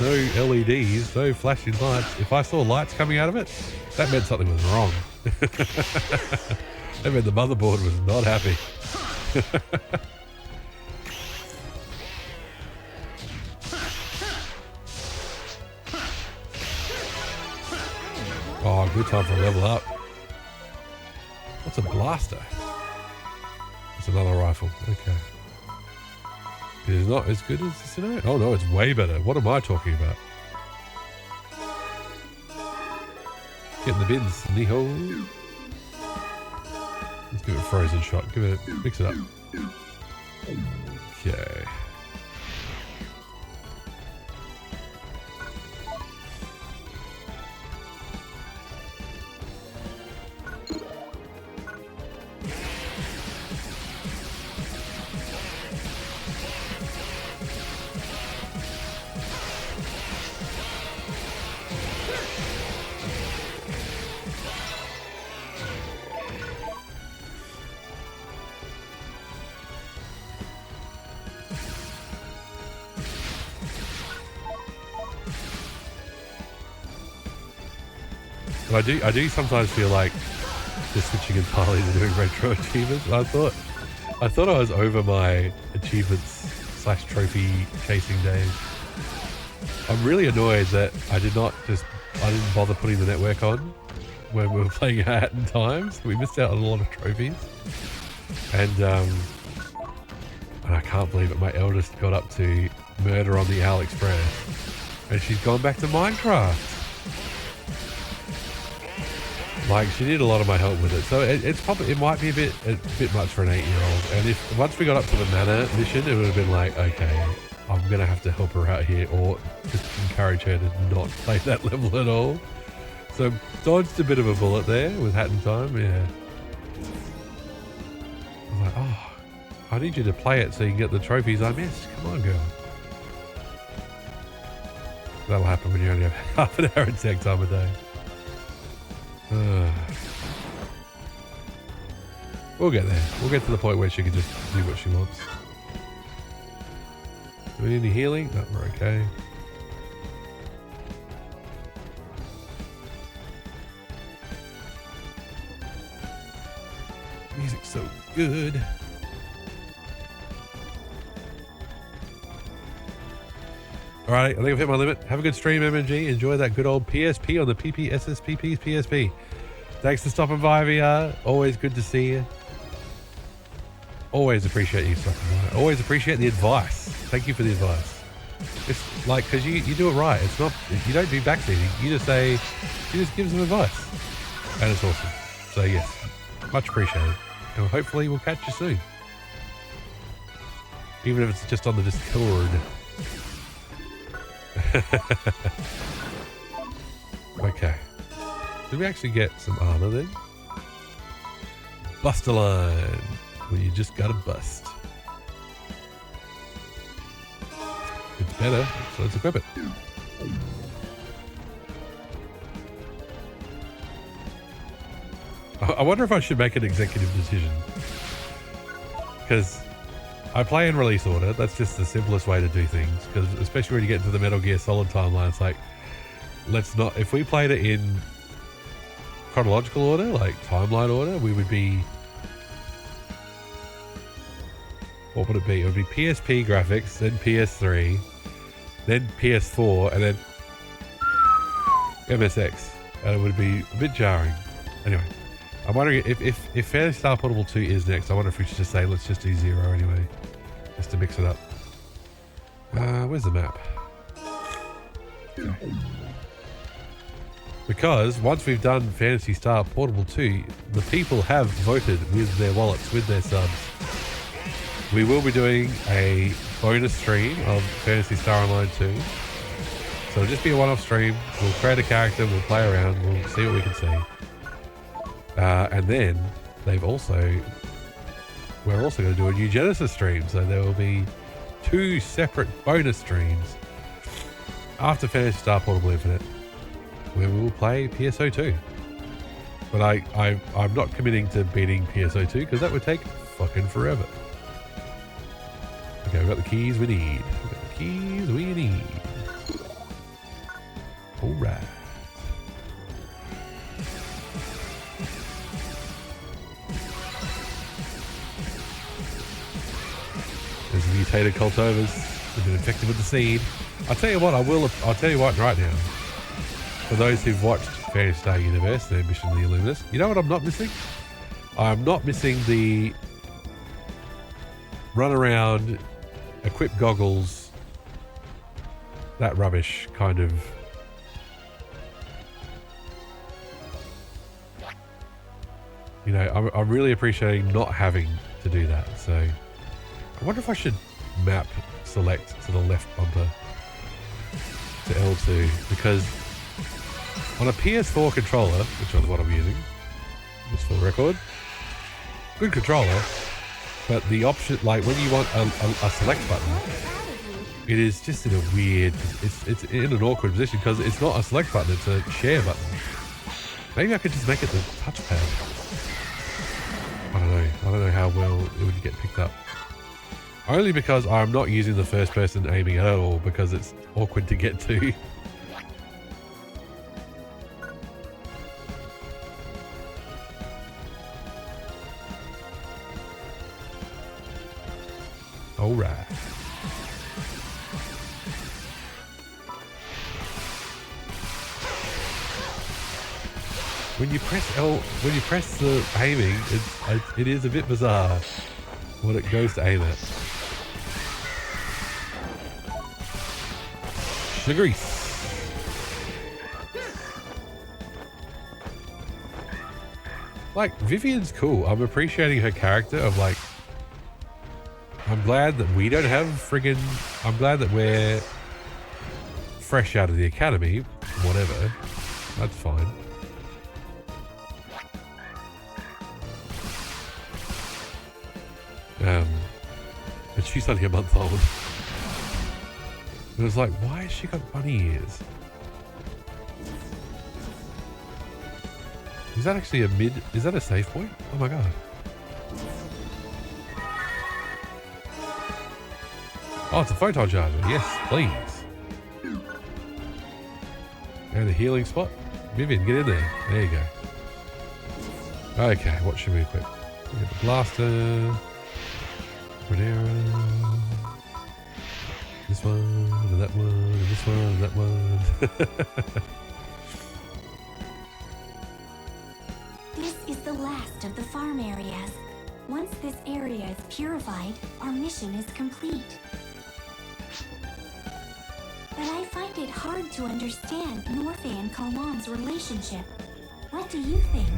no LEDs, no flashing lights. If I saw lights coming out of it, that meant something was wrong. That meant the motherboard was not happy. Oh, good time for a level up. What's a blaster? It's another rifle. Okay. It is not as good as this today. Oh no, it's way better. What am I talking about? Get in the bins, Niho. Let's give it a frozen shot. Mix it up. Okay. But I do sometimes feel like just switching entirely to doing retro achievements. I thought I was over my achievements / trophy chasing days. I'm really annoyed that I didn't bother putting the network on when we were playing Hat in Times. We missed out on a lot of trophies. And I can't believe it. My eldest got up to Murder on the Owl Express. And she's gone back to Minecraft. Like, she did a lot of my help with it, so it might be a bit much for an 8-year-old. And if once we got up to the manor mission, it would have been like, okay, I'm gonna have to help her out here, or just encourage her to not play that level at all. So dodged a bit of a bullet there with Hat in Time. Yeah, I was like, oh, I need you to play it so you can get the trophies I missed. Come on, girl. That'll happen when you only have half an hour in tech time a day. We'll get there. We'll get to the point where she can just do what she wants. Do we need any healing? No, we're okay. Music's so good. Alright, I think I've hit my limit. Have a good stream, MMG. Enjoy that good old PSP on the PPSSPP's PSP. Thanks for stopping by, VR. Always good to see you. Always appreciate you stopping by. Always appreciate the advice. Thank you for the advice. It's like, because you do it right. It's not, you don't do backseating. You just give some advice. And it's awesome. So yes, much appreciated. And hopefully we'll catch you soon. Even if it's just on the Discord. Okay. Did we actually get some armor then? Buster line, where you just gotta bust. It's better, so let's equip it. I wonder if I should make an executive decision. Because I play in release order. That's just the simplest way to do things. Because especially when you get into the Metal Gear Solid timeline, it's like, let's not... If we played it in chronological order, like timeline order, we would be... What would it be? It would be PSP graphics, then PS3, then PS4, and then MSX. And it would be a bit jarring. Anyway. I'm wondering if Phantasy Star Portable 2 is next. I wonder if we should just say, let's just do 0 anyway. Just to mix it up. Where's the map? Okay. Because once we've done Phantasy Star Portable 2, the people have voted with their wallets, with their subs. We will be doing a bonus stream of Phantasy Star Online 2. So it'll just be a one-off stream. We'll create a character, we'll play around, we'll see what we can see. And then we're also going to do a new Genesis stream. So there will be 2 separate bonus streams after Phantasy Star Portable Infinite, where we will play PSO2. But I'm not committing to beating PSO2 because that would take fucking forever. Okay, we've got the keys we need. All right. There's mutated cultovers. They've been infected with the seed. I'll tell you what, I'll tell you what right now. For those who've watched Phantasy Star Universe, their mission to the Illuminus, you know what I'm not missing? I'm not missing the run around, equip goggles, that rubbish kind of. You know, I'm really appreciating not having to do that. So I wonder if I should map select to the left bumper to L2, because on a PS4 controller, which is what I'm using, just for the record, good controller, but the option, like when you want a select button, it is just in a weird, it's in an awkward position because it's not a select button, it's a share button. Maybe I could just make it the touchpad. I don't know how well it would get picked up. Only because I'm not using the first person aiming at all, because it's awkward to get to. All right. When you press the aiming, it is a bit bizarre what it goes to aim at. Sugary. Like, Vivian's cool. I'm appreciating her character of like, I'm glad that we don't have friggin', I'm glad that we're fresh out of the academy, whatever. That's fine. But she's only a month old. It was like, why has she got bunny ears? Is that actually is that a save point? Oh my god. Oh, it's a photon charger. Yes, please. And a healing spot. Vivian, get in there. There you go. Okay, what should we equip? We got the blaster. Grenera. This one, and that one, and this one, and that one. This is the last of the farm areas. Once this area is purified, our mission is complete. But I find it hard to understand Norfae and Kalman's relationship. What do you think?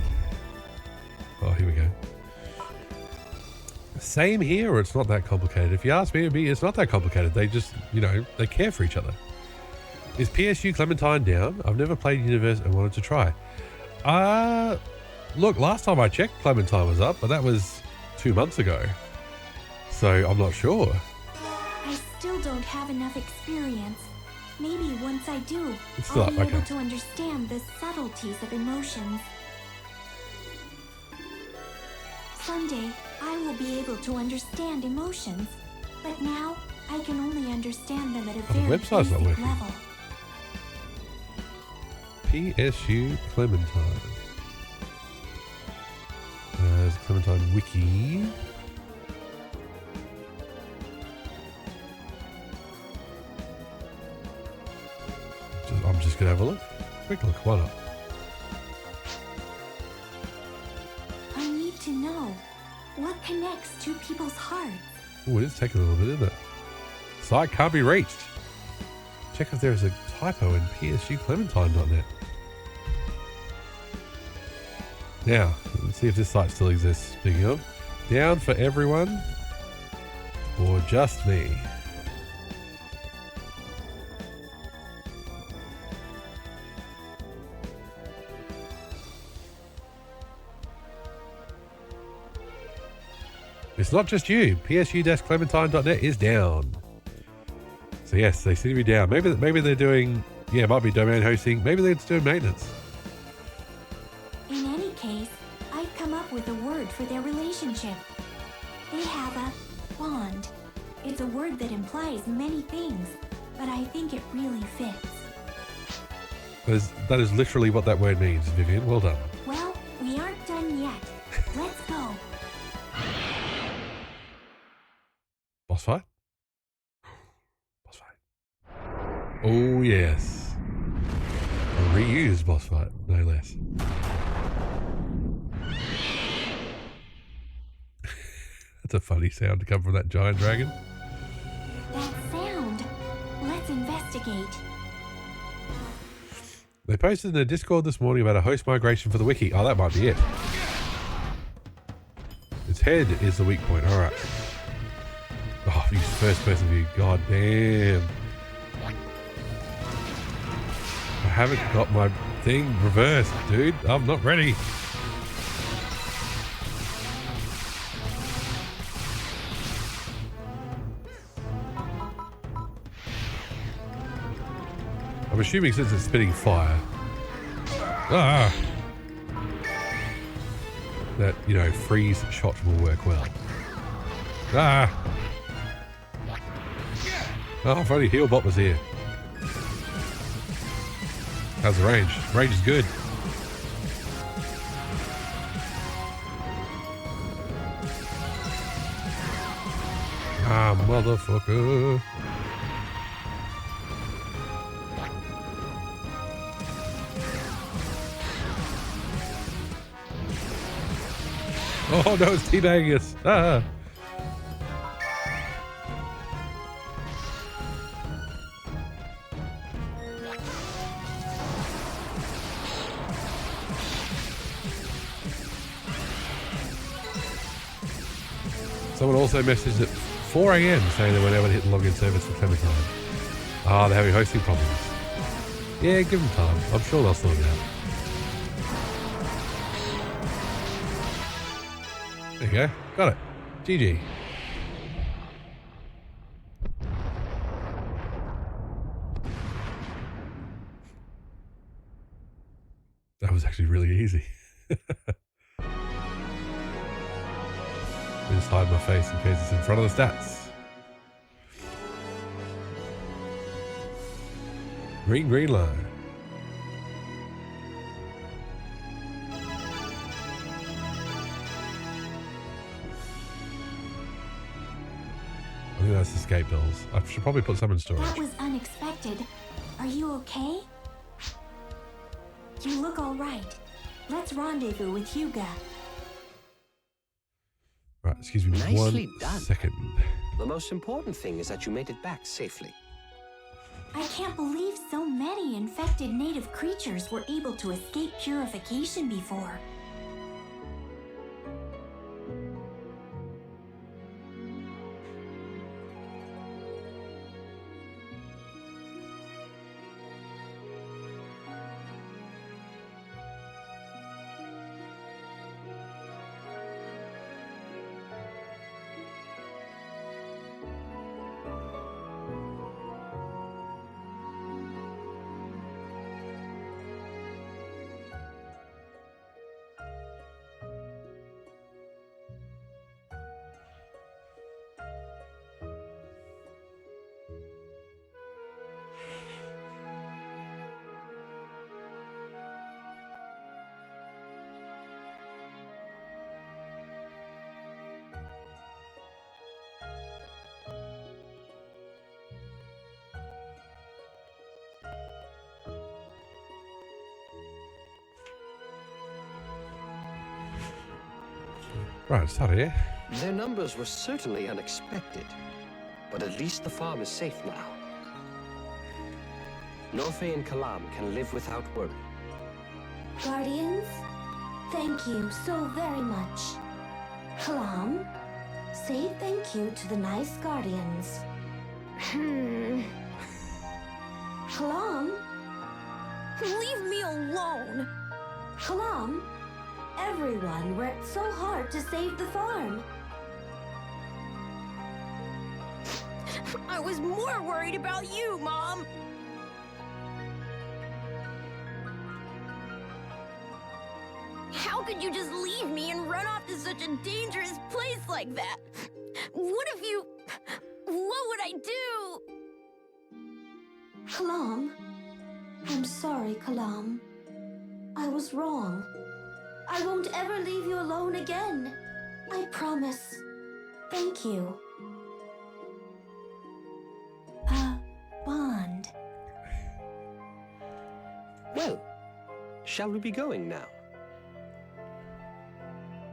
Oh, here we go. Same here, or it's not that complicated. If you ask me, it's not that complicated. They just, you know, they care for each other. Is PSU Clementine down? I've never played Universe and wanted to try. look, last time I checked, Clementine was up, but that was 2 months ago. So I'm not sure. I still don't have enough experience. Maybe once I do, It's still I'll up, be able okay. to understand the subtleties of emotions. Someday, I will be able to understand emotions, but now I can only understand them at a the very website's not basic working. level. PSU Clementine. There's Clementine Wiki. I'm just going to have a look. Quick look, why not? I need to know what connects two people's hearts. Oh, it is taking a little bit, isn't it? Site can't be reached. Check if there is a typo in psuclementine.net. Now, let's see if this site still exists. Speaking of, down for everyone or just me? It's not just you. psu-clementine.net is down. So yes, they seem to be down. Maybe they're doing, yeah, it might be domain hosting. Maybe they're just doing maintenance. In any case, I've come up with a word for their relationship. They have a bond. It's a word that implies many things, but I think it really fits. That is literally what that word means, Vivian. Well done. Well, we aren't done yet. Let's go. Boss fight? Boss fight. Oh, yes. A reused boss fight, no less. That's a funny sound to come from that giant dragon. That sound. Let's investigate. They posted in their Discord this morning about a host migration for the wiki. Oh, that might be it. Its head is the weak point. All right. Oh, use first person view. God damn. I haven't got my thing reversed, dude. I'm not ready. I'm assuming since it's spitting fire. Ah! That, you know, freeze shot will work well. Ah! Oh, if only Healbot was here. How's the range? Range is good. Ah, motherfucker. Oh no, it's teabagging us. Ah. Someone also messaged at 4 a.m. saying they weren't able to hit the login service for Clementine. Ah, they're having hosting problems. Yeah, give them time. I'm sure they'll sort it out. There you go. Got it. GG. That was actually really easy. Just hide my face in case it's in front of the stats. Green line. I think that's escape dolls. I should probably put some in storage. That was unexpected. Are you okay? You look all right. Let's rendezvous with Hyuga. Right, excuse me Nicely one done. second. The most important thing is that you made it back safely. I can't believe so many infected native creatures were able to escape purification before. Right, sorry. Their numbers were certainly unexpected, but at least the farm is safe now. Norfe and Kalam can live without worry. Guardians, thank you so very much. Kalam, say thank you to the nice Guardians. Kalam? Leave me alone! Kalam, everyone worked so hard to save the farm. I was more worried about you, Mom! How could you just leave me and run off to such a dangerous place like that? What if you... What would I do? Kalam, I'm sorry, Kalam. I was wrong. I won't ever leave you alone again. I promise. Thank you. Bond. Well, shall we be going now?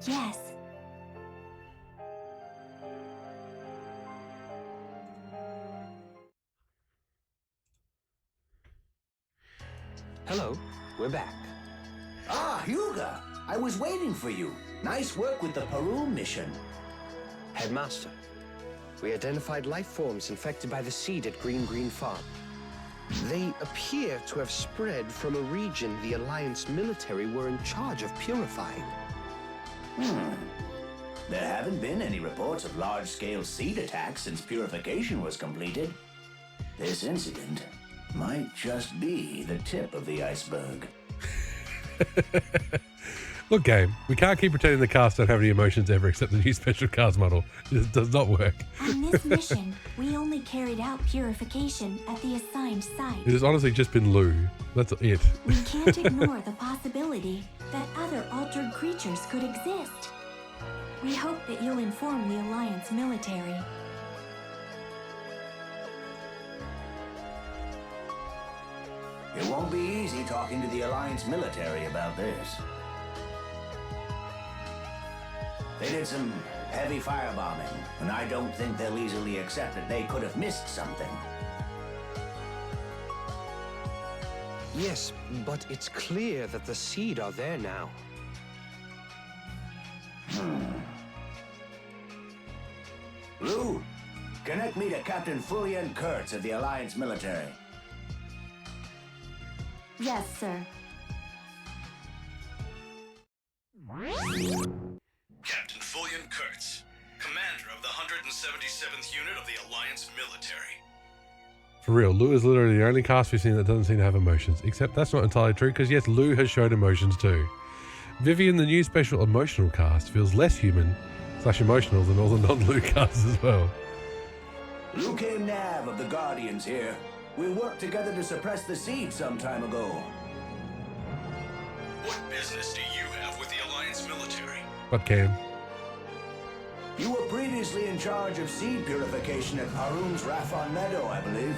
Yes. Hello, we're back. Ah, Hyuga! I was waiting for you. Nice work with the Peru mission. Headmaster, we identified life forms infected by the seed at Green Farm. They appear to have spread from a region the Alliance military were in charge of purifying. There haven't been any reports of large-scale seed attacks since purification was completed. This incident might just be the tip of the iceberg. Look, game, we can't keep pretending the cast don't have any emotions ever except the new special cars model. This does not work. On this mission, we only carried out purification at the assigned site. It has honestly just been Lou. That's it. We can't ignore the possibility that other altered creatures could exist. We hope that you'll inform the Alliance military. It won't be easy talking to the Alliance military about this. They did some heavy firebombing, and I don't think they'll easily accept that they could have missed something. Yes, but it's clear that the seed are there now. Lou, connect me to Captain Fulian Kurtz of the Alliance military. Yes, sir. Captain Fulian Kurtz, commander of the 177th Unit of the Alliance military. For real, Lou is literally the only cast we've seen that doesn't seem to have emotions. Except that's not entirely true, because yes, Lou has shown emotions too. Vivian, the new special emotional cast, feels less human / emotional than all the non-Lou casts as well. Lou came Nav of the Guardians here. We worked together to suppress the seed some time ago. What business do you have with the Alliance military? But Cam. You were previously in charge of seed purification at Harun's Raphon Meadow, I believe.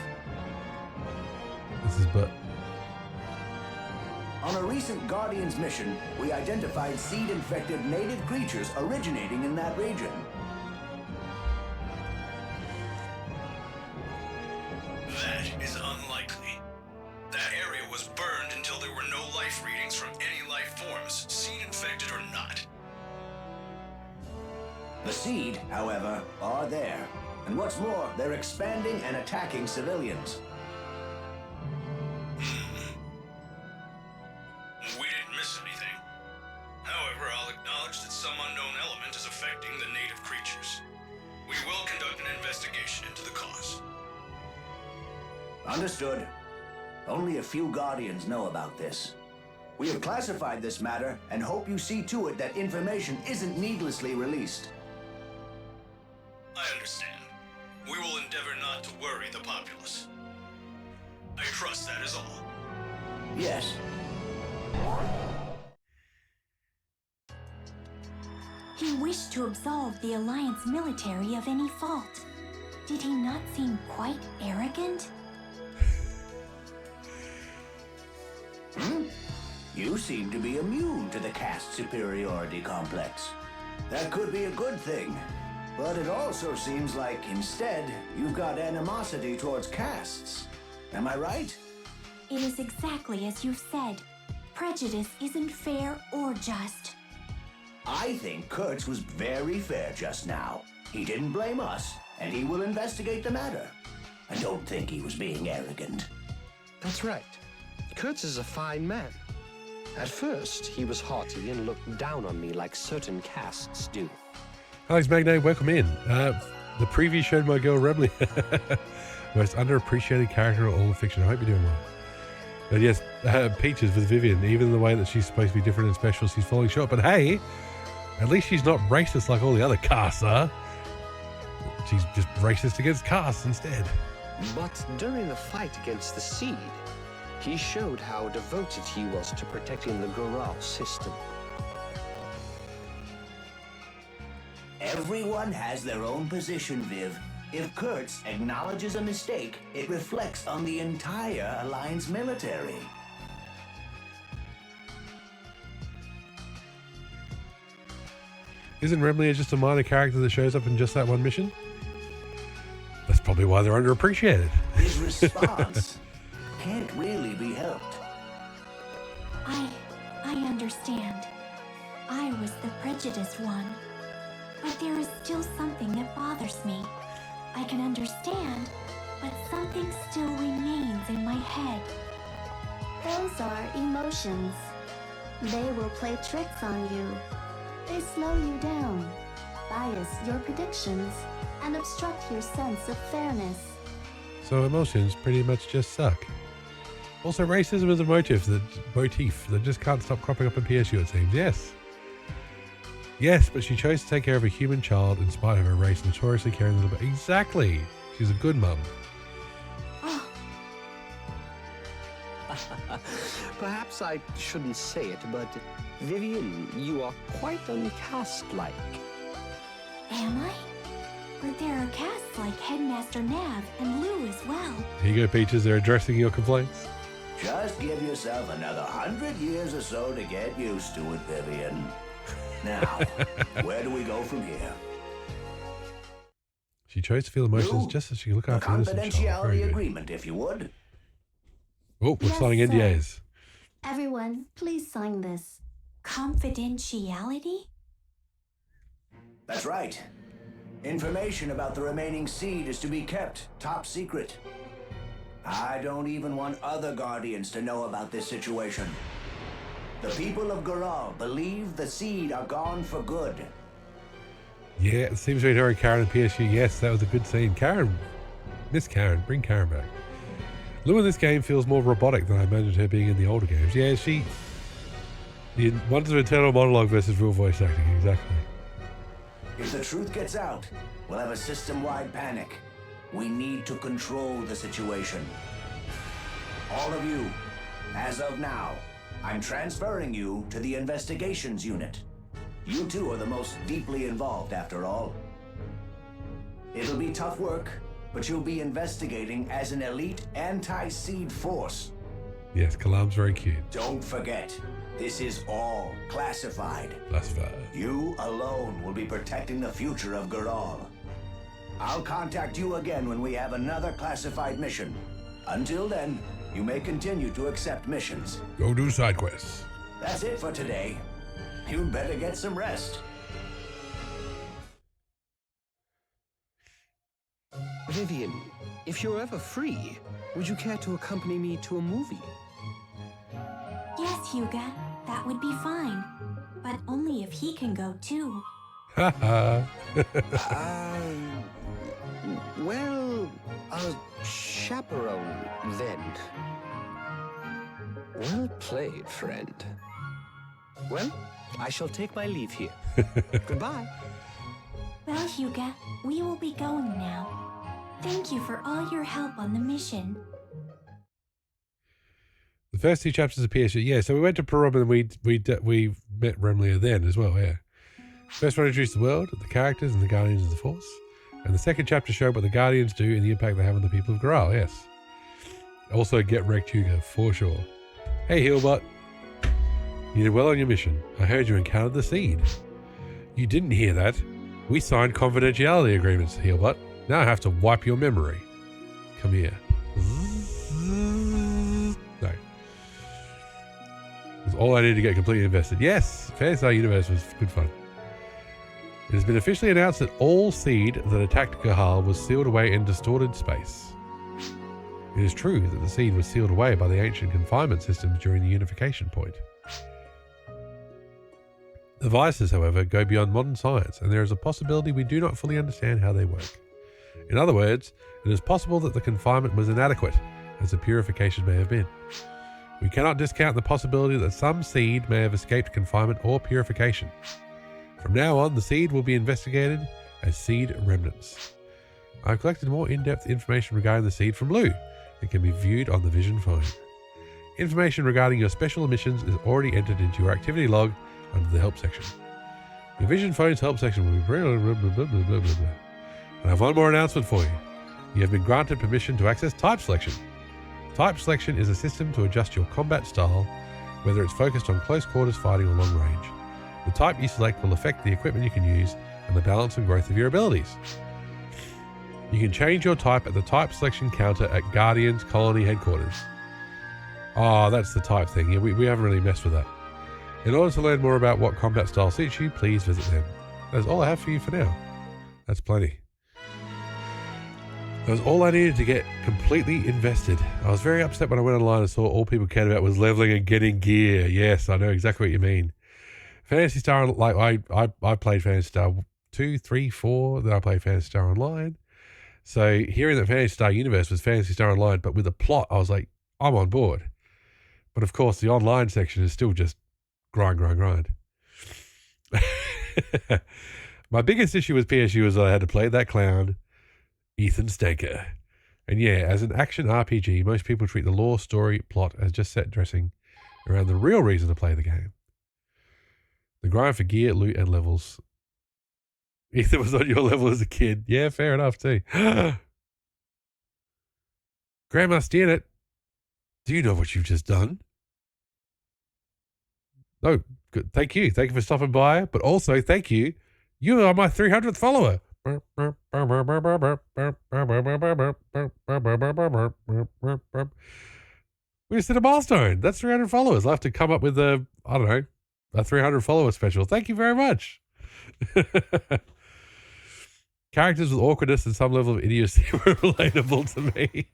This is but. On a recent Guardians mission, we identified seed-infected native creatures originating in that region. That is unlikely. That area was burned until there were no life readings from any life forms, seed-infected or not. The seed, however, are there. And what's more, they're expanding and attacking civilians. We didn't miss anything. However, I'll acknowledge that some unknown element is affecting the native creatures. We will conduct an investigation into the cause. Understood. Only a few Guardians know about this. We have classified this matter and hope you see to it that information isn't needlessly released. I understand. We will endeavor not to worry the populace. I trust that is all. Yes. He wished to absolve the Alliance military of any fault. Did he not seem quite arrogant? You seem to be immune to the caste superiority complex. That could be a good thing. But it also seems like instead, you've got animosity towards castes. Am I right? It is exactly as you've said. Prejudice isn't fair or just. I think Kurtz was very fair just now. He didn't blame us, and he will investigate the matter. I don't think he was being arrogant. That's right. Kurtz is a fine man. At first, he was haughty and looked down on me like certain castes do. Alex Magnate, welcome in. The preview showed my girl Remley. Most underappreciated character in all of fiction. I hope you're doing well. And yes, Peaches with Vivian, even the way that she's supposed to be different and special, she's falling short. But hey, at least she's not racist like all the other casts are. She's just racist against castes instead. But during the fight against the Seed, he showed how devoted he was to protecting the Goral system. Everyone has their own position, Viv. If Kurtz acknowledges a mistake, it reflects on the entire Alliance military. Isn't Remley just a minor character that shows up in just that one mission? That's probably why they're underappreciated. His response can't really be helped. I understand. I was the prejudiced one. But there is still something that bothers me. I can understand, but something still remains in my head. Those are emotions. They will play tricks on you. They slow you down, bias your predictions, and obstruct your sense of fairness. So emotions pretty much just suck. Also, racism is a motif that just can't stop cropping up in PSU, it seems. Yes, but she chose to take care of a human child in spite of her race, notoriously caring a little bit. Exactly. She's a good mum. Perhaps I shouldn't say it, but Vivian, you are quite uncaste-like. Am I? But there are casts like Headmaster Nav and Lou as well. Here you go, Peaches. They're addressing your complaints. Just give yourself another 100 years or so to get used to it, Vivian. Now, where do we go from here? She chose to feel emotions Lou, just so she could look a after innocent child. Very confidentiality good. agreement, if you would. Oh, we're Yes, signing sir. NDAs. Everyone, please sign this. Confidentiality? That's right. Information about the remaining seed is to be kept top secret. I don't even want other Guardians to know about this situation. The people of Goral believe the seed are gone for good. Yeah, it seems to be her and Karen and PSU. Yes, that was a good scene. Karen, Miss Karen, bring Karen back. Lou in this game feels more robotic than I imagined her being in the older games. Yeah, one's an internal monologue versus real voice acting, exactly. If the truth gets out, we'll have a system-wide panic. We need to control the situation. All of you, as of now, I'm transferring you to the investigations unit. You two are the most deeply involved, after all. It'll be tough work, but you'll be investigating as an elite anti-seed force. Yes, Kalam's very cute. Don't forget, this is all classified. Classified. You alone will be protecting the future of Goral. I'll contact you again when we have another classified mission. Until then, you may continue to accept missions. Go do side quests. That's it for today. You'd better get some rest. Vivian, if you're ever free, would you care to accompany me to a movie? Yes, Hyuga, that would be fine. But only if he can go too. Haha. Well, a chaperone, then. Well played, friend. Well, I shall take my leave here. Goodbye. Well, Hyuga, we will be going now. Thank you for all your help on the mission. The first two chapters of PSU. Yeah, so we went to Parum and we met Remlia then as well, yeah. First one introduced the world, the characters, and the Guardians of the Force. And the second chapter showed what the Guardians do and the impact they have on the people of Goral, yes. Also, get wrecked, Hugo, for sure. Hey, Healbot. You did well on your mission. I heard you encountered the seed. You didn't hear that. We signed confidentiality agreements, Heelbutt. Now I have to wipe your memory. Come here. No. That's all I needed to get completely invested. Yes, Phantasy Star Universe was good fun. It has been officially announced that all seed that attacked Gahal was sealed away in distorted space. It is true that the seed was sealed away by the ancient confinement systems during the unification point. The vices, however, go beyond modern science, and there is a possibility we do not fully understand how they work. In other words, it is possible that the confinement was inadequate, as the purification may have been. We cannot discount the possibility that some seed may have escaped confinement or purification. From now on, the seed will be investigated as seed remnants. I've collected more in-depth information regarding the seed from Lou. It can be viewed on the Vision phone. Information regarding your special missions is already entered into your activity log under the help section. Your Vision phone's help section will be blah, blah, blah, blah. I have one more announcement for you. You have been granted permission to access type selection. Type selection is a system to adjust your combat style, whether it's focused on close quarters fighting or long range. The type you select will affect the equipment you can use and the balance and growth of your abilities. You can change your type at the type selection counter at Guardian's Colony Headquarters. Oh, that's the type thing. Yeah, we haven't really messed with that. In order to learn more about what combat style suits you, please visit them. That's all I have for you for now. That's plenty. That was all I needed to get completely invested. I was very upset when I went online and saw all people cared about was leveling and getting gear. Yes, I know exactly what you mean. Phantasy Star, like I played Phantasy Star 2, 3, 4, then I played Phantasy Star Online. So hearing that Phantasy Star Universe was Phantasy Star Online, but with a plot, I was like, I'm on board. But of course, the online section is still just grind. My biggest issue with PSU is that I had to play that clown, Ethan Stanker. And yeah, as an action RPG, most people treat the lore, story, plot as just set dressing around the real reason to play the game. The grind for gear, loot, and levels. Ethan was on your level as a kid. Yeah, fair enough too. Grandma Steernit, do you know what you've just done? No, good. Thank you. Thank you for stopping by. But also, thank you. You are my 300th follower. We just hit a milestone. That's 300 followers. I'll have to come up with a 300 follower special. Thank you very much. Characters with awkwardness and some level of idiocy were relatable to me.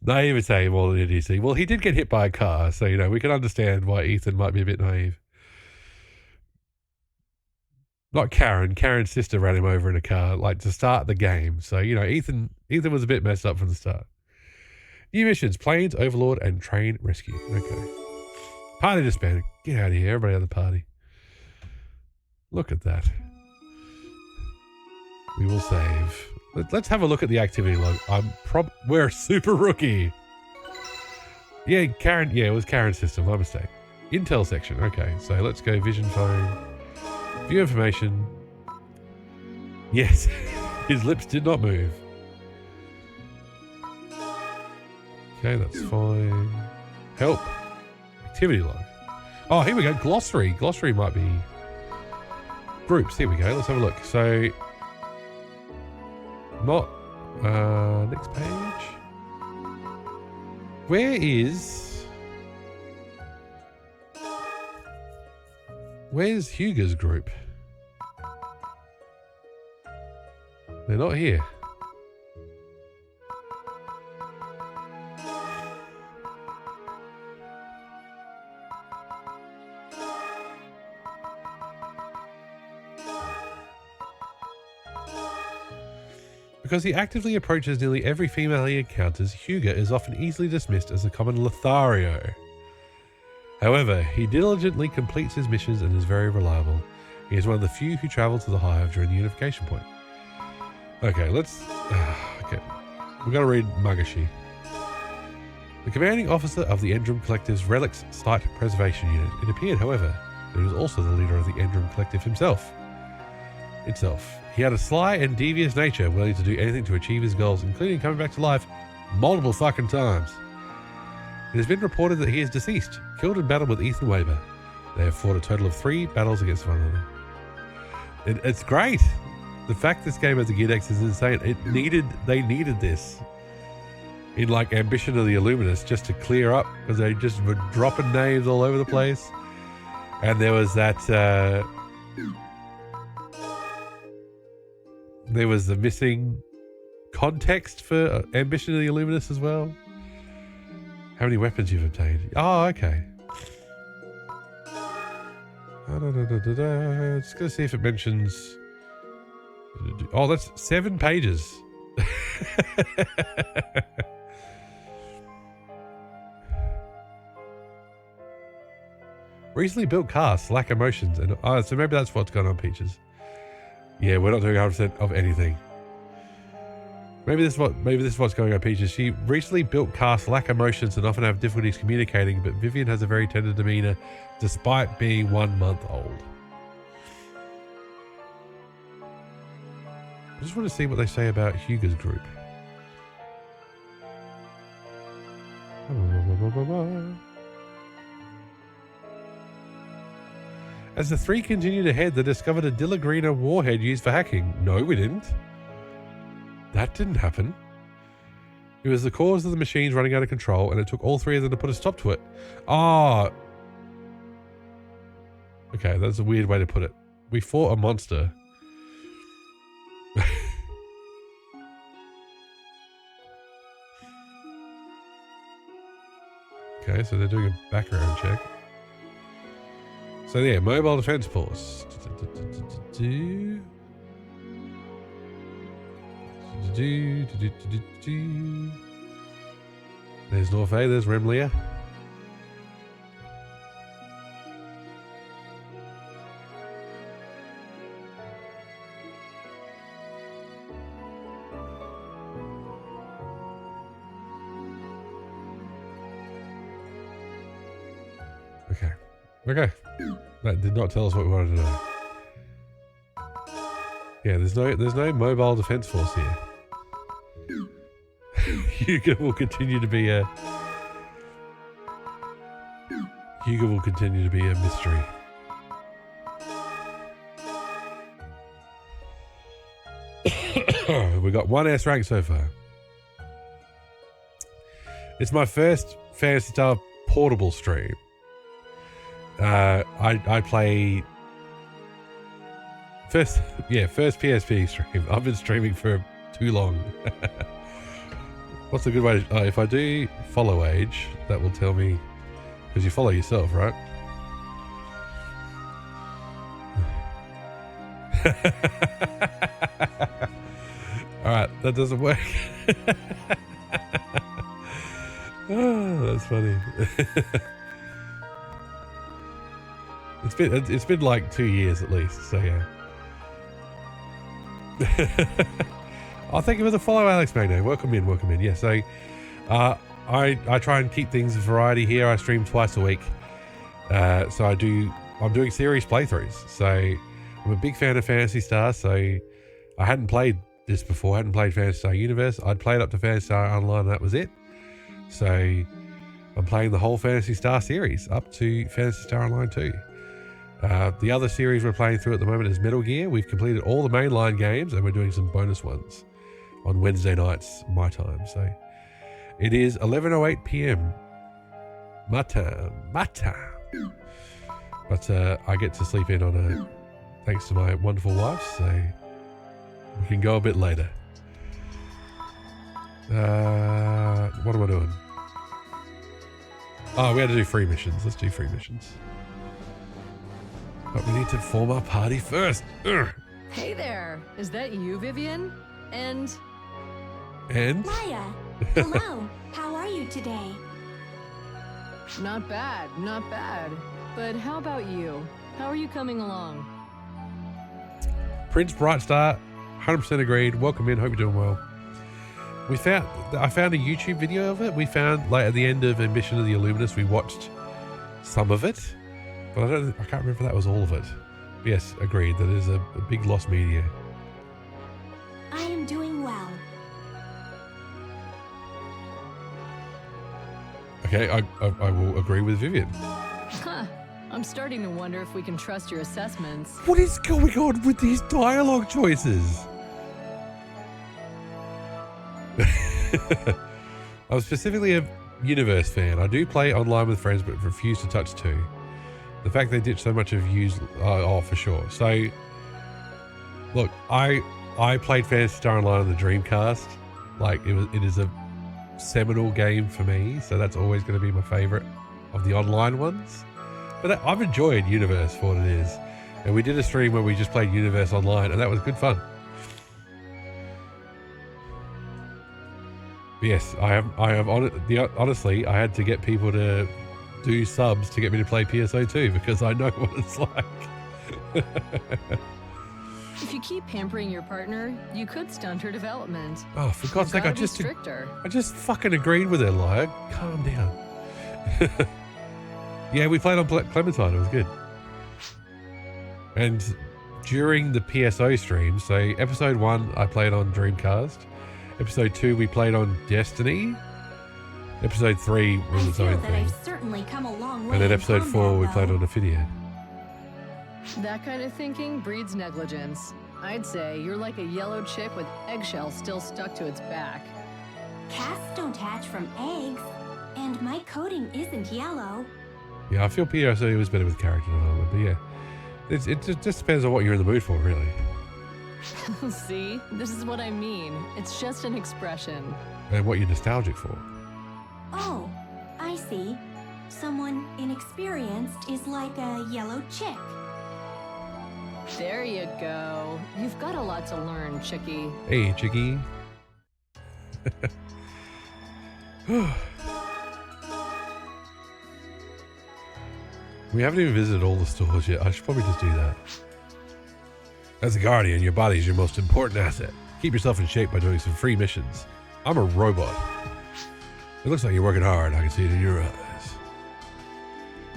Naivete more than idiocy. Well, he did get hit by a car, so, we can understand why Ethan might be a bit naive. Not Karen. Karen's sister ran him over in a car, to start the game. So, Ethan was a bit messed up from the start. New missions, Planes, Overlord, and Train Rescue. Okay. Party disbanded. Get out of here. Everybody out of the party. Look at that. We will save. Let's have a look at the activity log. We're a super rookie. Yeah, Karen. Yeah, it was Karen's system. My mistake. Intel section. Okay, so let's go Vision phone. View information. Yes, his lips did not move. Okay, that's fine. Help. Activity log. Oh, here we go. Glossary. Glossary might be groups. Here we go. Let's have a look. So, not next page. Where's Hugo's group? They're not here. Because he actively approaches nearly every female he encounters, Hugo is often easily dismissed as a common Lothario. However, he diligently completes his missions and is very reliable. He is one of the few who travel to the Hive during the unification point. Okay, let's... okay, we've got to read Magashi. The commanding officer of the Endrum Collective's Relics Site Preservation Unit. It appeared, however, that he was also the leader of the Endrum Collective himself. He had a sly and devious nature, willing to do anything to achieve his goals, including coming back to life multiple fucking times. It has been reported that he is deceased, killed in battle with Ethan Wabers. They have fought a total of 3 battles against one another. It's great. The fact this game has a Geardex is insane. They needed this in like Ambition of the Illuminus just to clear up, because they just were dropping names all over the place. And there was that there was the missing context for Ambition of the Illuminus as well. How many weapons you've obtained? Oh, okay. Just gonna see if it mentions. Oh, that's 7 pages. Recently built casts lack emotions, and so maybe that's what's going on, Peaches. Yeah, we're not doing 100% of anything. Maybe this is what's going on, Peaches. She recently built casts lack emotions and often have difficulties communicating, but Vivian has a very tender demeanor despite being 1 month old. I just want to see what they say about Hugo's group. As the 3 continued ahead, they discovered a Dillagrina warhead used for hacking. No, we didn't. That didn't happen. It was the cause of the machines running out of control, and it took all 3 of them to put a stop to it. Ah. Okay, that's a weird way to put it. We fought a monster. Okay, so they're doing a background check. So yeah, mobile defense force. There's Norfae, there's Remlia. Okay. That did not tell us what we wanted to know. Yeah, there's no mobile defense force here. Hugo will continue to be a mystery. We got 1 S rank so far. It's my first Phantasy Star portable stream. I play first PSP stream. I've been streaming for too long. What's a good way to, if I do follow age, that will tell me, because you follow yourself, right? Alright, that doesn't work. Oh, that's funny. It's been like 2 years at least, so yeah. Oh, thank you for the follow, Alex Magno. Welcome in. Yeah, so I try and keep things variety here. I stream twice a week. So I'm doing series playthroughs. So I'm a big fan of Phantasy Star, so I hadn't played this before. I hadn't played Phantasy Star Universe. I'd played up to Phantasy Star Online and that was it. So I'm playing the whole Phantasy Star series up to Phantasy Star Online 2. The other series we're playing through at the moment is Metal Gear. We've completed all the mainline games and we're doing some bonus ones on Wednesday nights, my time. So it is 11:08 p.m. My time. But I get to sleep in on a, thanks to my wonderful wife, so we can go a bit later. What am I doing? Oh, we had to do 3 missions. Let's do 3 missions. But we need to form our party first. Ugh. Hey there. Is that you, Vivian? And? Maya, hello. How are you today? Not bad. But how about you? How are you coming along? Prince Brightstar, 100% agreed. Welcome in. Hope you're doing well. I found a YouTube video of it. We found, like, at the end of Ambition of the Illuminus, we watched some of it. But I can't remember if that was all of it. But yes, agreed. That is a big lost media. I am doing well. Okay, I will agree with Vivian. Huh. I'm starting to wonder if we can trust your assessments. What is going on with these dialogue choices? I'm specifically a Universe fan. I do play online with friends, but refuse to touch 2. The fact they ditch so much of use, for sure. So, look, I played Phantasy Star Online on the Dreamcast. Like, it is a seminal game for me, so that's always going to be my favorite of the online ones. But I've enjoyed Universe for what it is, and we did a stream where we just played Universe online, and that was good fun. But yes, honestly, I had to get people to do subs to get me to play PSO2 because I know what it's like. If you keep pampering your partner, you could stunt her development. Oh, for God's sake, I just fucking agreed with her, liar. Calm down. Yeah, we played on Clementine. It was good. And during the PSO stream, so episode 1, I played on Dreamcast. Episode 2, we played on Destiny. Episode 3 was its own thing. I've certainly come a long way. And then episode 4, we played on Ophidia. That kind of thinking breeds negligence. I'd say you're like a yellow chick with eggshells still stuck to its back. Cats don't hatch from eggs, and my coating isn't yellow. Yeah, I feel PSO was better with character development, but yeah. It just depends on what you're in the mood for, really. See? This is what I mean. It's just an expression. And what you're nostalgic for. Oh, I see. Someone inexperienced is like a yellow chick. There you go. You've got a lot to learn, chickie. Hey, chickie. We haven't even visited all the stores yet. I should probably just do that. As a guardian, your body is your most important asset. Keep yourself in shape by doing some free missions. I'm a robot. It looks like you're working hard. I can see it in your eyes.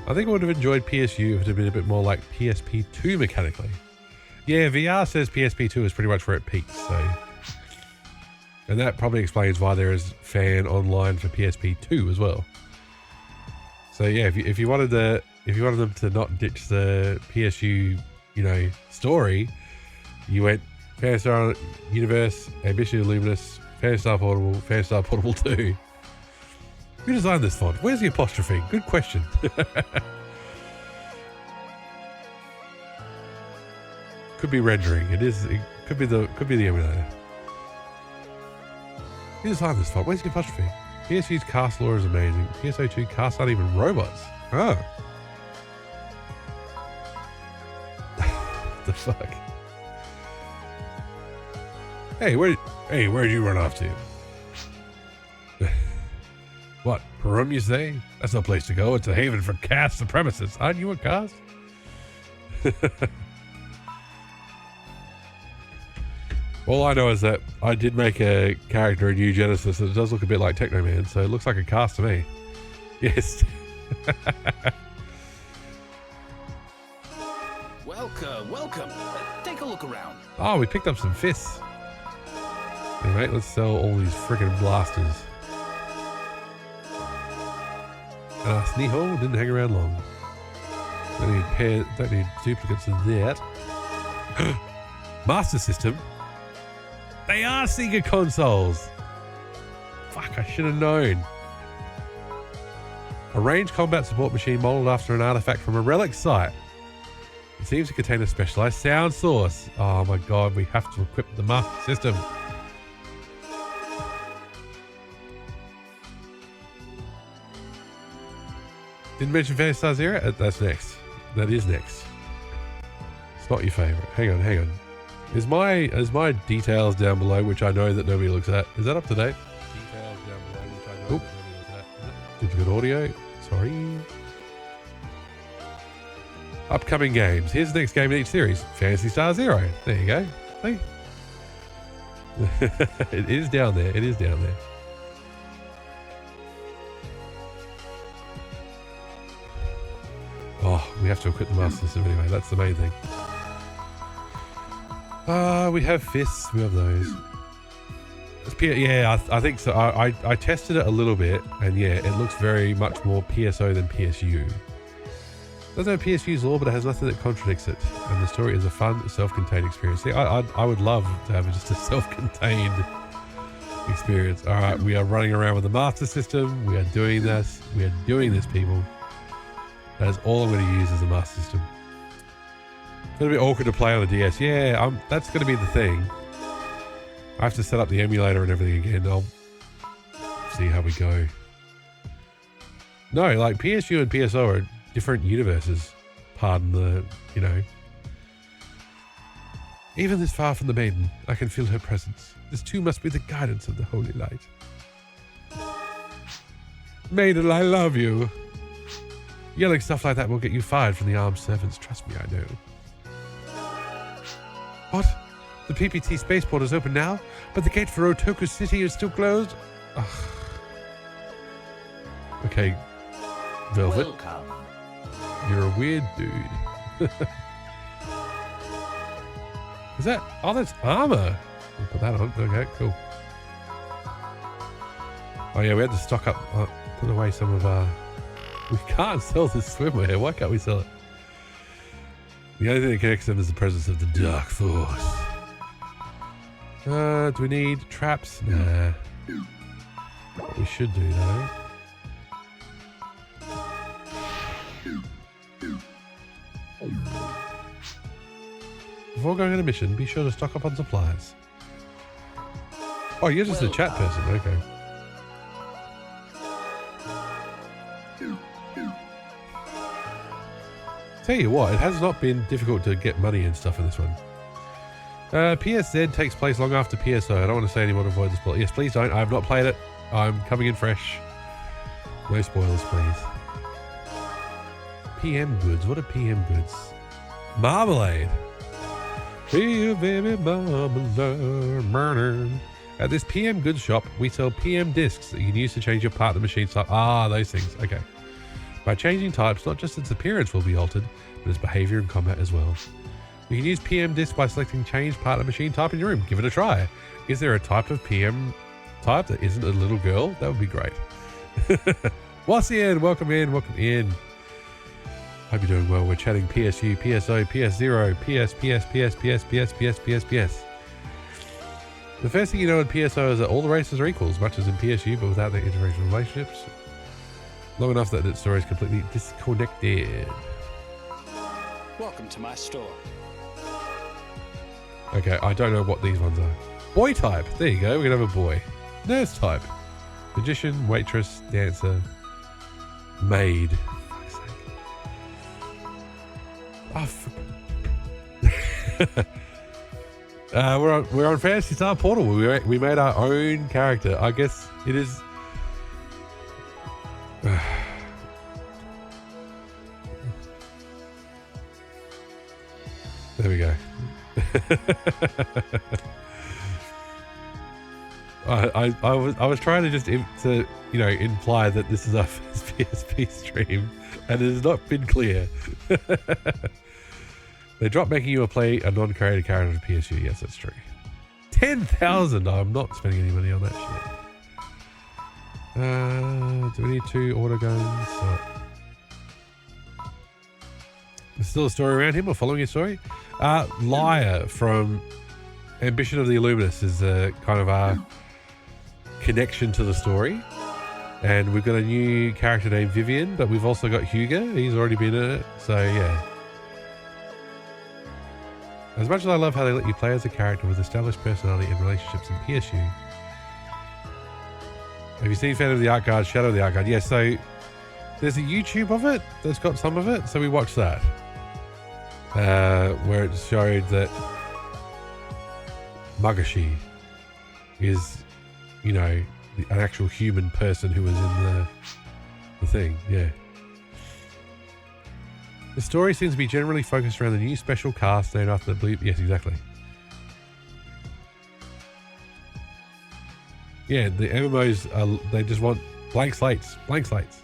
I think I would have enjoyed PSU if it had been a bit more like PSP2 mechanically. Yeah, VR says PSP2 is pretty much where it peaks, so... And that probably explains why there is fan online for PSP2 as well. So yeah, if you wanted them to not ditch the PSU, story, you went Phantasy Star Universe, Ambition Illuminus, Phantasy Star Portable, Phantasy Star Portable 2. Who designed this font? Where's the apostrophe? Good question. Could be rendering. It could be the emulator. Who designed this font? Where's the apostrophe? PSU's cast lore is amazing. PSO2 casts aren't even robots. Oh. The fuck? Hey, where'd you run off to? What, Perum, you say? That's no place to go. It's a haven for caste supremacists. Aren't you a caste? All I know is that I did make a character in New Genesis and it does look a bit like Techno Man, so it looks like a cast to me. Yes. Welcome. Take a look around. Oh, we picked up some fists. Anyway, let's sell all these freaking blasters. Sneeho didn't hang around long. Don't need duplicates of that. Master System? They are Sega consoles! Fuck, I should have known. A ranged combat support machine modeled after an artifact from a relic site. It seems to contain a specialized sound source. Oh my god, we have to equip the Master System. Didn't mention Phantasy Star Zero? That's next. That is next. It's not your favorite. Hang on. Is my details down below, which I know that nobody looks at? Is that up to date? Details down below, which I know that nobody looks at. Duplicate audio. Sorry. Upcoming games. Here's the next game in each series. Phantasy Star Zero. There you go. See? It is down there. Oh, we have to equip the Master System anyway. That's the main thing. We have fists. We have those. Yeah, I think so. I tested it a little bit, and yeah, it looks very much more PSO than PSU. Doesn't have PSU's lore, but it has nothing that contradicts it. And the story is a fun, self-contained experience. See, I would love to have just a self-contained experience. All right, we are running around with the Master System. We are doing this. We are doing this, people. That is all I'm going to use as a Master System. It's going to be awkward to play on the DS. Yeah, that's going to be the thing. I have to set up the emulator and everything again. I'll see how we go. No, like PSU and PSO are different universes. Pardon the, you know. Even this far from the maiden, I can feel her presence. This too must be the guidance of the holy light. Maiden, I love you. Yelling stuff like that will get you fired from the armed servants. Trust me, I know. What? The PPT spaceport is open now, but the gate for Otoku City is still closed? Ugh. Okay, Velvet. Welcome. You're a weird dude. Is that... Oh, that's armor. We'll put that on. Okay, cool. Oh yeah, we had to stock up... put away some of our... We can't sell this swimwear. Why can't we sell it? The only thing that connects them is the presence of the Dark Force. Do we need traps? Nah. What we should do though... Before going on a mission, be sure to stock up on supplies. Oh, you're just a chat person. Okay. Tell you what, it has not been difficult to get money and stuff in this one. PSZ takes place long after PSO. I don't want to say any more to avoid the spoiler. Yes, please don't. I have not played it. I'm coming in fresh. No spoilers, please. PM goods. What are PM goods? Marmalade. Hey, baby, marmalade. At this PM goods shop, we sell PM discs that you can use to change your partner machine type. Ah, those things. Okay. By changing types, not just its appearance will be altered, but its behavior in combat as well. You can use PM disc by selecting change partner machine type in your room. Give it a try. Is there a type of PM type that isn't a little girl? That would be great. Wassian, welcome in, welcome in. Hope you're doing well. We're chatting PSU, PSO, PS0, PS, PS. The first thing you know in PSO is that all the races are equals, much as in PSU, but without their interracial relationships. Long enough that its story is completely disconnected. Welcome to my store. Okay, I don't know what these ones are. Boy type. There you go. We're going to have a boy. Nurse type. Magician, waitress, dancer, maid. Oh, we're on Phantasy Star Portal. We made our own character. I guess it is. There we go. I was trying to just imply that this is our first PSP stream, and it has not been clear. They dropped making you play a non-created character for PSU. Yes, that's true. 10,000. I'm not spending any money on that shit. Do we need 2 auto guns? There's still a story around him or following his story? Liar from Ambition of the Illuminus is kind of our connection to the story. And we've got a new character named Vivian, but we've also got Hugo. He's already been in it. So, yeah. As much as I love how they let you play as a character with established personality and relationships in PSU. Have you seen Phantom of the Art Guard, Shadow of the Art Guard? Yeah, so there's a YouTube of it that's got some of it. So we watched that. Where it showed that Magashi is, an actual human person who was in the thing. Yeah. The story seems to be generally focused around the new special cast named after the blue... Yes, exactly. Yeah, the MMOs, they just want blank slates. Blank slates.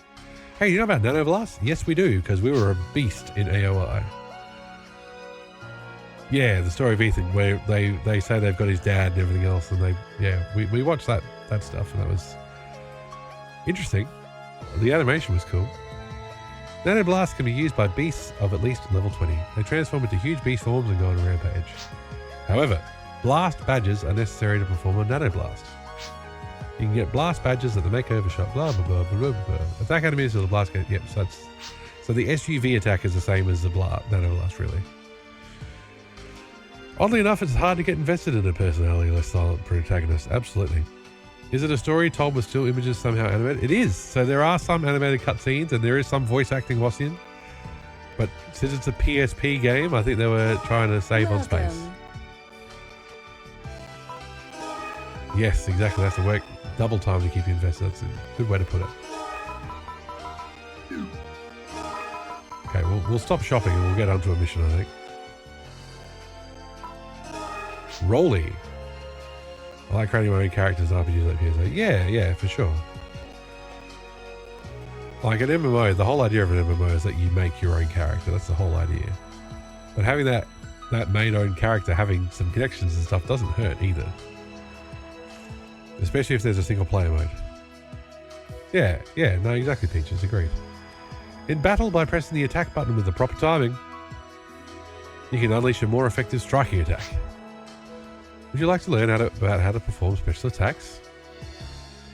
Hey, you know about Nanoblast? Yes, we do, because we were a beast in AOI. Yeah, the story of Ethan, where they say they've got his dad and everything else, and we watched that stuff, and that was interesting. The animation was cool. Nanoblasts can be used by beasts of at least level 20. They transform into huge beast forms and go on a rampage. However, blast badges are necessary to perform a nanoblast. You can get blast badges at the makeover shop. Blah blah blah blah blah. Blah. Attack enemies with the blast. Yep. So the SUV attack is the same as the nanoblast, really. Oddly enough, it's hard to get invested in a personality-less silent protagonist. Absolutely. Is it a story told with still images somehow animated? It is. So there are some animated cutscenes and there is some voice acting lost in. But since it's a PSP game, I think they were trying to save on space. Yes, exactly. That's to work double time to keep you invested. That's a good way to put it. Okay, we'll stop shopping and we'll get onto a mission, I think. Rolly. I like creating my own characters in RPGs like PSA. Yeah, for sure. Like an MMO, the whole idea of an MMO is that you make your own character. That's the whole idea. But having that main own character having some connections and stuff doesn't hurt either. Especially if there's a single player mode. Yeah, no, exactly, Peaches, agreed. In battle, by pressing the attack button with the proper timing, you can unleash a more effective striking attack. Would you like to learn about how to perform special attacks?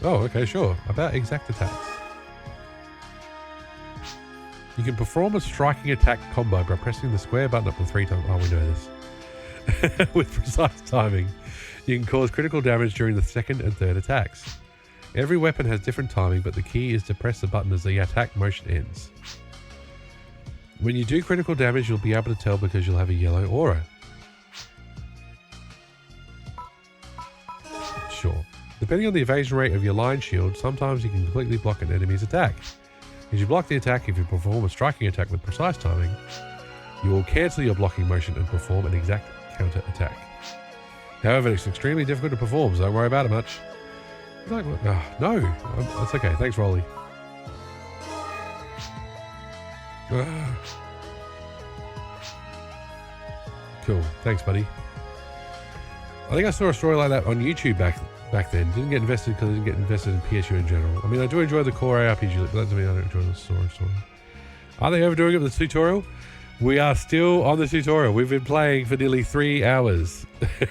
Oh, okay, sure. About exact attacks. You can perform a striking attack combo by pressing the square button up to 3 times. Oh, we know this. With precise timing. You can cause critical damage during the second and third attacks. Every weapon has different timing, but the key is to press the button as the attack motion ends. When you do critical damage, you'll be able to tell because you'll have a yellow aura. Sure. Depending on the evasion rate of your line shield, sometimes you can completely block an enemy's attack. As you block the attack, if you perform a striking attack with precise timing, you will cancel your blocking motion and perform an exact counter attack. However, it's extremely difficult to perform, so don't worry about it much. No, that's okay. Thanks, Rolly. Cool. Thanks, buddy. I think I saw a story like that on YouTube back then. Didn't get invested because I didn't get invested in PSU in general. I mean, I do enjoy the core ARPG, but that doesn't mean I don't enjoy the story. Are they overdoing it with the tutorial? We are still on the tutorial. We've been playing for nearly 3 hours.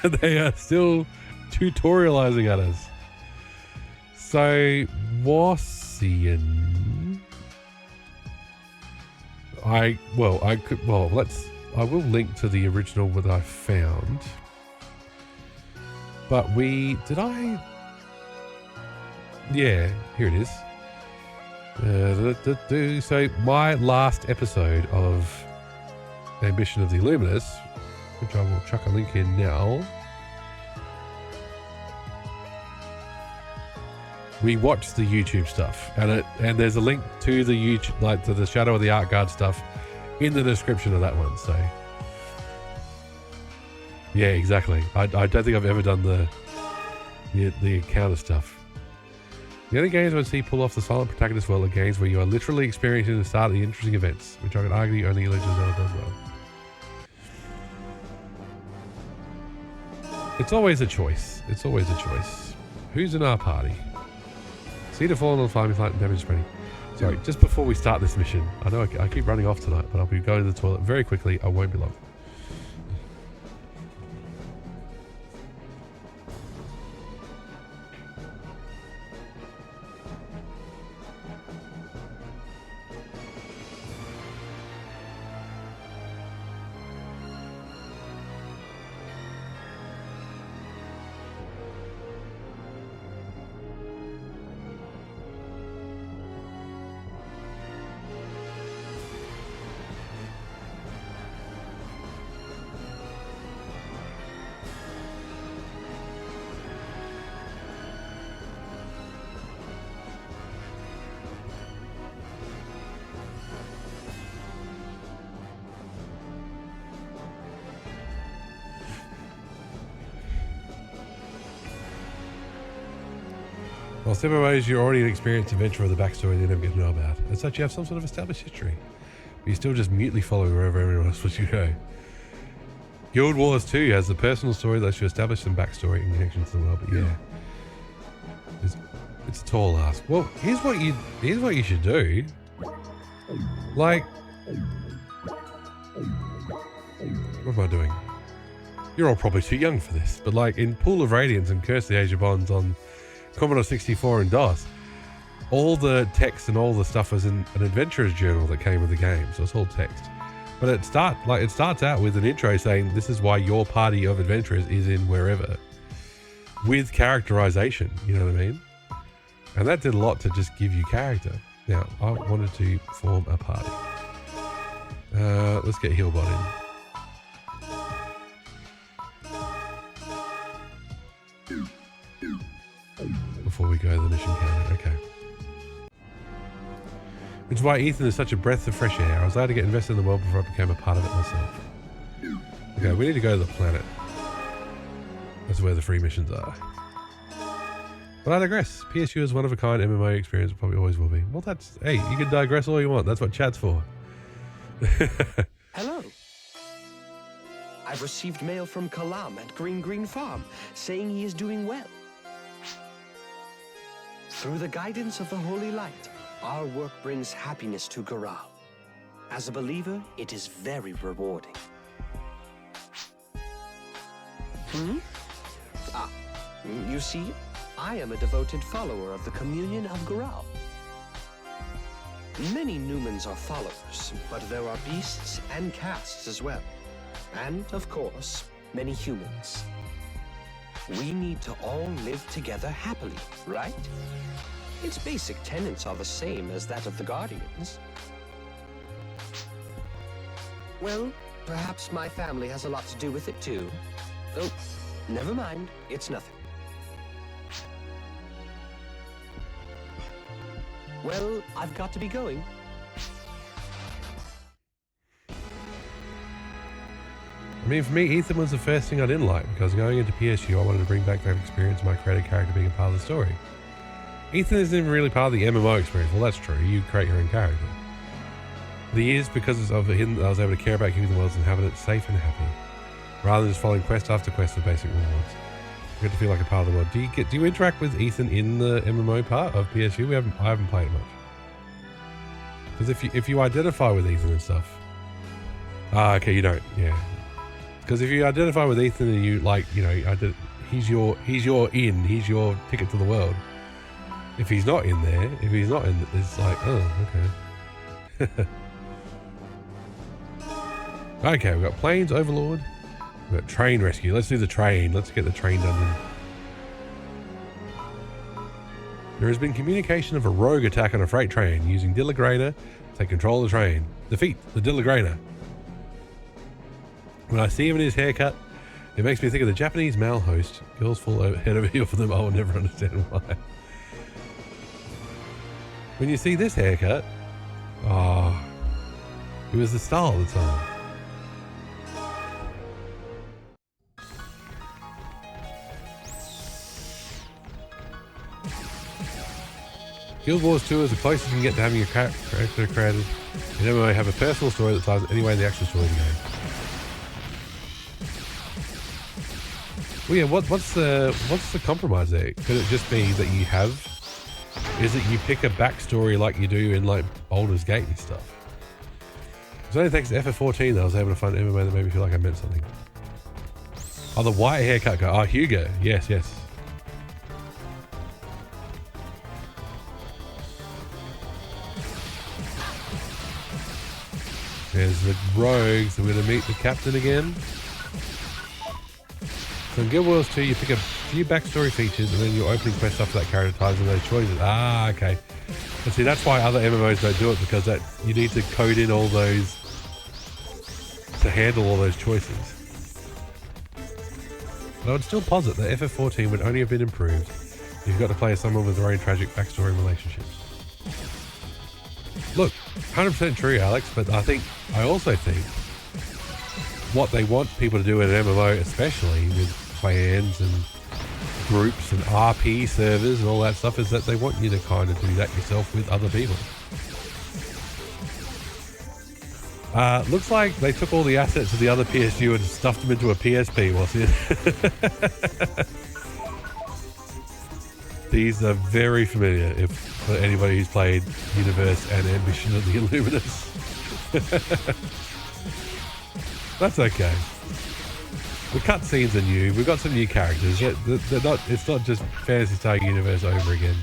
They are still tutorializing at us. So, Wassian. I will link to the original that I found. But yeah, here it is. So my last episode of Ambition of the Illuminus, which I will chuck a link in now. We watched the YouTube stuff, and there's a link to the YouTube, like to the Shadow of the Art Guard stuff, in the description of that one. So, yeah, exactly. I don't think I've ever done the encounter stuff. The only games I would see pull off the silent protagonist well are games where you are literally experiencing the start of the interesting events, which I could argue only Legend of Zelda does well. It's always a choice. Who's in our party? Cedar fallen on flaming flight and damage spreading. Sorry, just before we start this mission, I know I keep running off tonight, but I'll be going to the toilet very quickly. I won't be long. While MMOs, you're already an experienced adventurer with a backstory they never get to know about. As such, you have some sort of established history. But you're still just mutely following wherever everyone else lets you go. Guild Wars 2 has a personal story that lets you establish some backstory in connection to the world, but yeah. It's a tall ask. Well, here's what you should do. Like, what am I doing? You're all probably too young for this, but like in Pool of Radiance and Curse the Age of Bonds on Commodore 64 and DOS, all the text and all the stuff was in an adventurer's journal that came with the game, so it's all text. But it starts out with an intro saying this is why your party of adventurers is in wherever, with characterization. You know what I mean? And that did a lot to just give you character. Now I wanted to form a party. Let's get Healbot in before we go to the mission counter. Okay. Which is why Ethan is such a breath of fresh air. I was allowed to get invested in the world before I became a part of it myself. Okay, we need to go to the planet. That's where the free missions are. But I digress. PSU is one of a kind MMO experience, probably always will be. Well, that's, hey, you can digress all you want. That's what chat's for. Hello. I've received mail from Kalam at Green Farm saying he is doing well. Through the guidance of the Holy Light, our work brings happiness to Goral. As a believer, it is very rewarding. You see, I am a devoted follower of the Communion of Goral. Many Newmans are followers, but there are beasts and castes as well. And, of course, many humans. We need to all live together happily, right? Its basic tenets are the same as that of the Guardians. Well, perhaps my family has a lot to do with it too. Oh, never mind, it's nothing. Well, I've got to be going. I mean, for me, Ethan was the first thing I didn't like, because going into PSU, I wanted to bring back that experience of my created character being a part of the story. Ethan isn't even really part of the MMO experience. Well, that's true. You create your own character. The years, because of him, I was able to care about keeping the world's inhabitants safe and happy, rather than just following quest after quest of basic rewards. You get to feel like a part of the world. Do you interact with Ethan in the MMO part of PSU? I haven't played much. Because if you identify with Ethan and stuff, okay, you don't, yeah. Because if you identify with Ethan and you like, you know, he's your ticket to the world. If he's not in there, it's like, oh, okay. Okay, we've got Plains Overlord. We've got Train Rescue. Let's do the train. Let's get the train done. There has been communication of a rogue attack on a freight train using Dillagrainer to take control of the train. Defeat the Dillagrainer. When I see him in his haircut, it makes me think of the Japanese male host. Girls fall head over heel for them. I will never understand why. When you see this haircut, oh, it was the style of the time. Guild Wars 2 is the closest you can get to having your character created. You never have a personal story that ties any way in the actual story of the game. Well, yeah, what's the compromise there? Could it just be that you have? Is it you pick a backstory like you do in like Baldur's Gate and stuff? It's only thanks to FF14 that I was able to find an MMO that made me feel like I meant something. Oh, the white haircut guy. Oh, Hugo. Yes. There's the rogues. We're going to meet the captain again. So in Guild Wars 2, you pick a few backstory features and then your opening quest after that character ties in those choices. Ah, okay. And see, that's why other MMOs don't do it, because that you need to code in all those to handle all those choices. But I would still posit that FF14 would only have been improved if you've got to play as someone with their own tragic backstory and relationships. Look, 100% true, Alex, but I also think what they want people to do in an MMO, especially with clans and groups and RP servers and all that stuff, is that they want you to kind of do that yourself with other people. Looks like they took all the assets of the other PSU and stuffed them into a PSP, wasn't it? These are very familiar for anybody who's played Universe and Ambition of the Illuminus. That's okay. The cutscenes are new. We've got some new characters. They're not. It's not just Phantasy Star Universe over again.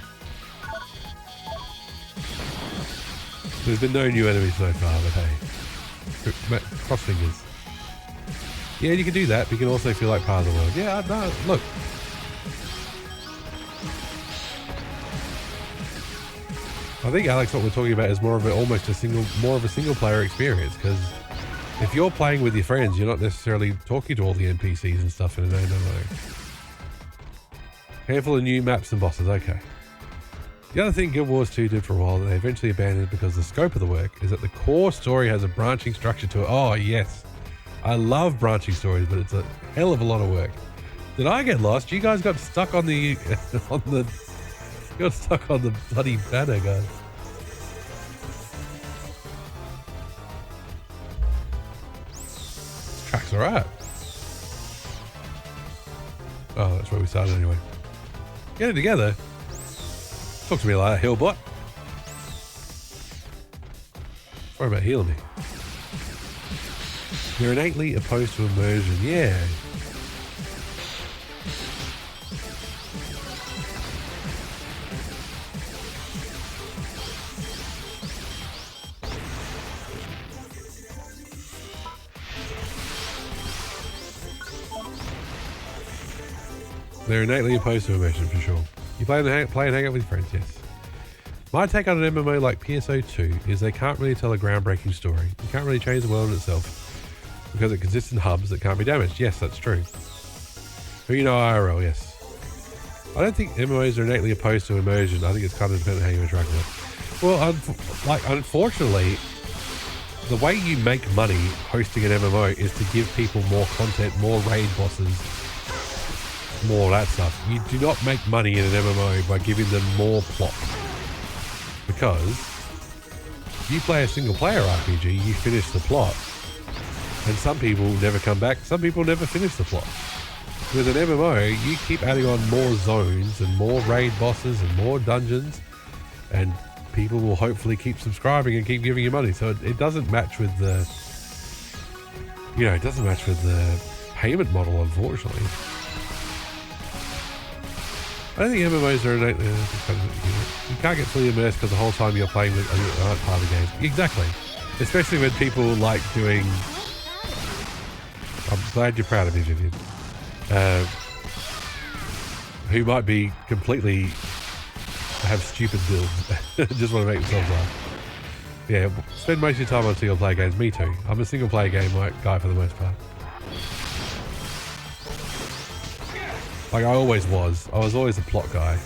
There's been no new enemies so far, but hey, cross fingers. Yeah, you can do that, but you can also feel like part of the world. Yeah, no, look. I think, Alex, what we're talking about is more of a single player experience, because if you're playing with your friends, you're not necessarily talking to all the NPCs and stuff in an MMO. Handful of new maps and bosses, okay. The other thing Guild Wars 2 did for a while that they eventually abandoned because the scope of the work is that the core story has a branching structure to it. Oh, yes. I love branching stories, but it's a hell of a lot of work. Did I get lost? You guys got stuck on the bloody banner, guys. This track's alright. Oh, that's where we started anyway. Get it together. Talk to me like that, Hillbot. Sorry about healing me. They're innately opposed to immersion. Yeah. They're innately opposed to immersion for sure. You play and hang out with your friends, yes. My take on an MMO like PSO2 is they can't really tell a groundbreaking story. You can't really change the world in itself because it consists in hubs that can't be damaged. Yes, that's true. Who you know IRL, yes. I don't think MMOs are innately opposed to immersion. I think it's kind of dependent on how you interact with it. Well, unfortunately, the way you make money hosting an MMO is to give people more content, more raid bosses, more of that stuff. You do not make money in an MMO by giving them more plot. Because if you play a single player RPG, you finish the plot. And some people never come back, some people never finish the plot. With an MMO, you keep adding on more zones and more raid bosses and more dungeons, and people will hopefully keep subscribing and keep giving you money. So it doesn't match with the, payment model, unfortunately. I don't think MMOs are innately... You can't get fully immersed because the whole time you're playing with aren't part of the game. Exactly. Especially when people like doing... I'm glad you're proud of me, Vivian. Who might be completely... have stupid builds. Just want to make themselves laugh. Yeah, spend most of your time on single player games. Me too. I'm a single player game guy for the most part. Like I always was. I was always a plot guy.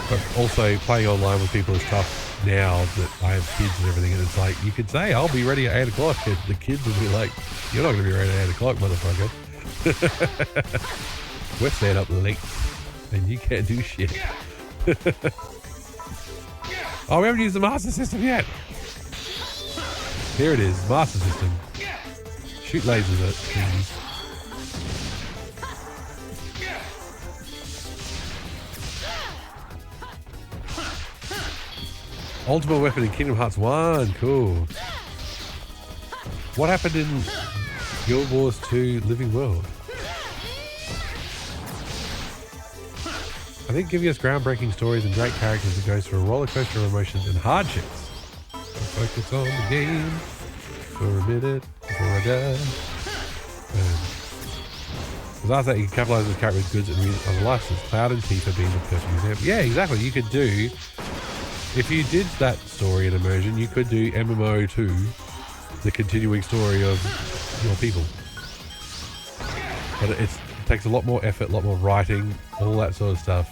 But also playing online with people is tough now that I have kids and everything, and it's like you could say I'll be ready at 8 o'clock and the kids will be like, you're not going to be ready at 8 o'clock, motherfucker. We're staying up late and you can't do shit. Oh, we haven't used the Master System yet. Here it is, Master System. Shoot lasers at things. Ultimate weapon in Kingdom Hearts 1, cool. What happened in Guild Wars 2 Living World? I think giving us groundbreaking stories and great characters that goes through a roller coaster of emotions and hardships. I'll focus on the game for a minute before I die. Because after that, you can capitalize on the character's goods and music on the license. Cloud and Tifa being the perfect example. Yeah, exactly. You could do, if you did that story in immersion, you could do MMO2, the continuing story of your people. But it takes a lot more effort, a lot more writing, all that sort of stuff.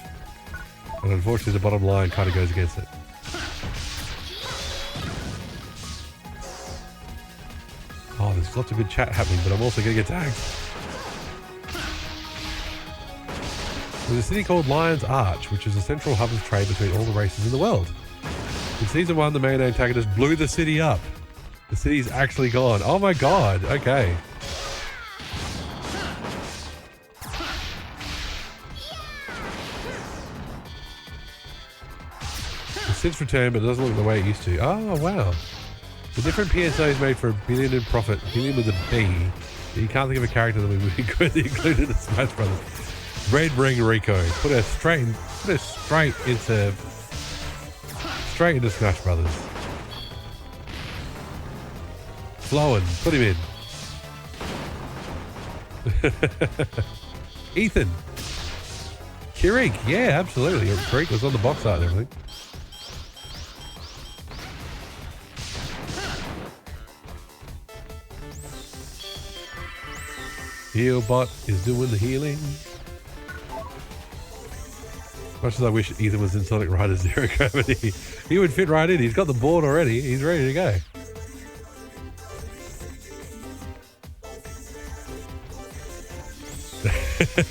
And unfortunately, the bottom line kind of goes against it. Oh, there's lots of good chat happening, but I'm also going to get tagged. There's a city called Lion's Arch, which is a central hub of trade between all the races in the world. In Season 1, the main antagonist blew the city up. The city's actually gone. Oh my god. Okay. The Sid's returned, but it doesn't look the way it used to. Oh, wow. The different PSOs made for $1 billion in profit, billion with a B. You can't think of a character that we would included in Smash Brothers. Red Ring Rico. Put her straight into Smash Brothers. Flowing. Put him in. Ethan. Keurig. Yeah, absolutely. Keurig was on the box art and everything. Healbot is doing the healing. Much as I wish Ethan was in Sonic Rider Zero Gravity, he would fit right in. He's got the board already. He's ready to go.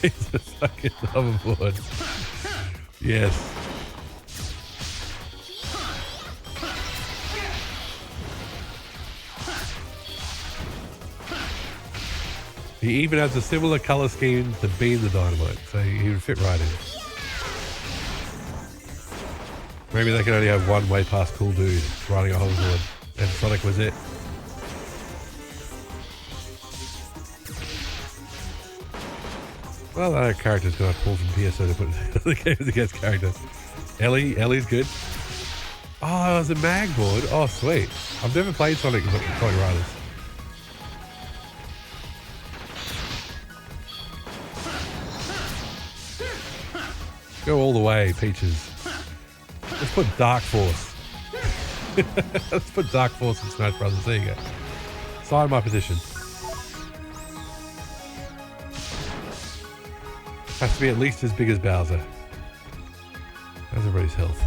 He's a fucking hoverboard. Yes. He even has a similar color scheme to Bean the Dynamite, so he would fit right in. Maybe they can only have one way past cool dude riding a hoverboard, and Sonic was it. Well, that character's going to pull from PSO to put in the games against character. Ellie's good. Oh, it was a mag board. Oh, sweet. I've never played Sonic Riders. Go all the way, Peaches. Let's put Dark Force. Let's put Dark Force in Smash Brothers. There you go. Sign my petition. Has to be at least as big as Bowser. How's everybody's health?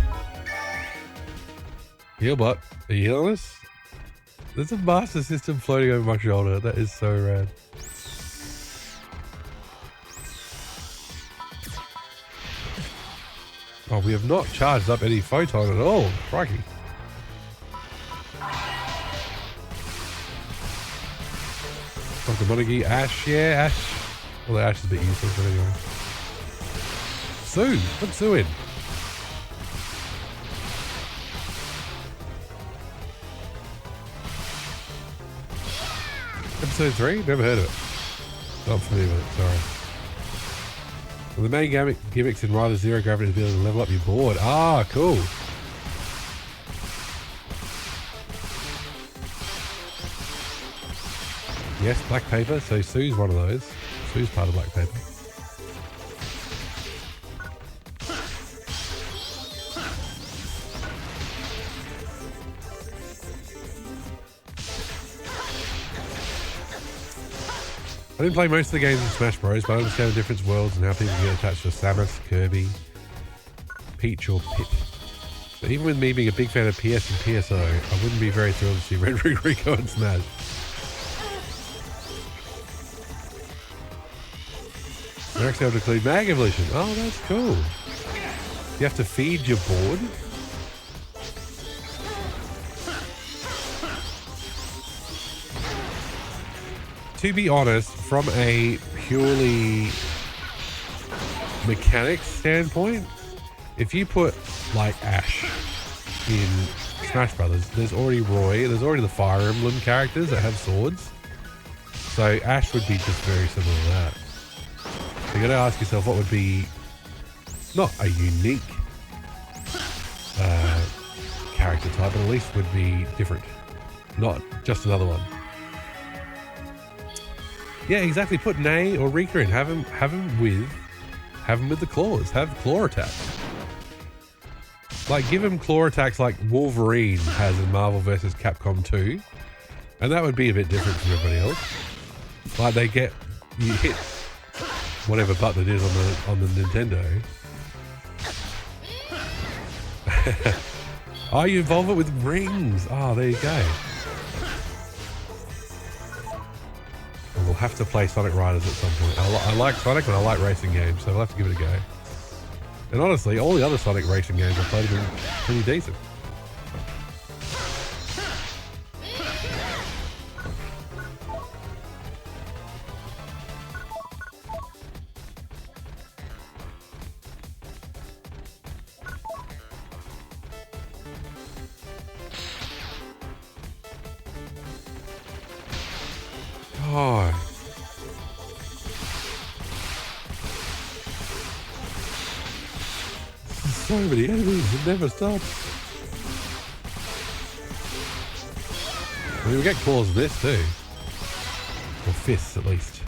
Healbot, are you healing us? There's a Master System floating over my shoulder. That is so rad. Oh, we have not charged up any photon at all. Crikey. Dr. Montague, Ash, yeah, Ash. Well, the Ash is a bit useless, but anyway. Sue, put Sue in. Episode 3? Never heard of it. Not familiar with it, sorry. Well, the main gimmicks in Rider Zero Gravity is being able to level up your board. Ah, cool. Yes, black paper. So Sue's one of those. Sue's part of black paper. I didn't play most of the games in Smash Bros, but I understand the different worlds and how people get attached to Samus, Kirby, Peach, or Pit. But even with me being a big fan of PS and PSO, I wouldn't be very thrilled to see Red Ring Rico and Smash. They're actually able to include Mag Evolution. Oh, that's cool. You have to feed your board. To be honest, from a purely mechanics standpoint, if you put like Ash in Smash Brothers, there's already Roy, there's already the Fire Emblem characters that have swords. So Ash would be just very similar to that. So you got to ask yourself what would be not a unique character type, but at least would be different, not just another one. Yeah, exactly. Put Nay or Rika in. Have him with the claws. Have claw attacks. Like, give him claw attacks like Wolverine has in Marvel vs. Capcom 2, and that would be a bit different from everybody else. Like, you hit whatever button it is on the Nintendo. Oh, you involve it with rings. Oh, there you go. We'll have to play Sonic Riders at some point. I like Sonic and I like racing games, so we'll have to give it a go. And honestly, all the other Sonic racing games I've played have been pretty decent. God. So many enemies, it never stops. I mean, we get claws of this too. Or fists, at least.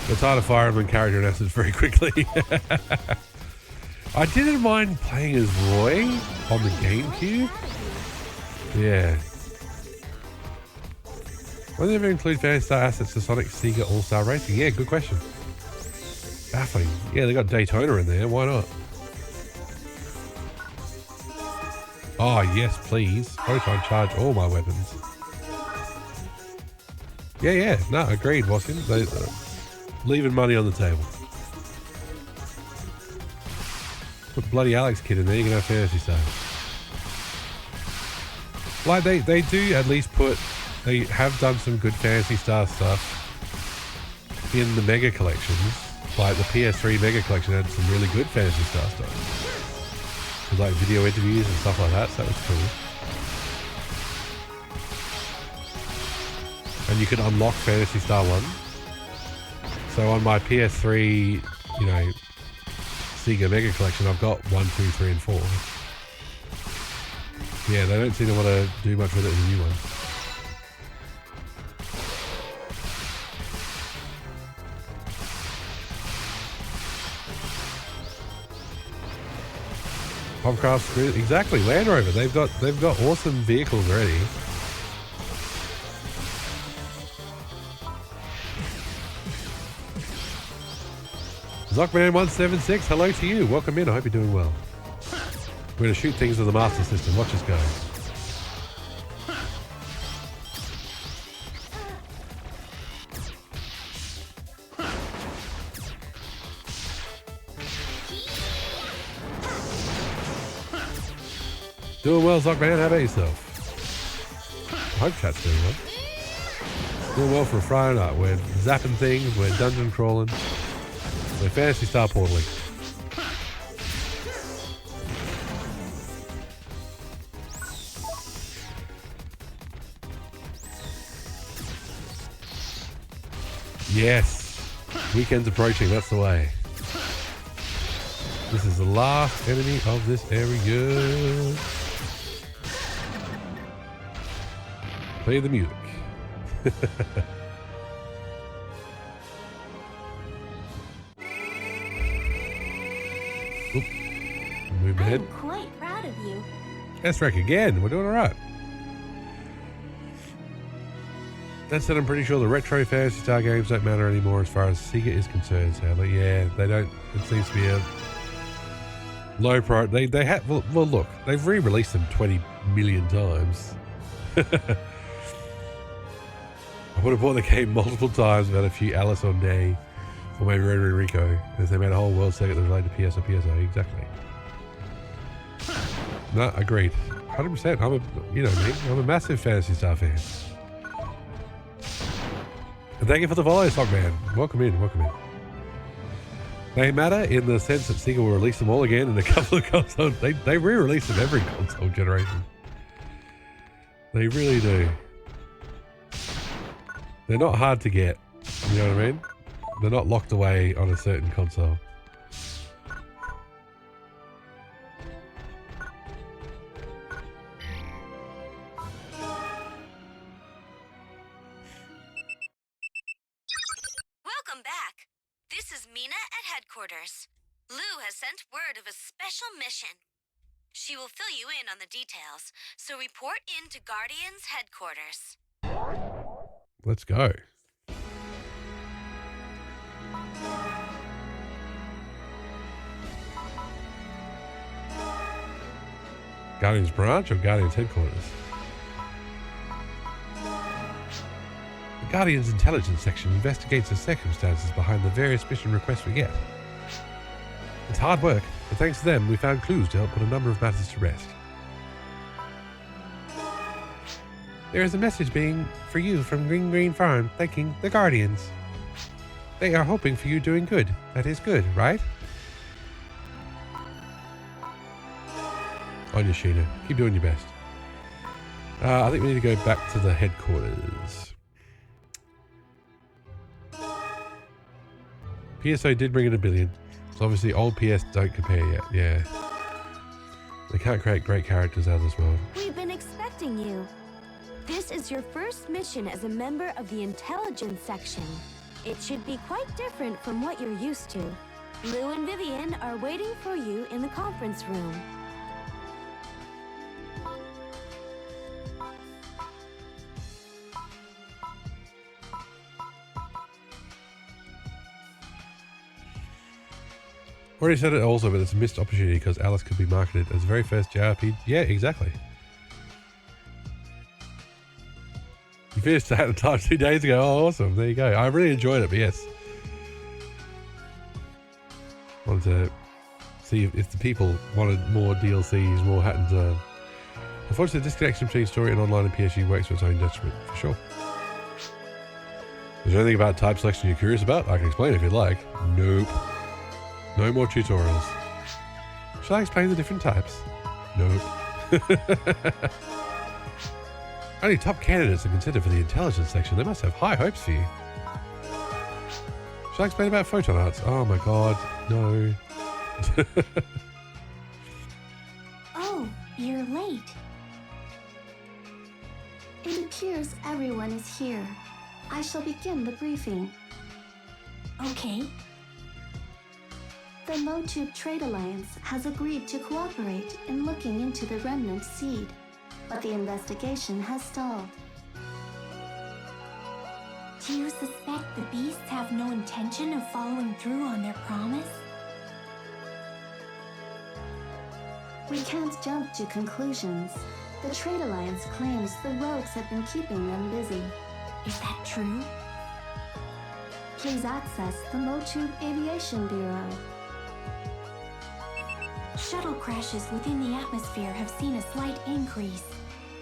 It's hard to fire them and character in essence very quickly. I didn't mind playing as Roy on the GameCube. Yeah. Why do they ever include Phantasy Star assets to Sonic Sega All-Star Racing? Yeah, good question. Baffling. Yeah, they got Daytona in there. Why not? Oh, yes, please. Proton charge all my weapons. Yeah. No, agreed, Waskian. They leaving money on the table. Put bloody Alex Kid in there, you can have Phantasy Star. Like, they do at least put... They have done some good Phantasy Star stuff in the Mega Collections. Like, the PS3 Mega Collection had some really good Phantasy Star stuff. With, like, video interviews and stuff like that, so that was cool. And you could unlock Phantasy Star 1. So on my PS3, you know, Sega Mega Collection, I've got 1, 2, 3, and 4. Yeah, they don't seem to want to do much with it in the new one. Popcraft, exactly. Land Rover. They've got awesome vehicles already. Zockman176, hello to you. Welcome in. I hope you're doing well. We're going to shoot things with the Master System. Watch us go. Doing well, Zockman. How about yourself? I hope chat's doing well. Doing well for a Friday night. We're zapping things. We're dungeon crawling. We're Phantasy Star portaling. Yes. Weekend's approaching. That's the way. This is the last enemy of this area. Play the music. Oop. Move ahead. I'm quite proud of you. S-Rec again. We're doing all right. That said, I'm pretty sure the retro Phantasy Star games don't matter anymore as far as Sega is concerned, sadly. Yeah, they don't. It seems to be a low priority. They have. Well, look, they've re-released them 20 million times. I would have bought the game multiple times without a few Alice on Day, or maybe Rotary Rico, as they made a whole world segment that related to PS or PSO. Exactly. No, agreed. 100%. I'm a, you know me, I'm a massive Phantasy Star fan. And thank you for the follow, Stockman. Welcome in, welcome in. They matter in the sense that Sega will release them all again in a couple of consoles. They re-release them every console generation. They really do. They're not hard to get. You know what I mean? They're not locked away on a certain console. Welcome back. This is Mina at headquarters. Lou has sent word of a special mission. She will fill you in on the details, so report in to Guardian's headquarters. Let's go. Guardians branch or Guardians headquarters? The Guardians intelligence section investigates the circumstances behind the various mission requests we get. It's hard work, but thanks to them we found clues to help put a number of matters to rest. There is a message being for you from Green Farm thanking the Guardians. They are hoping for you doing good. That is good, right? On you, Sheena. Keep doing your best. I think we need to go back to the headquarters. PSO did bring in $1 billion. So obviously old PS don't compare yet. Yeah. They can't create great characters out of this world. We've been expecting you. This is your first mission as a member of the intelligence section. It should be quite different from what you're used to. Lou and Vivian are waiting for you in the conference room. Already said it also, but it's a missed opportunity because Alice could be marketed as the very first JRPG. Yeah, exactly. You finished that at the time 2 days ago. Oh, awesome. There you go. I really enjoyed it, but yes. Wanted to see if the people wanted more DLCs, more hat and unfortunately, the disconnection between story and online and PSG works for its own detriment, for sure. Is there anything about type selection you're curious about? I can explain if you'd like. Nope. No more tutorials. Shall I explain the different types? Nope. Only top candidates are considered for the intelligence section. They must have high hopes for you. Shall I explain about photon arts? Oh my god, no. Oh, you're late. It appears everyone is here. I shall begin the briefing. Okay. The Motube Trade Alliance has agreed to cooperate in looking into the remnant seed, but the investigation has stalled. Do you suspect the beasts have no intention of following through on their promise? We can't jump to conclusions. The Trade Alliance claims the rogues have been keeping them busy. Is that true? Please access the Motube Aviation Bureau. Shuttle crashes within the atmosphere have seen a slight increase,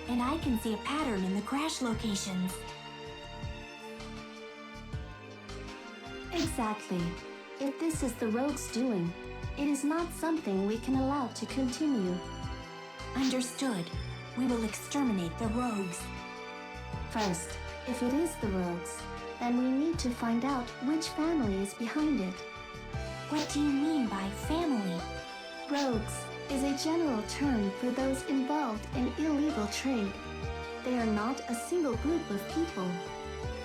and I can see a pattern in the crash locations. Exactly. If this is the rogues' doing, it is not something we can allow to continue. Understood. We will exterminate the rogues. First, if it is the rogues, then we need to find out which family is behind it. What do you mean by family? Rogues is a general term for those involved in illegal trade. They are not a single group of people.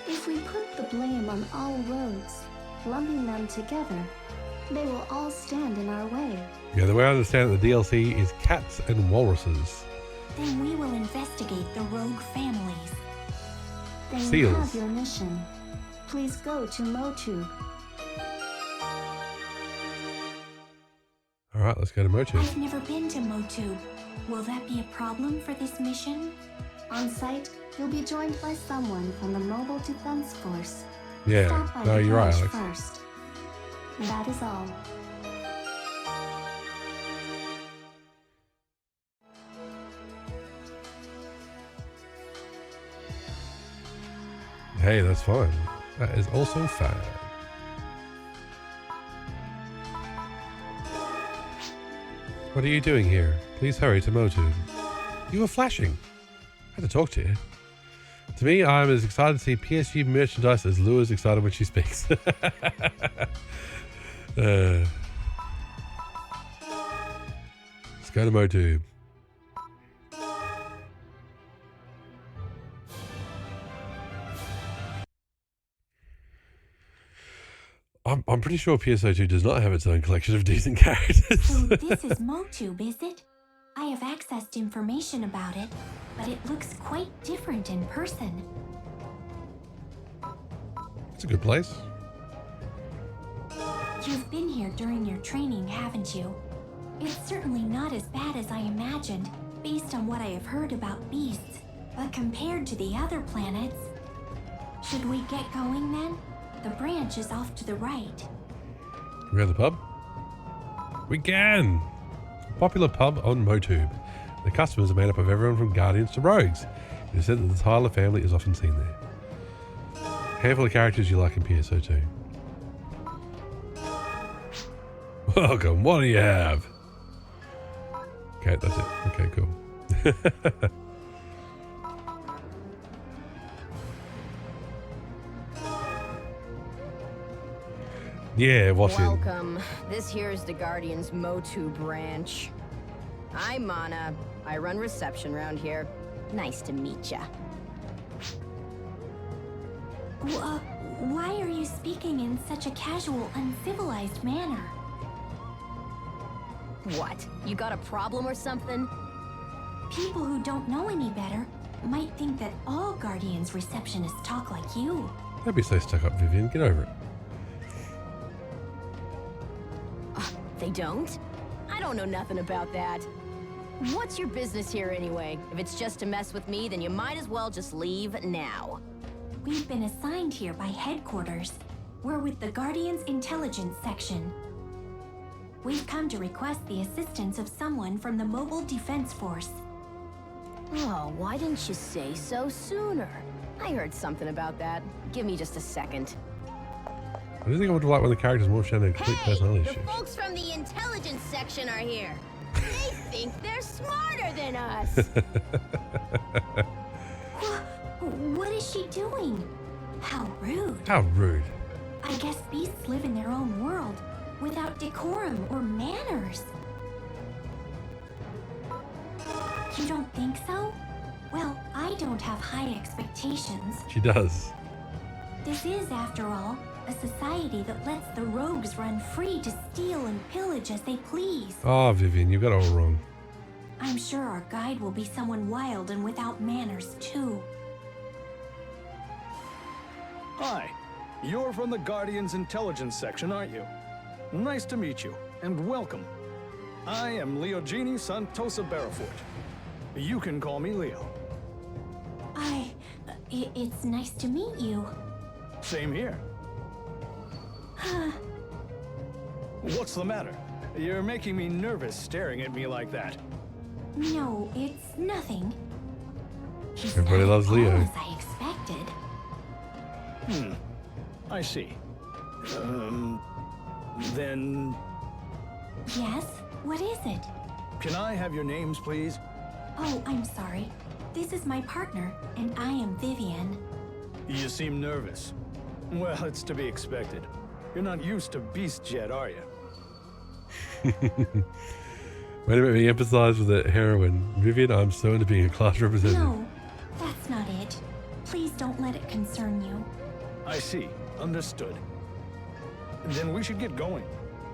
If we put the blame on all rogues, lumping them together, they will all stand in our way. Yeah, the way I understand it, the DLC is cats and walruses. Then we will investigate the rogue families. Then you Seals. have your mission. Please go to Motube. Alright, let's go to Motube. I've never been to Motube. Will that be a problem for this mission? On site, you'll be joined by someone from the Mobile Defense Force. Yeah, Stop by no, the you're right, college Alex. first. That is all. Hey, that's fine. That is also fine. What are you doing here? Please hurry to Motube. You were flashing. I had to talk to you. To me, I'm as excited to see PSG merchandise as Lou is excited when she speaks. Let's go to Motube. I'm pretty sure PSO2 does not have its own collection of decent characters. So this is Motube, is it? I have accessed information about it, but it looks quite different in person. It's a good place. You've been here during your training, haven't you? It's certainly not as bad as I imagined, based on what I have heard about beasts. But compared to the other planets... Should we get going then? The branch is off to the right. We go to the pub? We can! A popular pub on Motube. The customers are made up of everyone from Guardians to Rogues. It is said that the Tyler family is often seen there. Handful of characters you like in PSO2. Welcome, what do you have? Okay, that's it. Okay, cool. Yeah, Washington. Welcome. This here is the Guardian's Motu branch. I'm Mana. I run reception around here. Nice to meet ya. Why are you speaking in such a casual, uncivilized manner? What? You got a problem or something? People who don't know any better might think that all Guardians receptionists talk like you. Don't be so stuck up, Vivian. Get over it. They don't? I don't know nothing about that. What's your business here anyway? If it's just to mess with me, then you might as well just leave now. We've been assigned here by headquarters. We're with the Guardian's Intelligence Section. We've come to request the assistance of someone from the Mobile Defense Force. Oh, why didn't you say so sooner? I heard something about that. Give me just a second. I do think I would like when the characters morph down into complete personality The shifts. folks from the intelligence section are here. They think they're smarter than us. What is she doing? How rude. How rude. I guess beasts live in their own world, without decorum or manners. You don't think so? Well, I don't have high expectations. She does. This is, after all, a society that lets the rogues run free to steal and pillage as they please. Oh, Vivian, you got it all wrong. I'm sure our guide will be someone wild and without manners, too. Hi, you're from the Guardian's Intelligence Section, aren't you? Nice to meet you, and welcome. I am Leogini Santosa Barafort. You can call me Leo. It's nice to meet you. Same here. What's the matter? You're making me nervous staring at me like that. No, it's nothing. He's Everybody not loves as Leo. tall as I expected. I see. Then... Yes? What is it? Can I have your names, please? Oh, I'm sorry. This is my partner, and I am Vivian. You seem nervous. Well, it's to be expected. You're not used to beasts yet, are you? Wait a minute, we empathize with the heroine. Vivian, I'm so into being a class representative. No, that's not it. Please don't let it concern you. I see. Understood. Then we should get going.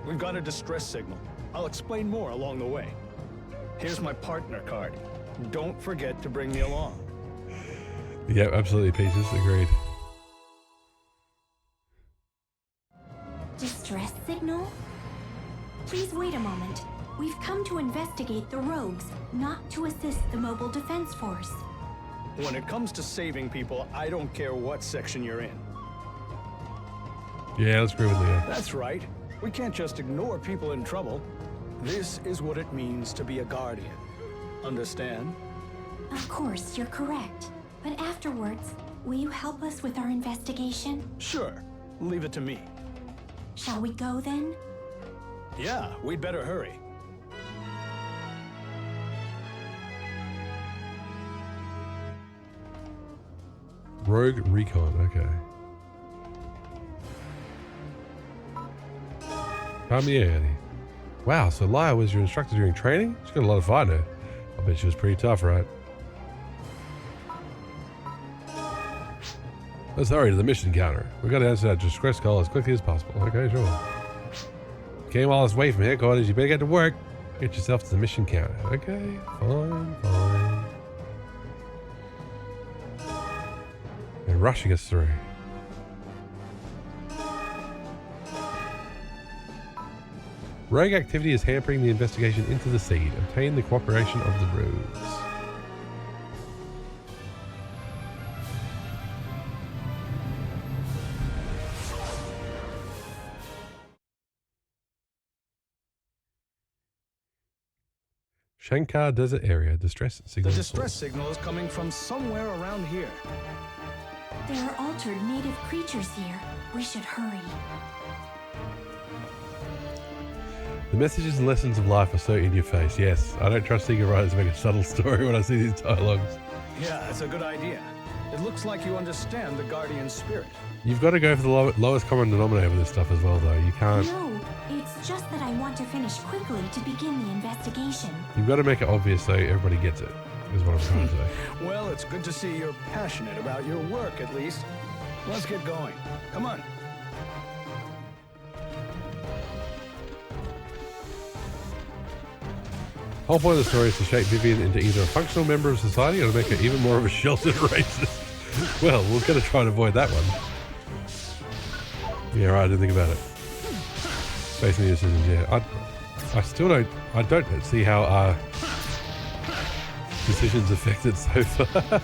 We've got a distress signal. I'll explain more along the way. Here's my partner card. Don't forget to bring me along. Yeah, absolutely, Peaches. Agreed. Distress signal? Please wait a moment. We've come to investigate the rogues, not to assist the Mobile Defense Force. When it comes to saving people, I don't care what section you're in. Yeah, let's agree with Leo. That's right. We can't just ignore people in trouble. This is what it means to be a guardian. Understand? Of course, you're correct. But afterwards, will you help us with our investigation? Sure. Leave it to me. Shall we go then? Yeah, we'd better hurry. Rogue Recon, okay. Palmieri. Wow, so Laya was your instructor during training? She's got a lot of fight in her. I bet she was pretty tough, right? Let's hurry to the mission counter. We've got to answer that distress call as quickly as possible. Okay, sure. Came all this way from headquarters, you better get to work. Get yourself to the mission counter. Okay, fine. They're rushing us through. Rogue activity is hampering the investigation into the seed. Obtain the cooperation of the rogues. Shankar Desert Area. Distress signal. The distress signal is coming from somewhere around here. There are altered native creatures here. We should hurry. The messages and lessons of life are so in your face. Yes, I don't trust eager writers to make a subtle story when I see these dialogues. Yeah, that's a good idea. It looks like you understand the Guardian spirit. You've got to go for the lowest common denominator with this stuff as well, though. You can't... No, it's just that I want to finish quickly to begin the investigation. You've got to make it obvious so everybody gets it, is what I'm trying to say. Well, it's good to see you're passionate about your work, at least. Let's get going. Come on. Whole point of the story is to shape Vivian into either a functional member of society or to make her even more of a sheltered racist. Well, we're going to try and avoid that one. Yeah, right, I didn't think about it. Based on the decisions, yeah. I still don't... I don't see how our decisions affect it so far. I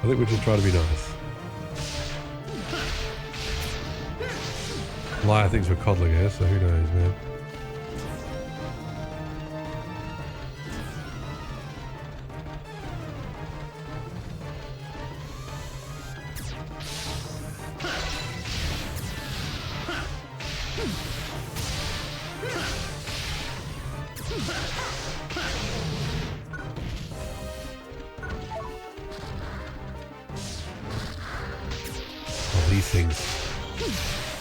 think we're just trying to be nice. Liar thinks we're coddling her, so who knows, man. These things.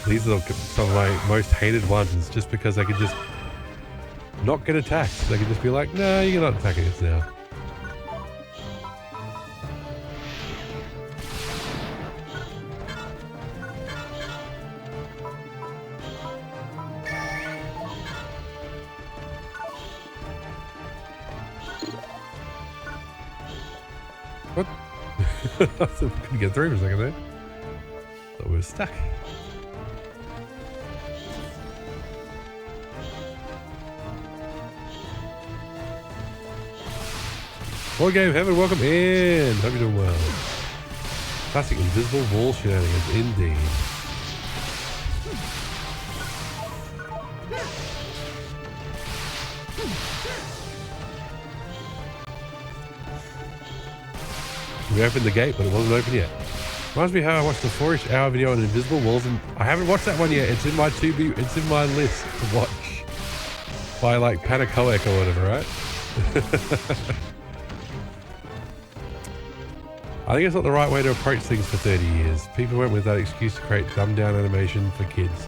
These are some of my most hated ones just because they could just not get attacked. They could just be like, no, you're not attacking us now. What? I couldn't get through for a second there. Thought we were stuck. Board Game Heaven, welcome in. Hope you're doing well. Classic invisible wall shenanigans, indeed. We opened the gate, but it wasn't open yet. Reminds me how I watched the 4-ish hour video on invisible walls, and I haven't watched that one yet. It's in my it's in my list to watch by like Panacoic or whatever, right? I think it's not the right way to approach things for 30 years. People went with that excuse to create dumbed-down animation for kids.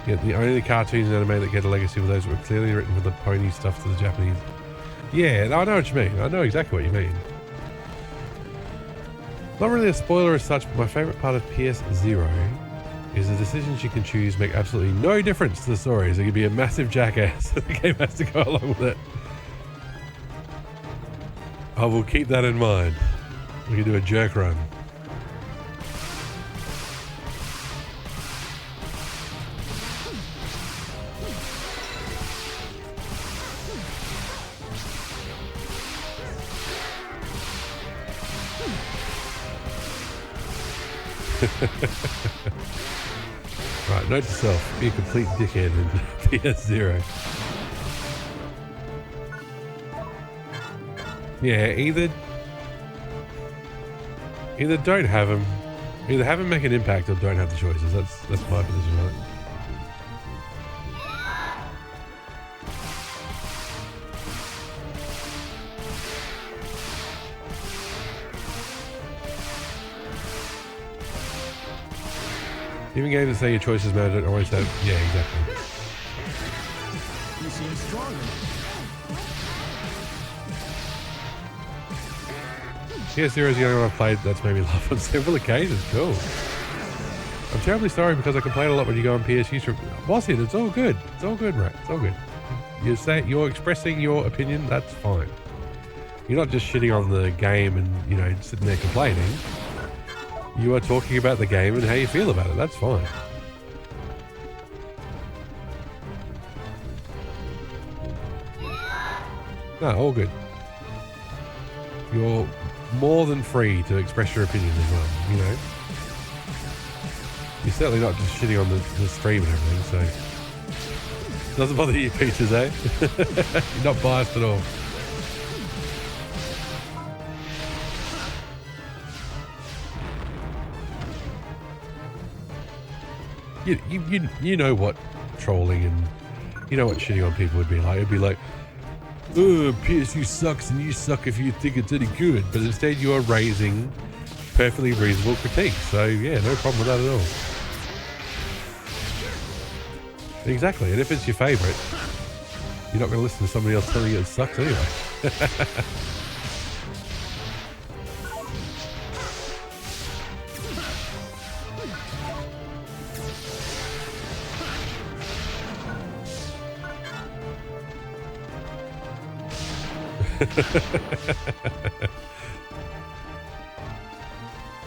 Yet only the cartoons and anime that get a legacy were those that were clearly written for the pony stuff to the Japanese. Yeah, I know what you mean. I know exactly what you mean. Not really a spoiler as such, but my favourite part of PS0 is the decisions you can choose make absolutely no difference to the story, so you can be a massive jackass. The game has to go along with it. I will keep that in mind. We can do a jerk run. Right, note to self, be a complete dickhead in PS0. Yeah, either don't have them, either have them make an impact or don't have the choices. That's my position on it. Even games that say your choices matter don't always have... Yeah, exactly. You seem stronger. PS0 is the only one I've played that's made me laugh on several occasions. Cool. I'm terribly sorry because I complain a lot when you go on PS History. Boss it, it's all good. It's all good, right? It's all good. You're expressing your opinion, that's fine. You're not just shitting on the game and, you know, sitting there complaining. You are talking about the game and how you feel about it. That's fine. No, all good. You're more than free to express your opinion as well, you know. You're certainly not just shitting on the stream and everything, so... Doesn't bother you, Peaches, eh? You're not biased at all. You know what trolling and you know what shitting on people would be like. It'd be like, oh, PSU sucks and you suck if you think it's any good. But instead you are raising perfectly reasonable critique. So yeah, no problem with that at all. Exactly, and if it's your favourite, you're not going to listen to somebody else telling you it sucks anyway.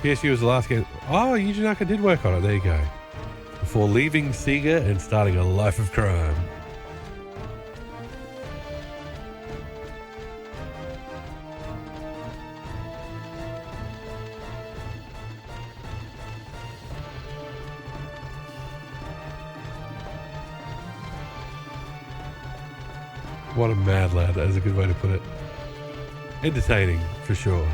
PSU was the last game. Oh, Yuji Naka did work on it. There you go. Before leaving Sega and starting a life of crime. What a mad lad. That is a good way to put it. Entertaining, for sure.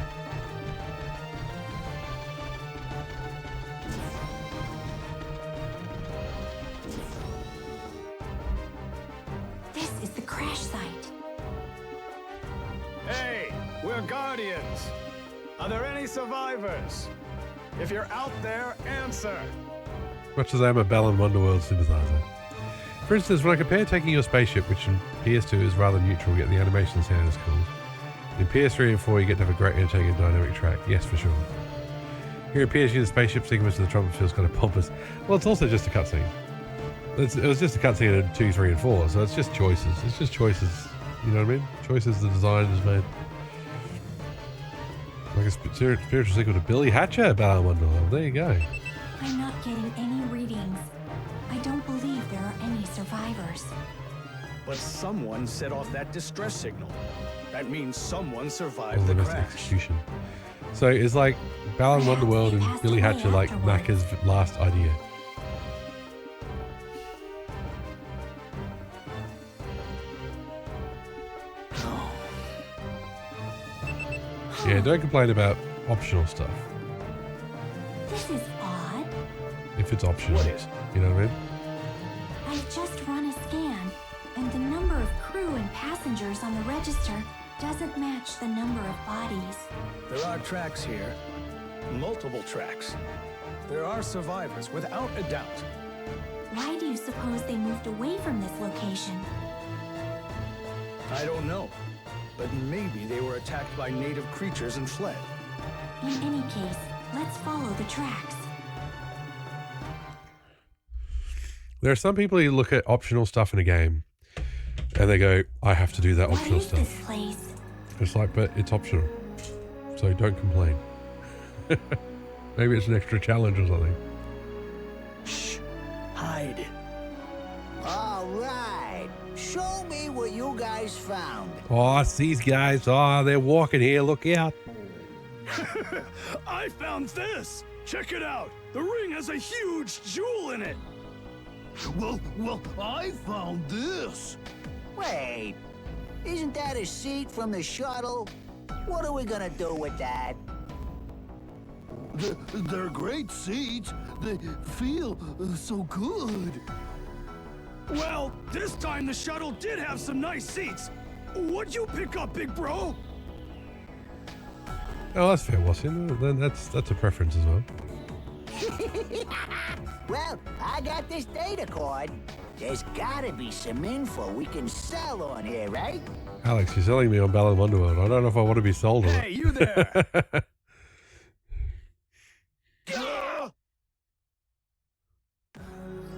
This is the crash site. Hey, we're Guardians. Are there any survivors? If you're out there, answer. Much as I am a Balan Wonderworld sympathizer. For instance, when I compare taking your spaceship, which in PS2 is rather neutral, yet the animation sound is cool. In PS3 and 4, you get to have a great entertaining and dynamic track. Yes, for sure. Here in PSU, the spaceship sequence of the trumpet feels kind of pompous. Well, it's also just a cutscene. It was just a cutscene in 2, 3, and 4, so it's just choices. It's just choices. You know what I mean? Choices the design has made. Like a spiritual sequel to Billy Hatcher, Balan Wonderworld. There you go. I'm not getting any readings. I don't believe there are any survivors. But someone set off that distress signal. That means someone survived Oh, the the mass crash. execution. So it's like Balan Wonderworld and Billy Hatcher like Naka's last idea. Yeah, don't complain about optional stuff. This is odd. If it's optional. What is? You know what I mean? I've just run a scan, and the number of crew and passengers on the register doesn't match the number of bodies. There are tracks here. Multiple tracks. There are survivors, without a doubt. Why do you suppose they moved away from this location? I don't know. But maybe they were attacked by native creatures and fled. In any case, let's follow the tracks. There are some people who look at optional stuff in a game and they go, I have to do that What optional is this stuff. place? It's like, but it's optional. So don't complain. Maybe it's an extra challenge or something. Shh. Hide. All right. Show me what you guys found. Oh, it's these guys. Oh, they're walking here. Look out. I found this. Check it out. The ring has a huge jewel in it. Well, I found this. Wait, isn't that a seat from the shuttle? What are we gonna do with that? They're great seats. They feel so good. Well, this time the shuttle did have some nice seats. What'd you pick up, big bro? Oh, that's fair, Watson. Then that's a preference as well. Well, I got this data cord. There's gotta be some info we can sell on here, right? Alex, you're selling me on Balan Wonderworld. I don't know if I want to be sold on it. Hey, you there!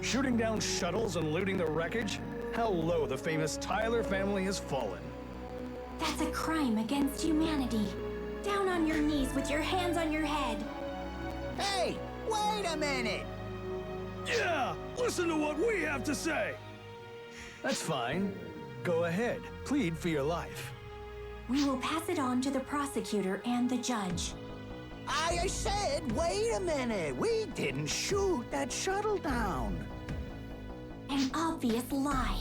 Shooting down shuttles and looting the wreckage? How low the famous Tyler family has fallen. That's a crime against humanity. Down on your knees with your hands on your head. Hey, wait a minute. Yeah, listen to what we have to say. That's fine. Go ahead, plead for your life. We will pass it on to the prosecutor and the judge. I said, wait a minute. We didn't shoot that shuttle down. An obvious lie.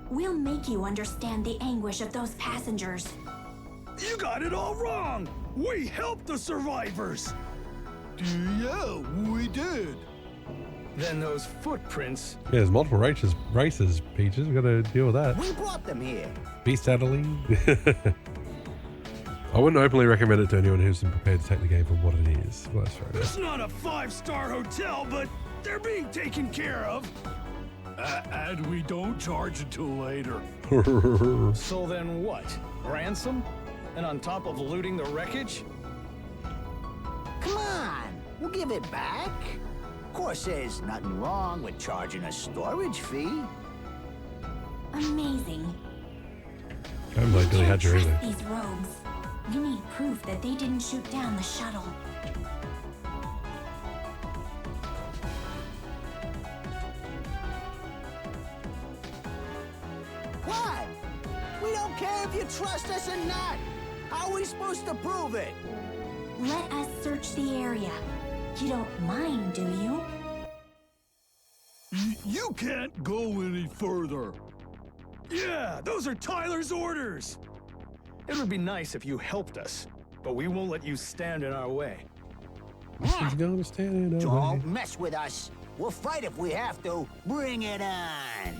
We'll make you understand the anguish of those passengers. You got it all wrong. We helped the survivors. Yeah, we did. Then those footprints. Yeah, there's multiple races, Peaches. We've got to deal with that. We brought them here. Beast Adderley. I wouldn't openly recommend it to anyone who isn't prepared to take the game for what it is. Well, that's fair enough. It's not a 5-star hotel, but they're being taken care of. And we don't charge until later. So then what? Ransom? And on top of looting the wreckage? Come on, we'll give it back. Of course, there's nothing wrong with charging a storage fee. Amazing. I haven't played Billy Hatcher Trust either. these rogues. We need proof that they didn't shoot down the shuttle. What? We don't care if you trust us or not. How are we supposed to prove it? Let us search the area. You don't mind, do you? You can't go any further. Yeah, those are Tyler's orders. It would be nice if you helped us, but we won't let you stand in our way. He's gonna stand in our way. Don't mess with us. We'll fight if we have to. Bring it on.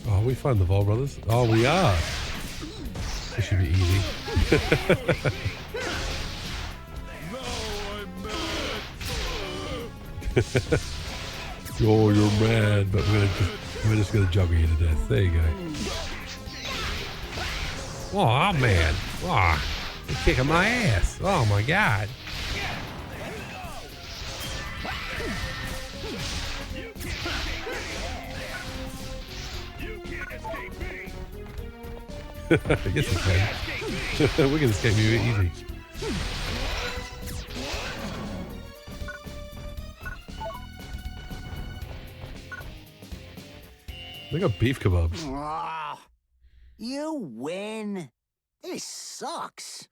Oh, we find the Vol brothers. Oh, we are. This should be easy. Oh, you're mad, but we're just gonna juggle you to death. There you go. Oh, I'm mad. Oh, you're kicking my ass. Oh my god. Yes, we can. We can escape you easy. They got beef kebabs. Oh, you win. This sucks.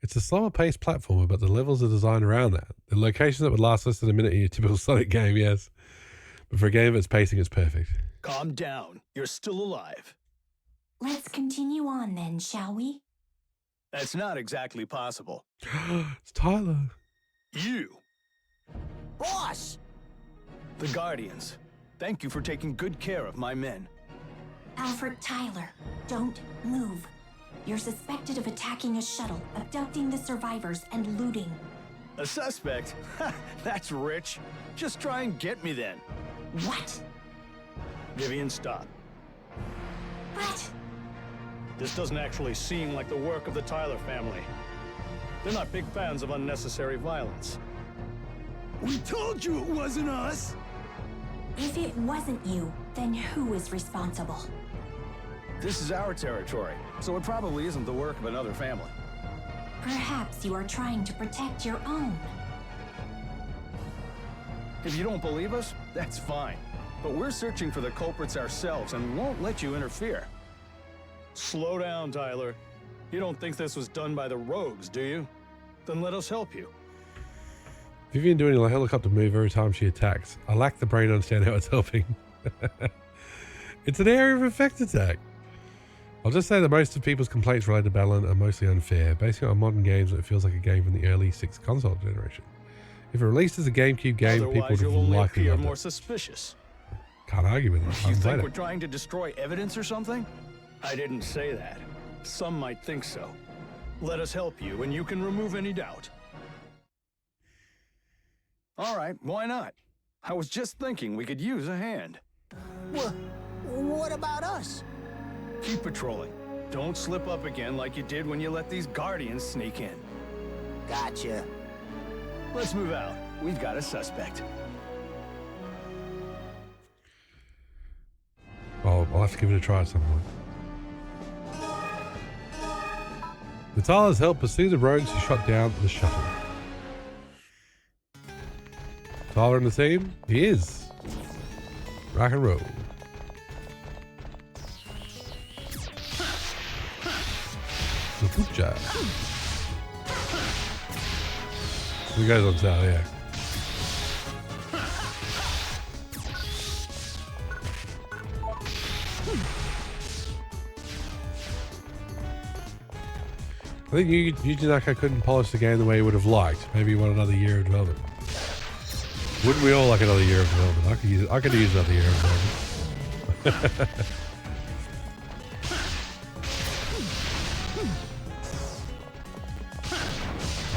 It's a slower paced platformer, but the levels are designed around that. The locations that would last less than a minute in your typical Sonic game, yes. But for a game of its pacing, it's perfect. Calm down. You're still alive. Let's continue on then, shall we? That's not exactly possible. It's Tyler. You. Boss! The Guardians. Thank you for taking good care of my men. Alfred Tyler, don't move. You're suspected of attacking a shuttle, abducting the survivors, and looting. A suspect? That's rich. Just try and get me then. What? Vivian, stop. But... This doesn't actually seem like the work of the Tyler family. They're not big fans of unnecessary violence. We told you it wasn't us! If it wasn't you, then who is responsible? This is our territory, so it probably isn't the work of another family. Perhaps you are trying to protect your own. If you don't believe us, that's fine. But we're searching for the culprits ourselves and won't let you interfere. Slow down, Tyler. You don't think this was done by the rogues, do you? Then let us help you. Vivian doing a helicopter move every time she attacks. I lack the brain to understand how it's helping. It's an area of effect attack. I'll just say that most of people's complaints related to Battleland are mostly unfair. Basing it on modern games, it feels like a game from the early 6 console generation. If it released as a GameCube game, Otherwise, people would have you'll only likely appear loved more it. suspicious. Can't argue with it. You I've played think we're it. trying to destroy evidence or something? I didn't say that. Some might think so. Let us help you, and you can remove any doubt. All right, why not? I was just thinking we could use a hand. What about us? Keep patrolling. Don't slip up again like you did when you let these Guardians sneak in. Gotcha. Let's move out. We've got a suspect. Oh, I'll have to give it a try at some point. The Tylers help pursue the rogues who shot down the shuttle. Tyler in the team? He is. Rock and roll. Good job. We guys on south, yeah. I think Yuji Naka couldn't polish the game the way he would have liked. Maybe he wanted another year of development. Wouldn't we all like another year of development? I could use another year of development.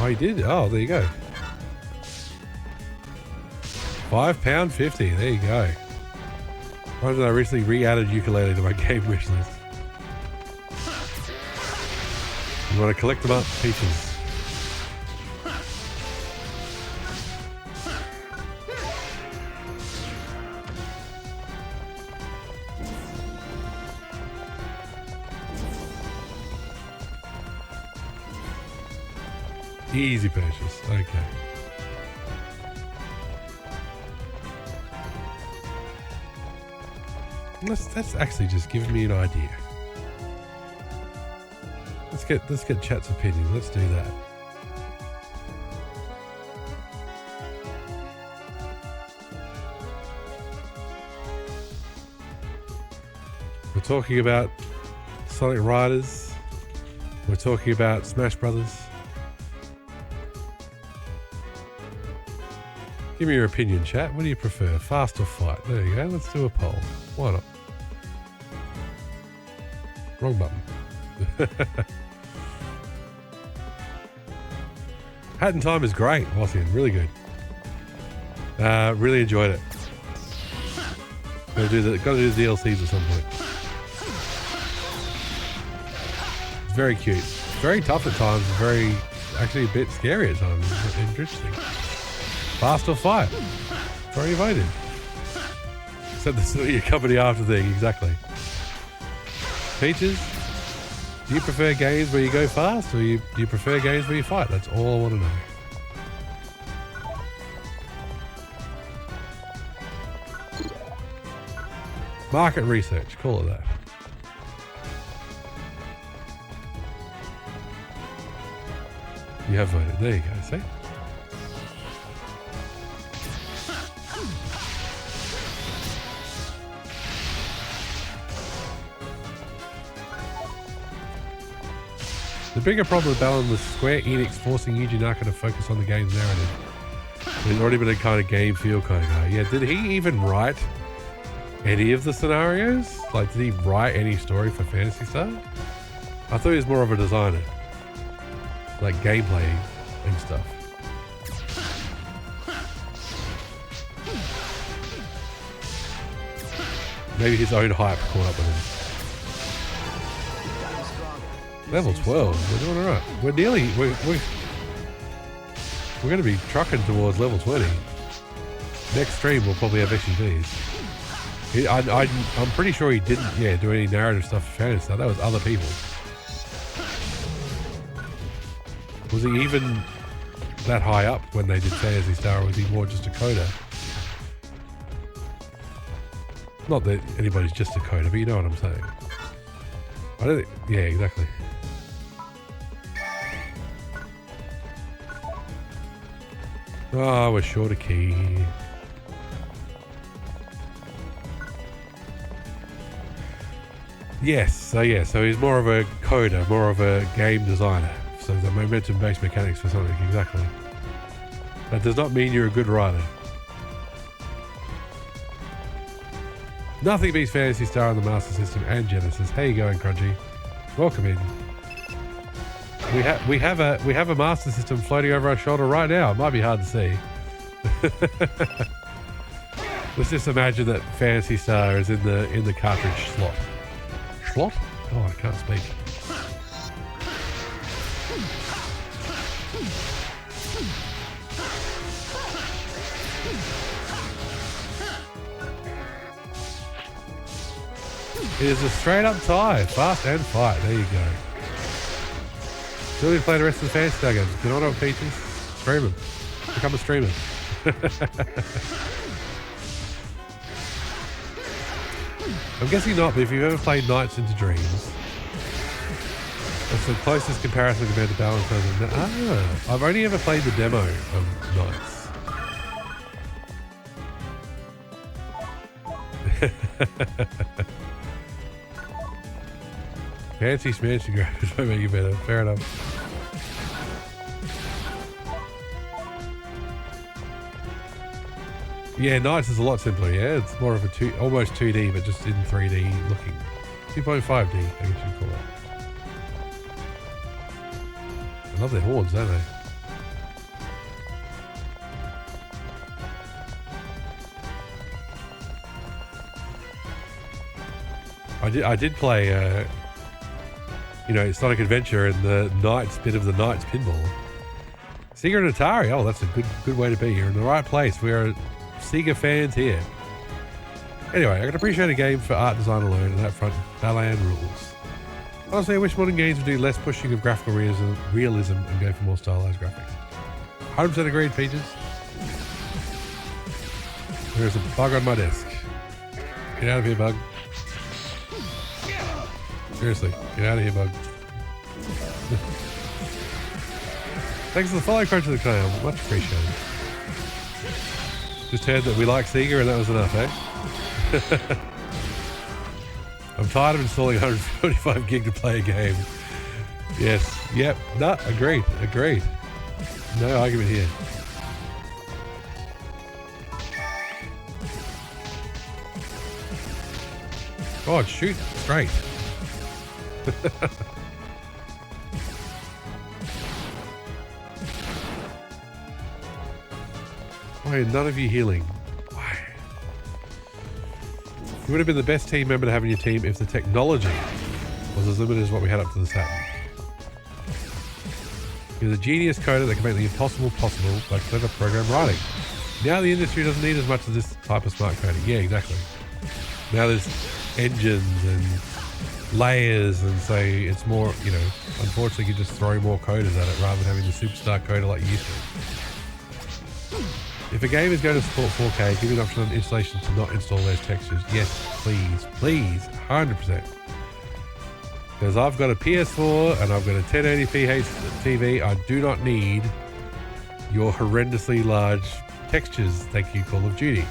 Oh, he did? Oh, there you go. £5.50. There you go. Why did I recently re-added ukulele to my game wish list? You want to collect them up, Peaches? Easy purchase. Okay. That's actually just giving me an idea. Let's get chat's opinion. Let's do that. We're talking about Sonic Riders. We're talking about Smash Brothers. Give me your opinion, chat. What do you prefer, fast or fight? There you go. Let's do a poll. Why not? Wrong button. Hat in Time is great, Wassian. Really good. Really enjoyed it. Got to do the DLCs at some point. It's very cute. Very tough at times. Actually a bit scary at times. Interesting. Fast or fight? It's already voted. Except this is your company after thing, exactly. Peaches, do you prefer games where you go fast or do you prefer games where you fight? That's all I want to know. Market research, call it that. You have voted. There you go, see? The bigger problem with Balan was Square Enix forcing Yuji Naka to focus on the game's narrative. He's already been a kind of game feel kind of guy. Yeah, did he even write any of the scenarios? Like, did he write any story for Phantasy Star? I thought he was more of a designer. Like gameplay and stuff. Maybe his own hype caught up with him. Level 12. We're doing alright. We're going to be trucking towards level 20. Next stream we'll probably have SUVs. I'm pretty sure he didn't do any narrative stuff for Phantasy Star. That was other people. Was he even that high up when they did Phantasy Star, or was he more just a coder? Not that anybody's just a coder, but you know what I'm saying. I don't think... Yeah, exactly. Oh, we're short a key. Yes, so he's more of a coder, more of a game designer. So the momentum-based mechanics for Sonic, exactly. That does not mean you're a good writer. Nothing beats Phantasy Star on the Master System and Genesis. How you going, Crunchy? Welcome in. We have a Master System floating over our shoulder right now. It might be hard to see. Let's just imagine that Phantasy Star is in the cartridge slot. Slot? Oh, I can't speak. It is a straight up tie. Fast and fight. There you go. Still need to play the rest of the Phantasy Star games. Get on it, Peaches. Stream them. Become a streamer. I'm guessing not, but if you've ever played Nights into Dreams, that's the closest comparison compared to Balance. I've only ever played the demo of Nights. Fancy smashy graphics might make you better. Fair enough. Yeah, Nights is a lot simpler. Yeah, it's more of a almost 2D, but just in 3D looking. 2.5D, I guess you'd call it. I love their horns, don't they? I did play, Sonic Adventure and the Knights bit of the Knights pinball. Sega and Atari. Oh, that's a good way to be. You're in the right place. We are Sega fans here. Anyway, I can appreciate a game for art design alone, and that front, Balan rules. Honestly, I wish modern games would do less pushing of graphical realism and go for more stylized graphics. 100% agreed, Peaches. There's a bug on my desk. Get out of here, bug. Seriously, get out of here, bug. Thanks for the follow, Crunch of the Clown. Much appreciated. Just heard that we like Sega and that was enough, eh? I'm tired of installing 145 gig to play a game. Yes, yep, no, agreed. No argument here. God, shoot straight. Why are none of you healing? Why? You would have been the best team member to have in your team if the technology was as limited as what we had up to the Saturn. You're the genius coder that can make the impossible possible by clever program writing. Now the industry doesn't need as much of this type of smart coding. Yeah, exactly. Now there's engines and layers, and so it's more, unfortunately you're just throwing more coders at it rather than having the superstar coder like you used to. If a game is going to support 4K, give me an option on installation to not install those textures. Yes, please, 100%. Because I've got a PS4 and I've got a 1080p TV. I do not need your horrendously large textures. Thank you, Call of Duty.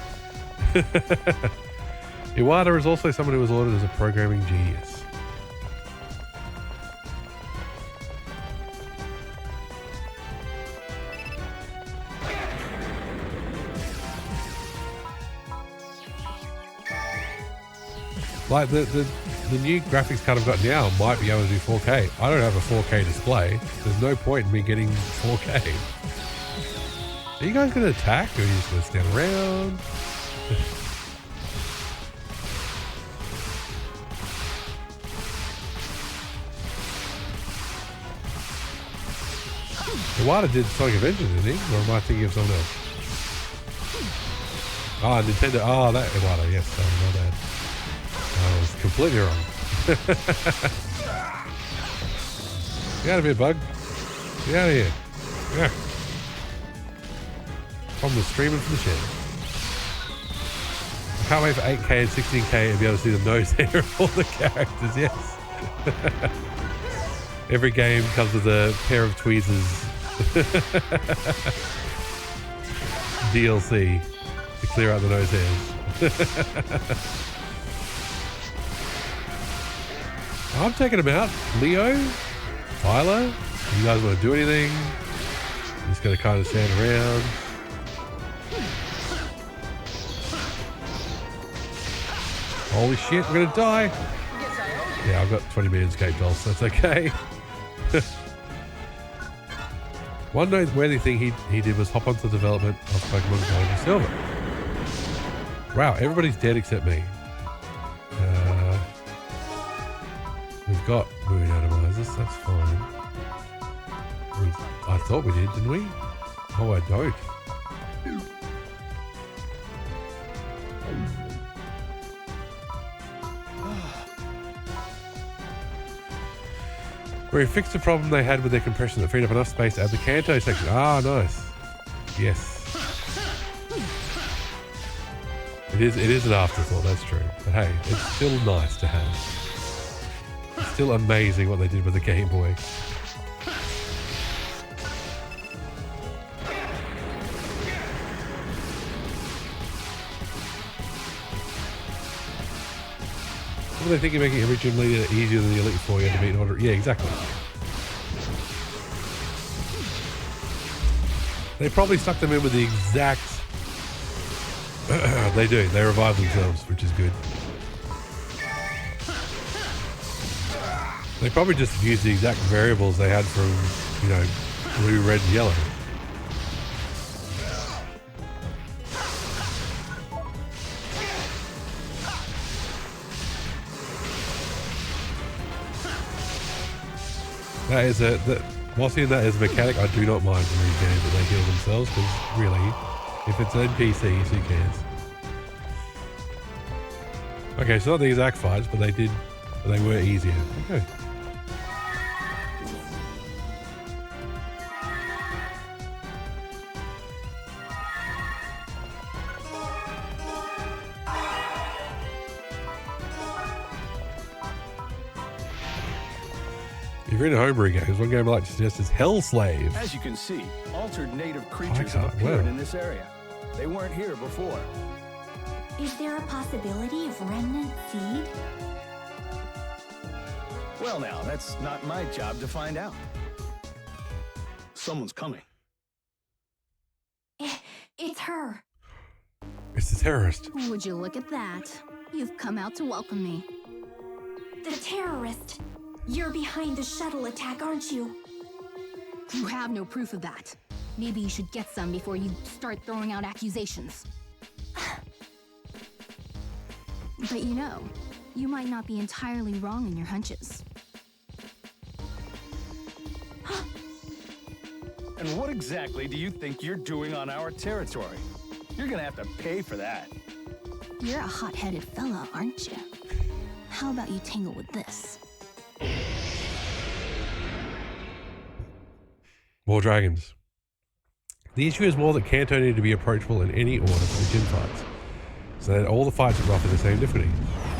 Iwata is also someone who was lauded as a programming genius. Like the new graphics card I've got now might be able to do 4K. I don't have a 4K display. There's no point in me getting 4K. Are you guys going to attack, or are you just going to stand around? Iwata did Sonic Adventure, didn't he? Or am I thinking of someone else? Oh, Nintendo. Oh, that Iwata. Yes, sorry, my bad. I was completely wrong. Get out of here, bug. Get out of here. Yeah. From the streaming from the shed. I can't wait for 8K and 16K and be able to see the nose hair of all the characters. Yes. Every game comes with a pair of tweezers. DLC to clear out the nose hairs. I'm taking him out. Leo, Tyler, you guys want to do anything? I'm just going to kind of stand around. Holy shit, we're going to die. Yeah, I've got 20 million escape dolls, so that's okay. One noteworthy thing he did was hop onto the development of Pokemon Gold and Silver. Wow, everybody's dead except me. We've got moon atomizers, that's fine. I thought we did, didn't we? Oh, I don't. We fixed a problem they had with their compression that freed up enough space to add the Kanto section. Ah, nice. Yes. It is an afterthought, that's true. But hey, it's still nice to have. It's still amazing what they did with the Game Boy. What were they thinking, making every gym leader easier than the Elite Four? You had to meet in order. Yeah, exactly. They probably stuck them in with the exact... They do. They revive themselves, which is good. They probably just used the exact variables they had from, blue, red, and yellow. That is while seeing that as a mechanic, I do not mind in these games that they heal themselves, because really, if it's NPCs, who cares? Okay, so not the exact fights, but they were easier. Okay. If you're into homebrew games, one game I like to suggest is Hell Slave. As you can see, altered native creatures have appeared in this area. They weren't here before. Is there a possibility of remnant seed? Well now, that's not my job to find out. Someone's coming. It's her. It's the terrorist. Would you look at that? You've come out to welcome me. The terrorist. You're behind the shuttle attack, aren't you? You have no proof of that. Maybe you should get some before you start throwing out accusations. But you know, you might not be entirely wrong in your hunches. And what exactly do you think you're doing on our territory? You're gonna have to pay for that. You're a hot-headed fella, aren't you? How about you tangle with this? More dragons. The issue is more that Kanto needed to be approachable in any order for the gym fights, so that all the fights are offered the same difficulty.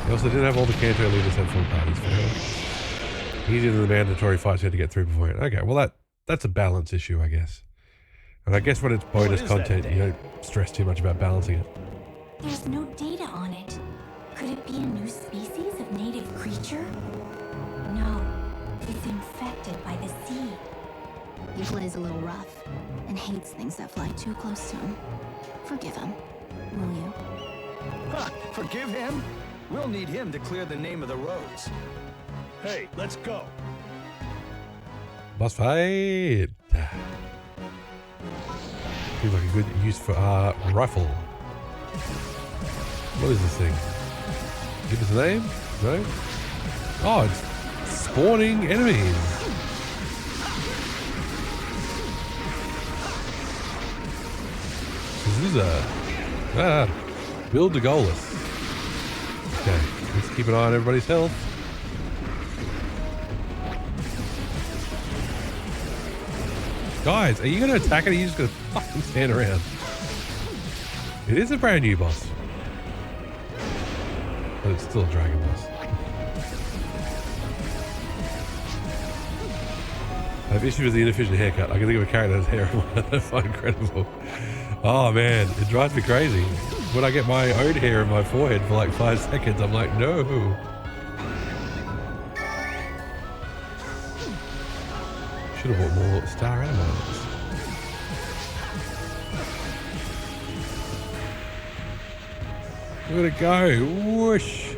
They also didn't have all the Kanto leaders had full parties for her. Easier than the mandatory fights you had to get through beforehand. Okay, well that's a balance issue, I guess. And I guess when it's bonus content, you don't stress too much about balancing it. There's no data on it. Could it be a new species of native creature? No, it's infected by the seed. He plays a little rough and hates things that fly too close to him. Forgive him, will you? Ha! Forgive him? We'll need him to clear the name of the roads. Hey, let's go. Boss fight. Seems like a good use for our rifle. What is this thing? Give us a name? No? Oh, it's spawning enemies. Build the goalless. Okay, let's keep an eye on everybody's health. Guys, are you going to attack it or are you just going to fucking stand around? It is a brand new boss. But it's still a dragon boss. I have issues with the inefficient haircut. I can think of a character that's hair I find incredible. Oh man, it drives me crazy. When I get my own hair in my forehead for like 5 seconds, I'm like, no. Should have bought more star animals. Look at it go, whoosh.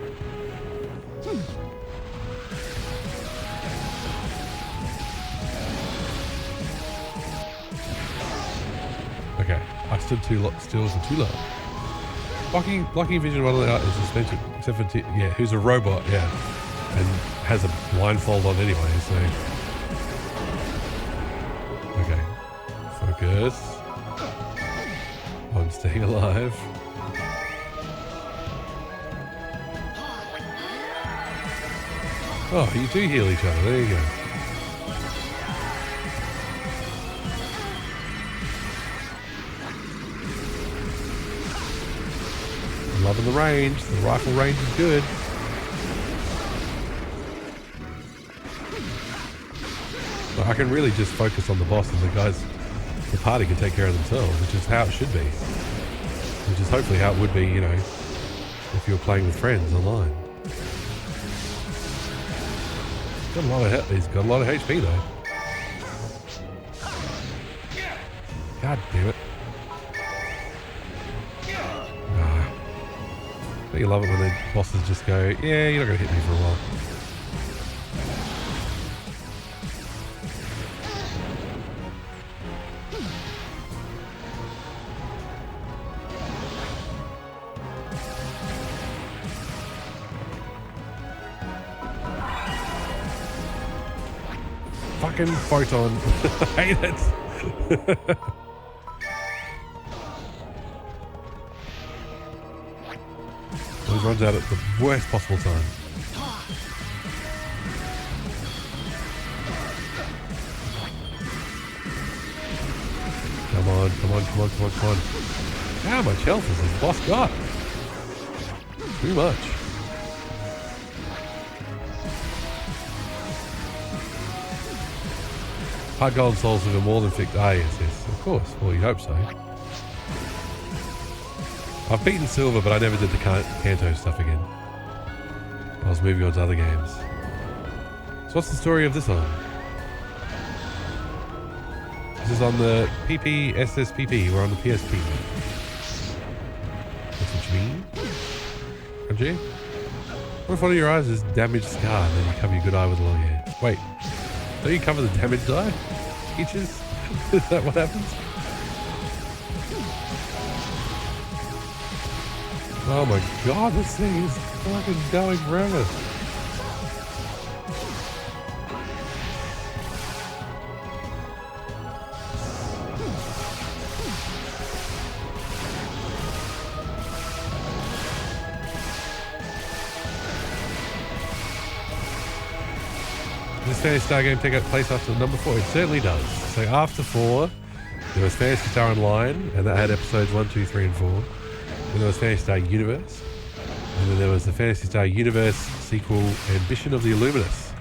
Okay, I stood too still for too long. Blocking vision one out is suspension, except for who's a robot, yeah, and has a blindfold on anyway. So, okay, focus on staying alive. Oh, you do heal each other. There you go. Loving the range. The rifle range is good. But I can really just focus on the boss and the party can take care of themselves, which is how it should be. Which is hopefully how it would be, you know, if you were playing with friends online. He's got a lot of HP though. God damn it. Don't you love it when the bosses just go, yeah, you're not going to hit me for a while. fucking photon. I hate it. Always runs out at the worst possible time. Come on, come on, come on, come on, come on. How much health has this boss got? Too much. Hard gold souls with a more than fixed. Ah, yes, yes, of course. Well, you hope so. I've beaten silver, but I never did the Kanto stuff again. I was moving on to other games. So what's the story of this one? This is on the SSPP. We're on the PSP. That's what you mean? Don't you? What if one of your eyes is damaged scar and then you cover your good eye with a long hair? Wait, don't you cover the damaged eye? Peaches? Is that what happens? Oh my god, this thing is fucking going forever. Does Phantasy Star game take place after number 4? It certainly does. So after 4, there was Phantasy Star Online, and that had episodes 1, 2, 3, and 4. Then there was Phantasy Star Universe. And then there was the Phantasy Star Universe sequel, Ambition of the Illuminus.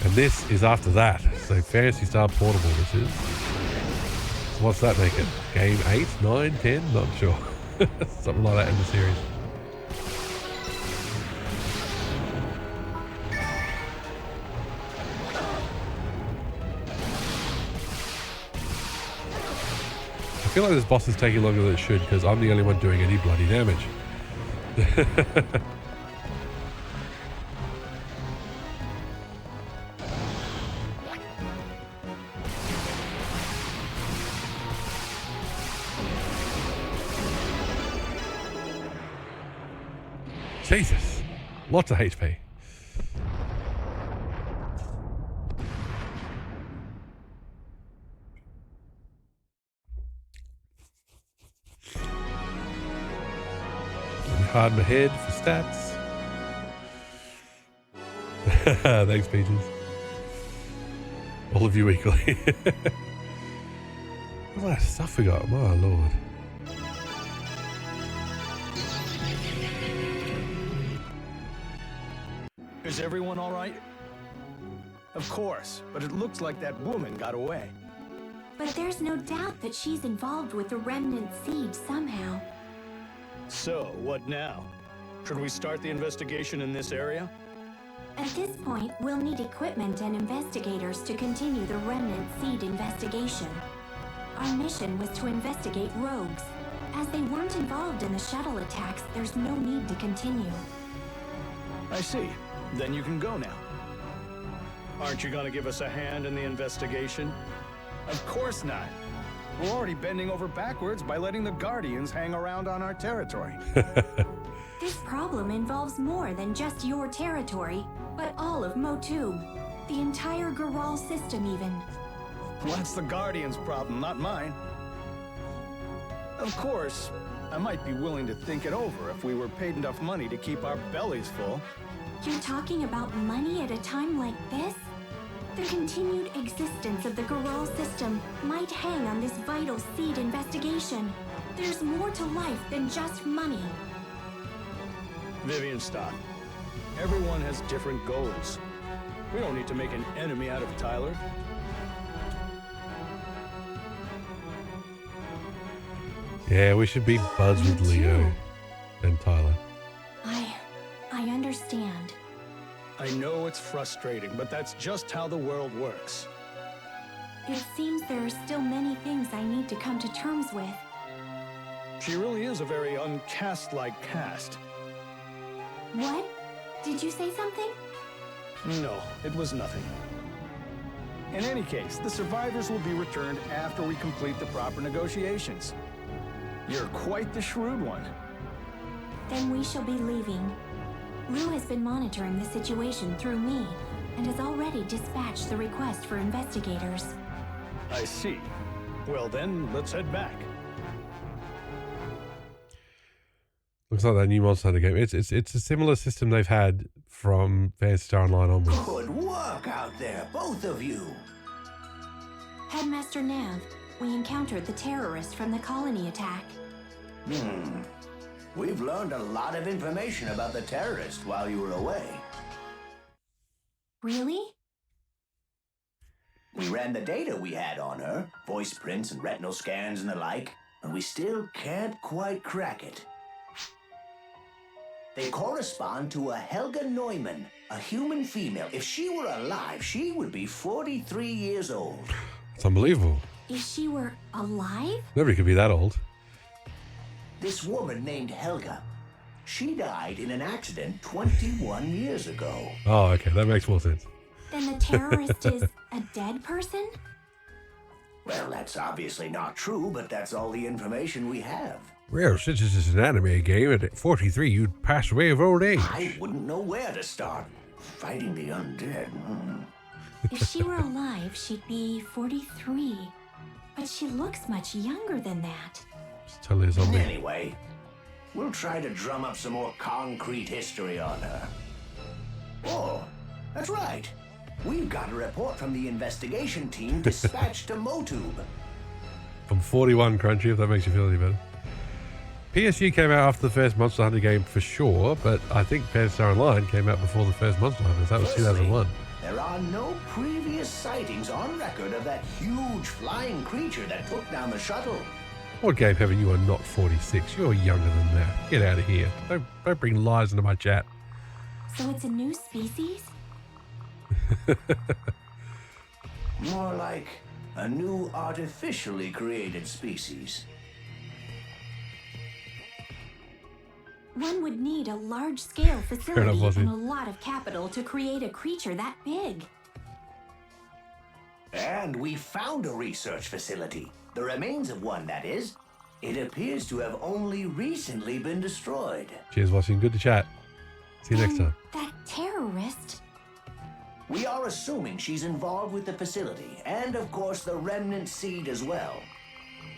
And this is after that. So Phantasy Star Portable, this is. So what's that make it? Game 8, 9, 10? Not sure. Something like that in the series. I feel like this boss is taking longer than it should because I'm the only one doing any bloody damage. Jesus, lots of HP. Hard my head for stats. Thanks, Peaches. All of you equally. What's all that stuff we got? My lord. Is everyone all right? Of course, but it looks like that woman got away. But there's no doubt that she's involved with the remnant siege somehow. So, what now? Should we start the investigation in this area? At this point, we'll need equipment and investigators to continue the remnant seed investigation. Our mission was to investigate rogues. As they weren't involved in the shuttle attacks, there's no need to continue. I see. Then you can go now. Aren't you gonna give us a hand in the investigation? Of course not. We're already bending over backwards by letting the Guardians hang around on our territory. This problem involves more than just your territory, but all of Motu. The entire Gural system, even. Well, that's the Guardians' problem, not mine. Of course, I might be willing to think it over if we were paid enough money to keep our bellies full. You're talking about money at a time like this? The continued existence of the Gural system might hang on this vital seed investigation. There's more to life than just money. Vivian, stop. Everyone has different goals. We don't need to make an enemy out of Tyler. Yeah, we should be buds with Leo and Tyler. I understand. I know it's frustrating, but that's just how the world works. It seems there are still many things I need to come to terms with. She really is a very uncast-like cast. What? Did you say something? No, it was nothing. In any case, the survivors will be returned after we complete the proper negotiations. You're quite the shrewd one. Then we shall be leaving. Lou has been monitoring the situation through me. and has already dispatched the request for investigators. I see. Well then, let's head back. Looks like that new Monster Hunter game. It's a similar system they've had from Phantasy Star Online onwards. Good work out there, both of you. Headmaster Nav, we encountered the terrorist from the colony attack. We've learned a lot of information about the terrorist while you were away. Really? We ran the data we had on her, voice prints and retinal scans and the like, and we still can't quite crack it. They correspond to a Helga Neumann, a human female. If she were alive, she would be 43 years old. It's unbelievable. If she were alive? Nobody could be that old. This woman named Helga, she died in an accident 21 years ago. Oh, okay, that makes more sense. Then the terrorist is a dead person? Well, that's obviously not true, but that's all the information we have. Well, since this is an anime game, and at 43 you'd pass away of old age. I wouldn't know where to start. Fighting the undead. If she were alive, she'd be 43. But she looks much younger than that. It's totally a zombie. Anyway, we'll try to drum up some more concrete history on her. Oh, that's right. We've got a report from the investigation team dispatched to Motube. From 41 Crunchy, if that makes you feel any better. PSG came out after the first Monster Hunter game for sure, but I think Phantasy Star Online came out before the first Monster Hunter. That was 2001. There are no previous sightings on record of that huge flying creature that took down the shuttle. What game Heaven, you are not 46. You're younger than that. Get out of here. Don't bring lies into my chat. So it's a new species? More like a new artificially created species. One would need a large-scale facility Ozzy. and a lot of capital to create a creature that big. And we found a research facility. The remains of one, that is. It appears to have only recently been destroyed. Cheers, watching. Good to chat. See you next time. That terrorist? We are assuming she's involved with the facility, and of course the remnant seed as well.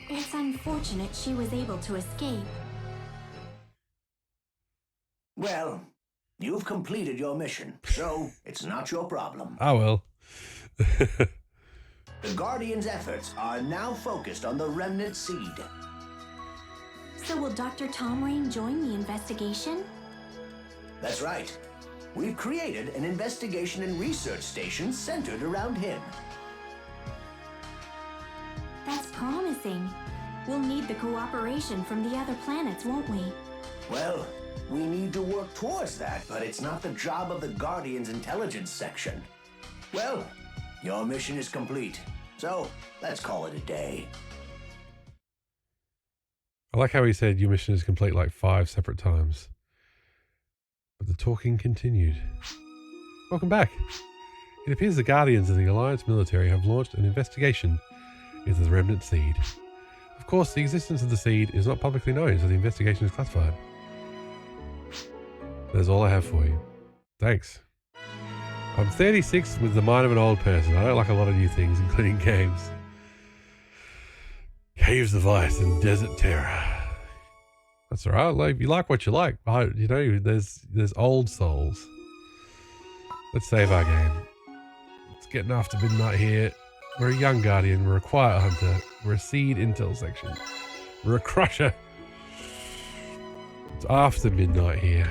It's unfortunate she was able to escape. Well, you've completed your mission, so it's not your problem. Oh well. The Guardians' efforts are now focused on the remnant seed. So will Dr. Tom Rain join the investigation? That's right. We've created an investigation and research station centered around him. That's promising. We'll need the cooperation from the other planets, won't we? Well, we need to work towards that, but it's not the job of the Guardians' intelligence section. Well, your mission is complete, so let's call it a day. I like how he said your mission is complete like 5 separate times. But the talking continued. Welcome back. It appears the Guardians of the Alliance military have launched an investigation into the remnant seed. Of course, the existence of the seed is not publicly known, so the investigation is classified. That's all I have for you. Thanks. I'm 36 with the mind of an old person. I don't like a lot of new things, including games. Caves of Ice and Desert Terror. That's alright. Like, you like what you like. You know, there's old souls. Let's save our game. It's getting after midnight here. We're a young guardian. We're a quiet hunter. We're a seed intel section. We're a crusher. It's after midnight here.